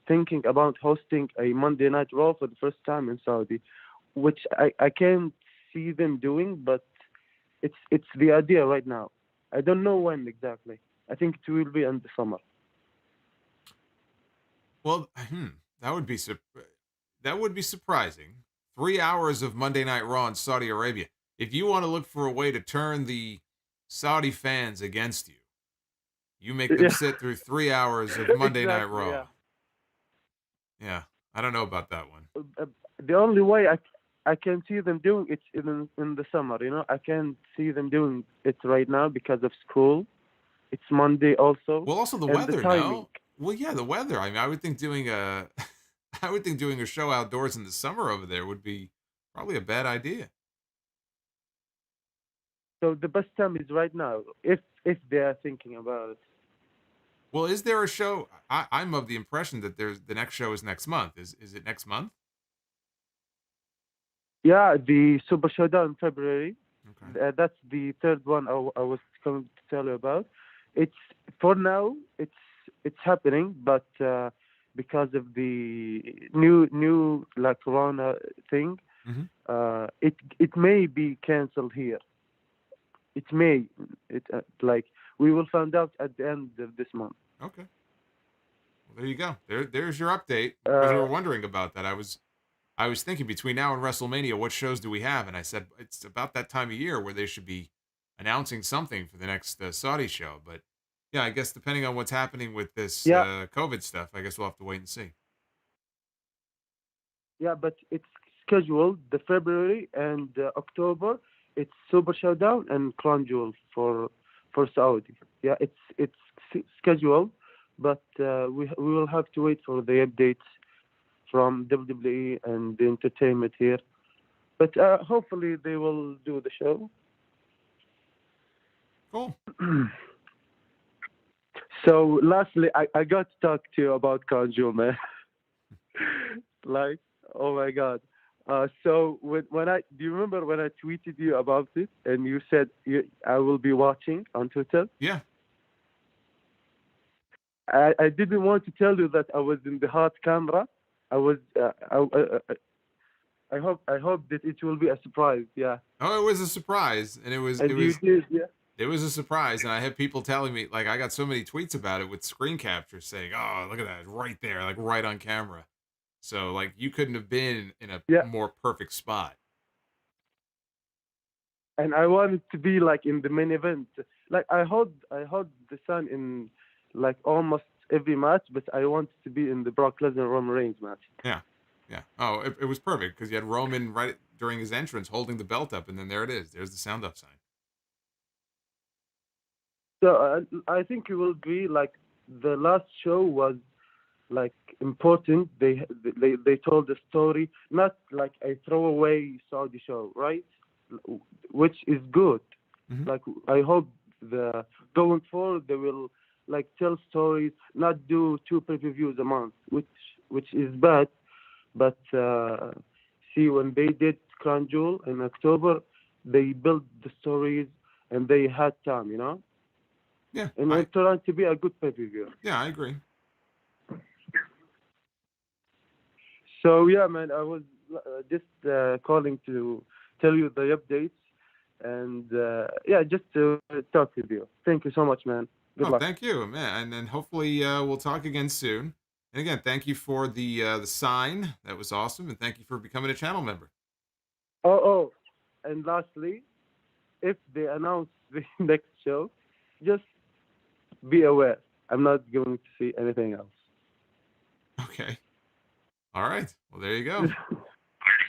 thinking about hosting a Monday Night Raw for the first time in Saudi, which I can't see them doing, but it's the idea right now. I don't know when exactly. I think it will be in the summer. Well, that would be surprising. 3 hours of Monday Night Raw in Saudi Arabia. If you want to look for a way to turn the Saudi fans against you, you make them sit through 3 hours of Monday Night Raw. Yeah, I don't know about that one. The only way I can see them doing it in the summer. I can't see them doing it right now because of school. It's Monday also. Well, also the weather, no? Well, yeah, the weather. I mean, I would think doing a show outdoors in the summer over there would be probably a bad idea. So the best time is right now, if they are thinking about it. Well, is there a show? I'm of the impression that the next show is next month. Is it next month? Yeah, the Super Showdown in February. Okay. That's the third one I was going to tell you about. It's for now. It's happening, but because of the new like Corona thing, it may be canceled here. It may. Like we will find out at the end of this month. Okay. Well, there you go. There's your update. Because we were wondering about that. I was thinking between now and WrestleMania, what shows do we have? And I said it's about that time of year where they should be announcing something for the next Saudi show. But yeah, I guess depending on what's happening with this COVID stuff, I guess we'll have to wait and see. Yeah, but it's scheduled the February and October. It's Super Showdown and Crown Jewel for Saudi. Yeah, it's scheduled, but we will have to wait for the updates from WWE and the entertainment here. But hopefully they will do the show. Cool. So lastly, I got to talk to you about Crown Jewel, man. Like, oh my God. So do you remember when I tweeted you about it and you said I will be watching on Twitter? Yeah. I didn't want to tell you that I was in the hot camera. I was. I hope that it will be a surprise. Yeah. Oh, it was a surprise, and it was. You did, yeah. It was a surprise, and I had people telling me, like, I got so many tweets about it with screen captures saying, "Oh, look at that, right there, like right on camera." So, like, you couldn't have been in a more perfect spot. And I wanted to be like in the main event. Like I hold the sun in like almost every match, but I wanted to be in the Brock Lesnar Roman Reigns match. Yeah. Oh, it was perfect because you had Roman right during his entrance holding the belt up, and then there it is. There's the sound up sign. So I think it will be like the last show was like important. They told the story, not like a throwaway Saudi show, right? Which is good. Mm-hmm. Like I hope going forward they will like tell stories, not do 2 pay-per-views a month, which is bad. But see, when they did Crown Jewel in October, they built the stories and they had time, Yeah. And it turned out to be a good pay-per-view. Yeah, I agree. So yeah, man, I was just calling to tell you the updates and just to talk with you. Thank you so much, man. Good luck. Thank you, man, and then hopefully we'll talk again soon. And again, thank you for the sign. That was awesome, and thank you for becoming a channel member. Oh, and lastly, if they announce the next show, just be aware. I'm not going to see anything else. Okay. All right. Well, there you go.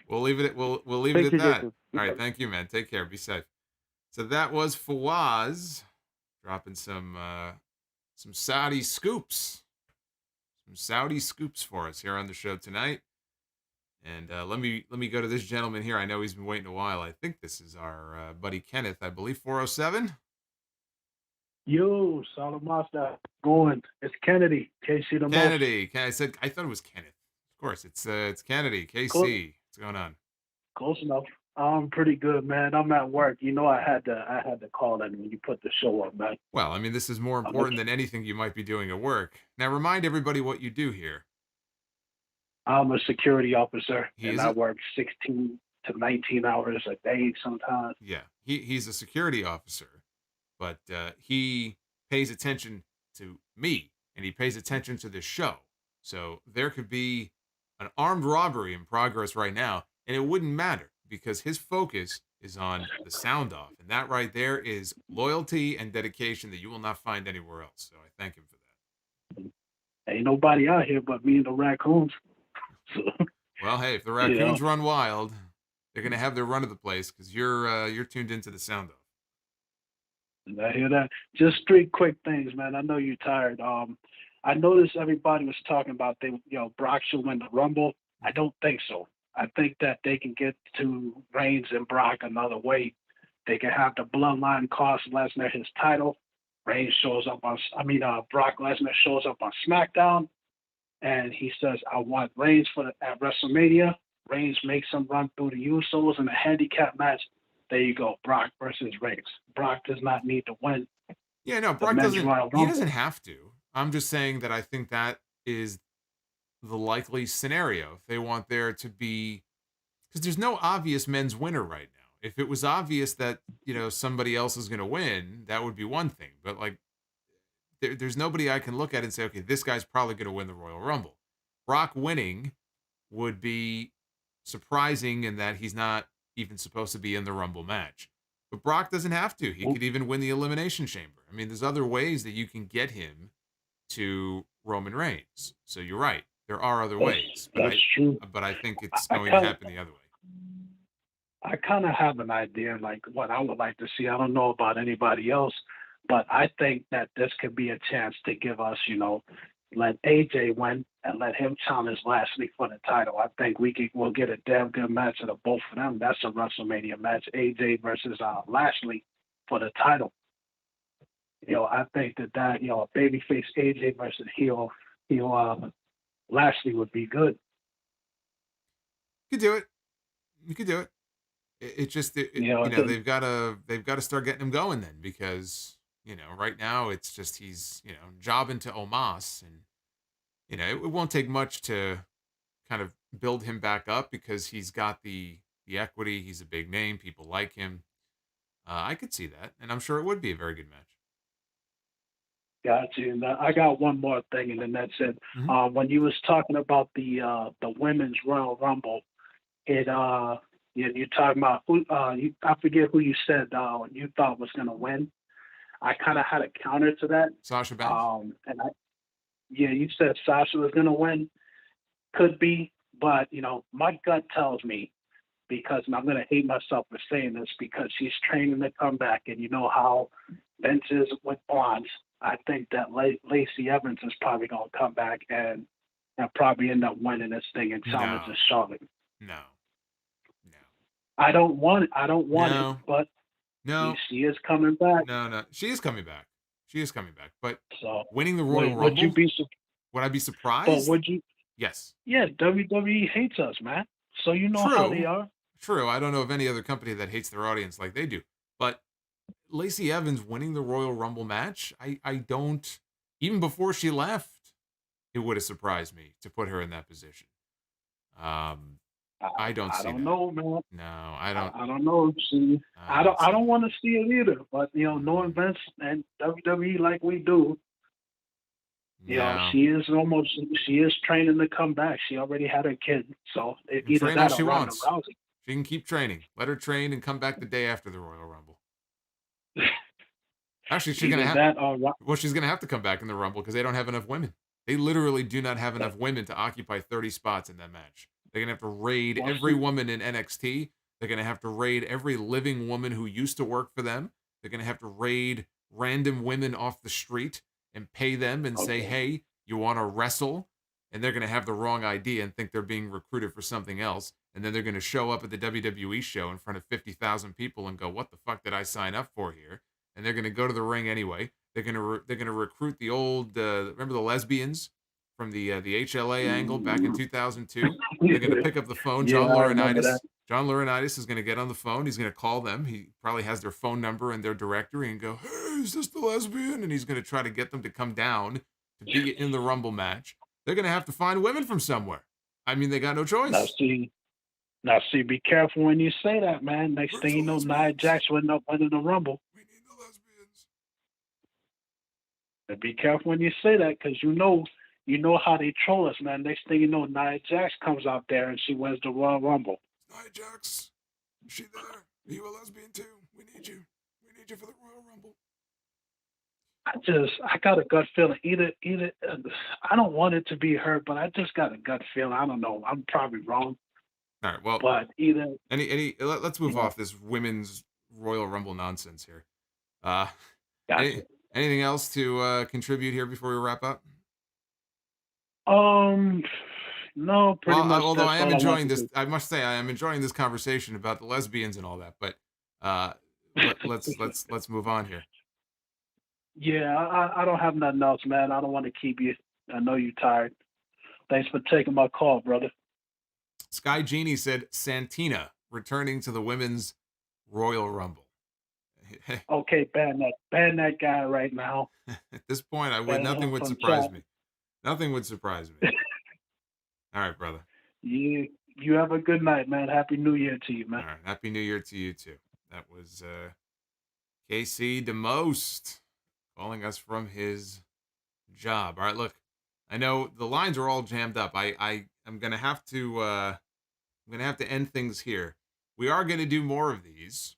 We'll leave it. We'll leave it at that. Jason. All right. Thank you, man. Take care. Be safe. So that was Fawaz dropping some Saudi scoops. Some Saudi scoops for us here on the show tonight. And let me go to this gentleman here. I know he's been waiting a while. I think this is our buddy Kenneth. I believe 407. Yo, Solomonster, going. It's Kennedy. KC the Kennedy. I thought it was Kenneth. Of course, it's Kennedy. KC. What's going on? Close enough. I'm pretty good, man. I'm at work. You know, I had to call in when you put the show up, man. Well, I mean, this is more important than anything you might be doing at work. Now, remind everybody what you do here. I'm a security officer, and He's I work 16 to 19 hours a day sometimes. Yeah, he's a security officer, but he pays attention to me, and he pays attention to this show. So there could be an armed robbery in progress right now, and it wouldn't matter because his focus is on the sound off. And that right there is loyalty and dedication that you will not find anywhere else. So I thank him for that. Ain't nobody out here but me and the raccoons. So, well, hey, if the raccoons run wild, they're going to have their run of the place because you're tuned into the sound off. And I hear that. Just three quick things, man. I know you're tired. I noticed everybody was talking about Brock should win the Rumble. I don't think so. I think that they can get to Reigns and Brock another way. They can have the bloodline cost Lesnar his title. Brock Lesnar shows up on SmackDown, and he says, "I want Reigns at WrestleMania." Reigns makes him run through the Usos in a handicap match. There you go, Brock versus Reigns. Brock does not need to win. Yeah, no, Brock doesn't. He doesn't have to. I'm just saying that I think that is the likely scenario if they want there to be, because there's no obvious men's winner right now. If it was obvious that somebody else is going to win, that would be one thing. But like, there's nobody I can look at and say, okay, this guy's probably going to win the Royal Rumble. Brock winning would be surprising in that he's not even supposed to be in the Rumble match. But Brock doesn't have to. He could even win the Elimination Chamber. I mean, there's other ways that you can get him to Roman Reigns. So you're right. There are other ways. That's true. But I think it's going to happen the other way. I kind of have an idea, like what I would like to see. I don't know about anybody else, but I think that this could be a chance to give us, let AJ win and let him challenge Lashley for the title. I think we'll get a damn good match of the both of them. That's a WrestleMania match, AJ versus Lashley for the title. I think that a babyface AJ versus heel Lashley would be good. You could do it. You could do it. It just they've got to start getting him going then, because right now it's just he's jobbing to Omos, and it won't take much to kind of build him back up because he's got the equity. He's a big name. People like him. I could see that, and I'm sure it would be a very good match. Gotcha. And I got one more thing, and then that's it. Mm-hmm. When you was talking about the women's Royal Rumble, you're talking about who I forget who you said you thought was going to win. I kind of had a counter to that. Sasha Banks. You said Sasha was going to win. Could be, but my gut tells me, because and I'm going to hate myself for saying this, because she's training to come back, and you know how Vince is with blondes. I think that Lacey Evans is probably going to come back and probably end up winning this thing and challenging Charlotte. No. I don't want it, but she is coming back. No, she is coming back. But so, winning the Royal Rumble, would I be surprised? But would you? Yes. Yeah, WWE hates us, man. So you know how they are. True. I don't know of any other company that hates their audience like they do. But Lacey Evans winning the Royal Rumble match, I don't, even before she left, it would have surprised me to put her in that position. I don't see that. I don't know, man. No, I don't. I don't know. See, I don't want to see it either. But knowing Vince and WWE like we do, she is training to come back. She already had her kid, so either that or Ronda Rousey. She can keep training. Let her train and come back the day after the Royal Rumble. Actually, she's gonna have to come back in the Rumble because they don't have enough women. They literally do not have enough women to occupy 30 spots in that match. They're gonna have to raid every woman in NXT. They're gonna have to raid every living woman who used to work for them. They're gonna have to raid random women off the street and pay them and say, "Hey, you want to wrestle?" And they're gonna have the wrong idea and think they're being recruited for something else. And then they're gonna show up at the WWE show in front of 50,000 people and go, "What the fuck did I sign up for here?" And they're gonna go to the ring anyway. They're gonna recruit the old remember the lesbians from the HLA angle back in 2002. They're gonna pick up the phone, John Laurinaitis. John Laurinaitis is going to get on the phone. He's going to call them. He probably has their phone number and their directory and go, hey, is this the lesbian? And he's going to try to get them to come down to be in the Rumble match. They're going to have to find women from somewhere. I mean, they got no choice. Now see, be careful when you say that, man. Next thing you know, Nia Jax went up winning the Rumble. We need the lesbians. And be careful when you say that, because you know how they troll us, man. Next thing you know, Nia Jax comes out there and she wins the Royal Rumble. Nia Jax, is she there? Are you a lesbian too? We need you. We need you for the Royal Rumble. I got a gut feeling. Either I don't want it to be her, but I just got a gut feeling. I don't know. I'm probably wrong. All right. Well, but either let's move off this women's Royal Rumble nonsense here. Gotcha. Anything else to contribute here before we wrap up? No, pretty much. Although I am enjoying this, I must say I am enjoying this conversation about the lesbians and all that. But let's move on here. Yeah, I don't have nothing else, man. I don't want to keep you. I know you're tired. Thanks for taking my call, brother. Sky Genie said Santina returning to the women's Royal Rumble. Okay, ban that guy right now. At this point, nothing would surprise me. Nothing would surprise me. All right, brother. You have a good night, man. Happy New Year to you, man. All right, Happy New Year to you too. That was KC DeMost calling us from his job. All right, look, I know the lines are all jammed up. I'm gonna have to end things here. We are gonna do more of these.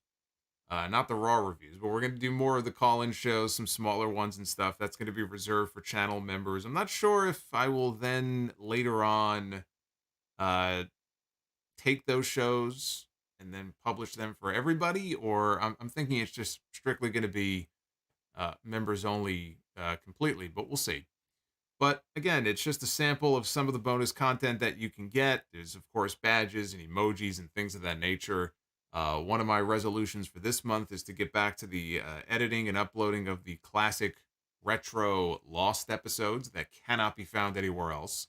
Not the Raw reviews, but we're going to do more of the call-in shows, some smaller ones and stuff. That's going to be reserved for channel members. I'm not sure if I will then later on take those shows and then publish them for everybody, or I'm thinking it's just strictly going to be members only completely, but we'll see. But again, it's just a sample of some of the bonus content that you can get. There's, of course, badges and emojis and things of that nature. One of my resolutions for this month is to get back to the editing and uploading of the classic retro Lost episodes that cannot be found anywhere else.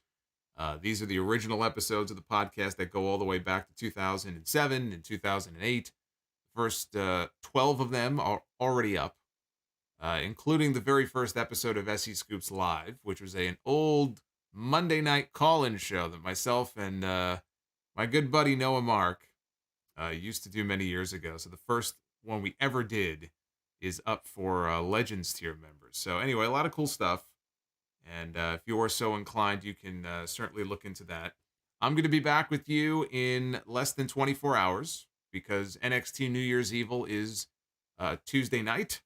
These are the original episodes of the podcast that go all the way back to 2007 and 2008. The first 12 of them are already up, including the very first episode of SE Scoops Live, which was an old Monday night call-in show that myself and my good buddy Noah Mark used to do many years ago. So the first one we ever did is up for Legends tier members. So anyway, a lot of cool stuff. And if you are so inclined, you can certainly look into that. I'm going to be back with you in less than 24 hours because NXT New Year's Evil is Tuesday night.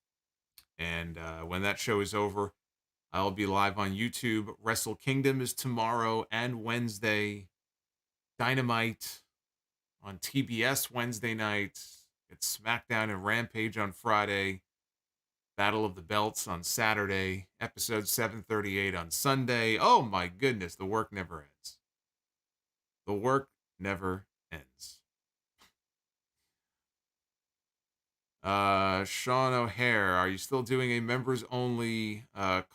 And when that show is over, I'll be live on YouTube. Wrestle Kingdom is tomorrow and Wednesday. Dynamite on TBS Wednesday night. It's SmackDown and Rampage on Friday. Battle of the Belts on Saturday. Episode 738 on Sunday. Oh my goodness, the work never ends. The work never ends. Sean O'Hare, are you still doing a members only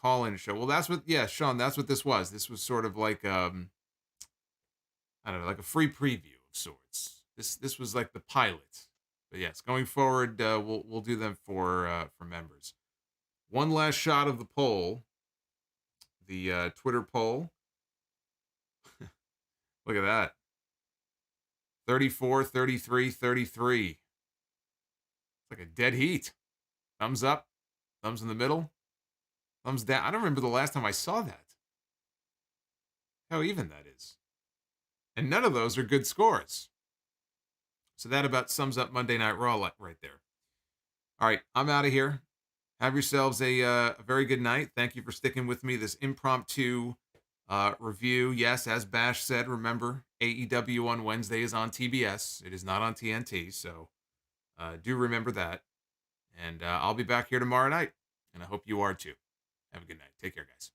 call-in show? Well, Sean, that's what this was. This was sort of like I don't know, like a free preview of sorts. This was like the pilot. But yes, going forward, we'll do them for members. One last shot of the poll, the Twitter poll. Look at that. 34, 33, 33. It's like a dead heat. Thumbs up, thumbs in the middle, thumbs down. I don't remember the last time I saw that. How even that is. And none of those are good scores. So that about sums up Monday Night Raw right there. All right, I'm out of here. Have yourselves a very good night. Thank you for sticking with me. This impromptu review. Yes, as Bash said, remember, AEW on Wednesday is on TBS. It is not on TNT, so do remember that. And I'll be back here tomorrow night, and I hope you are too. Have a good night. Take care, guys.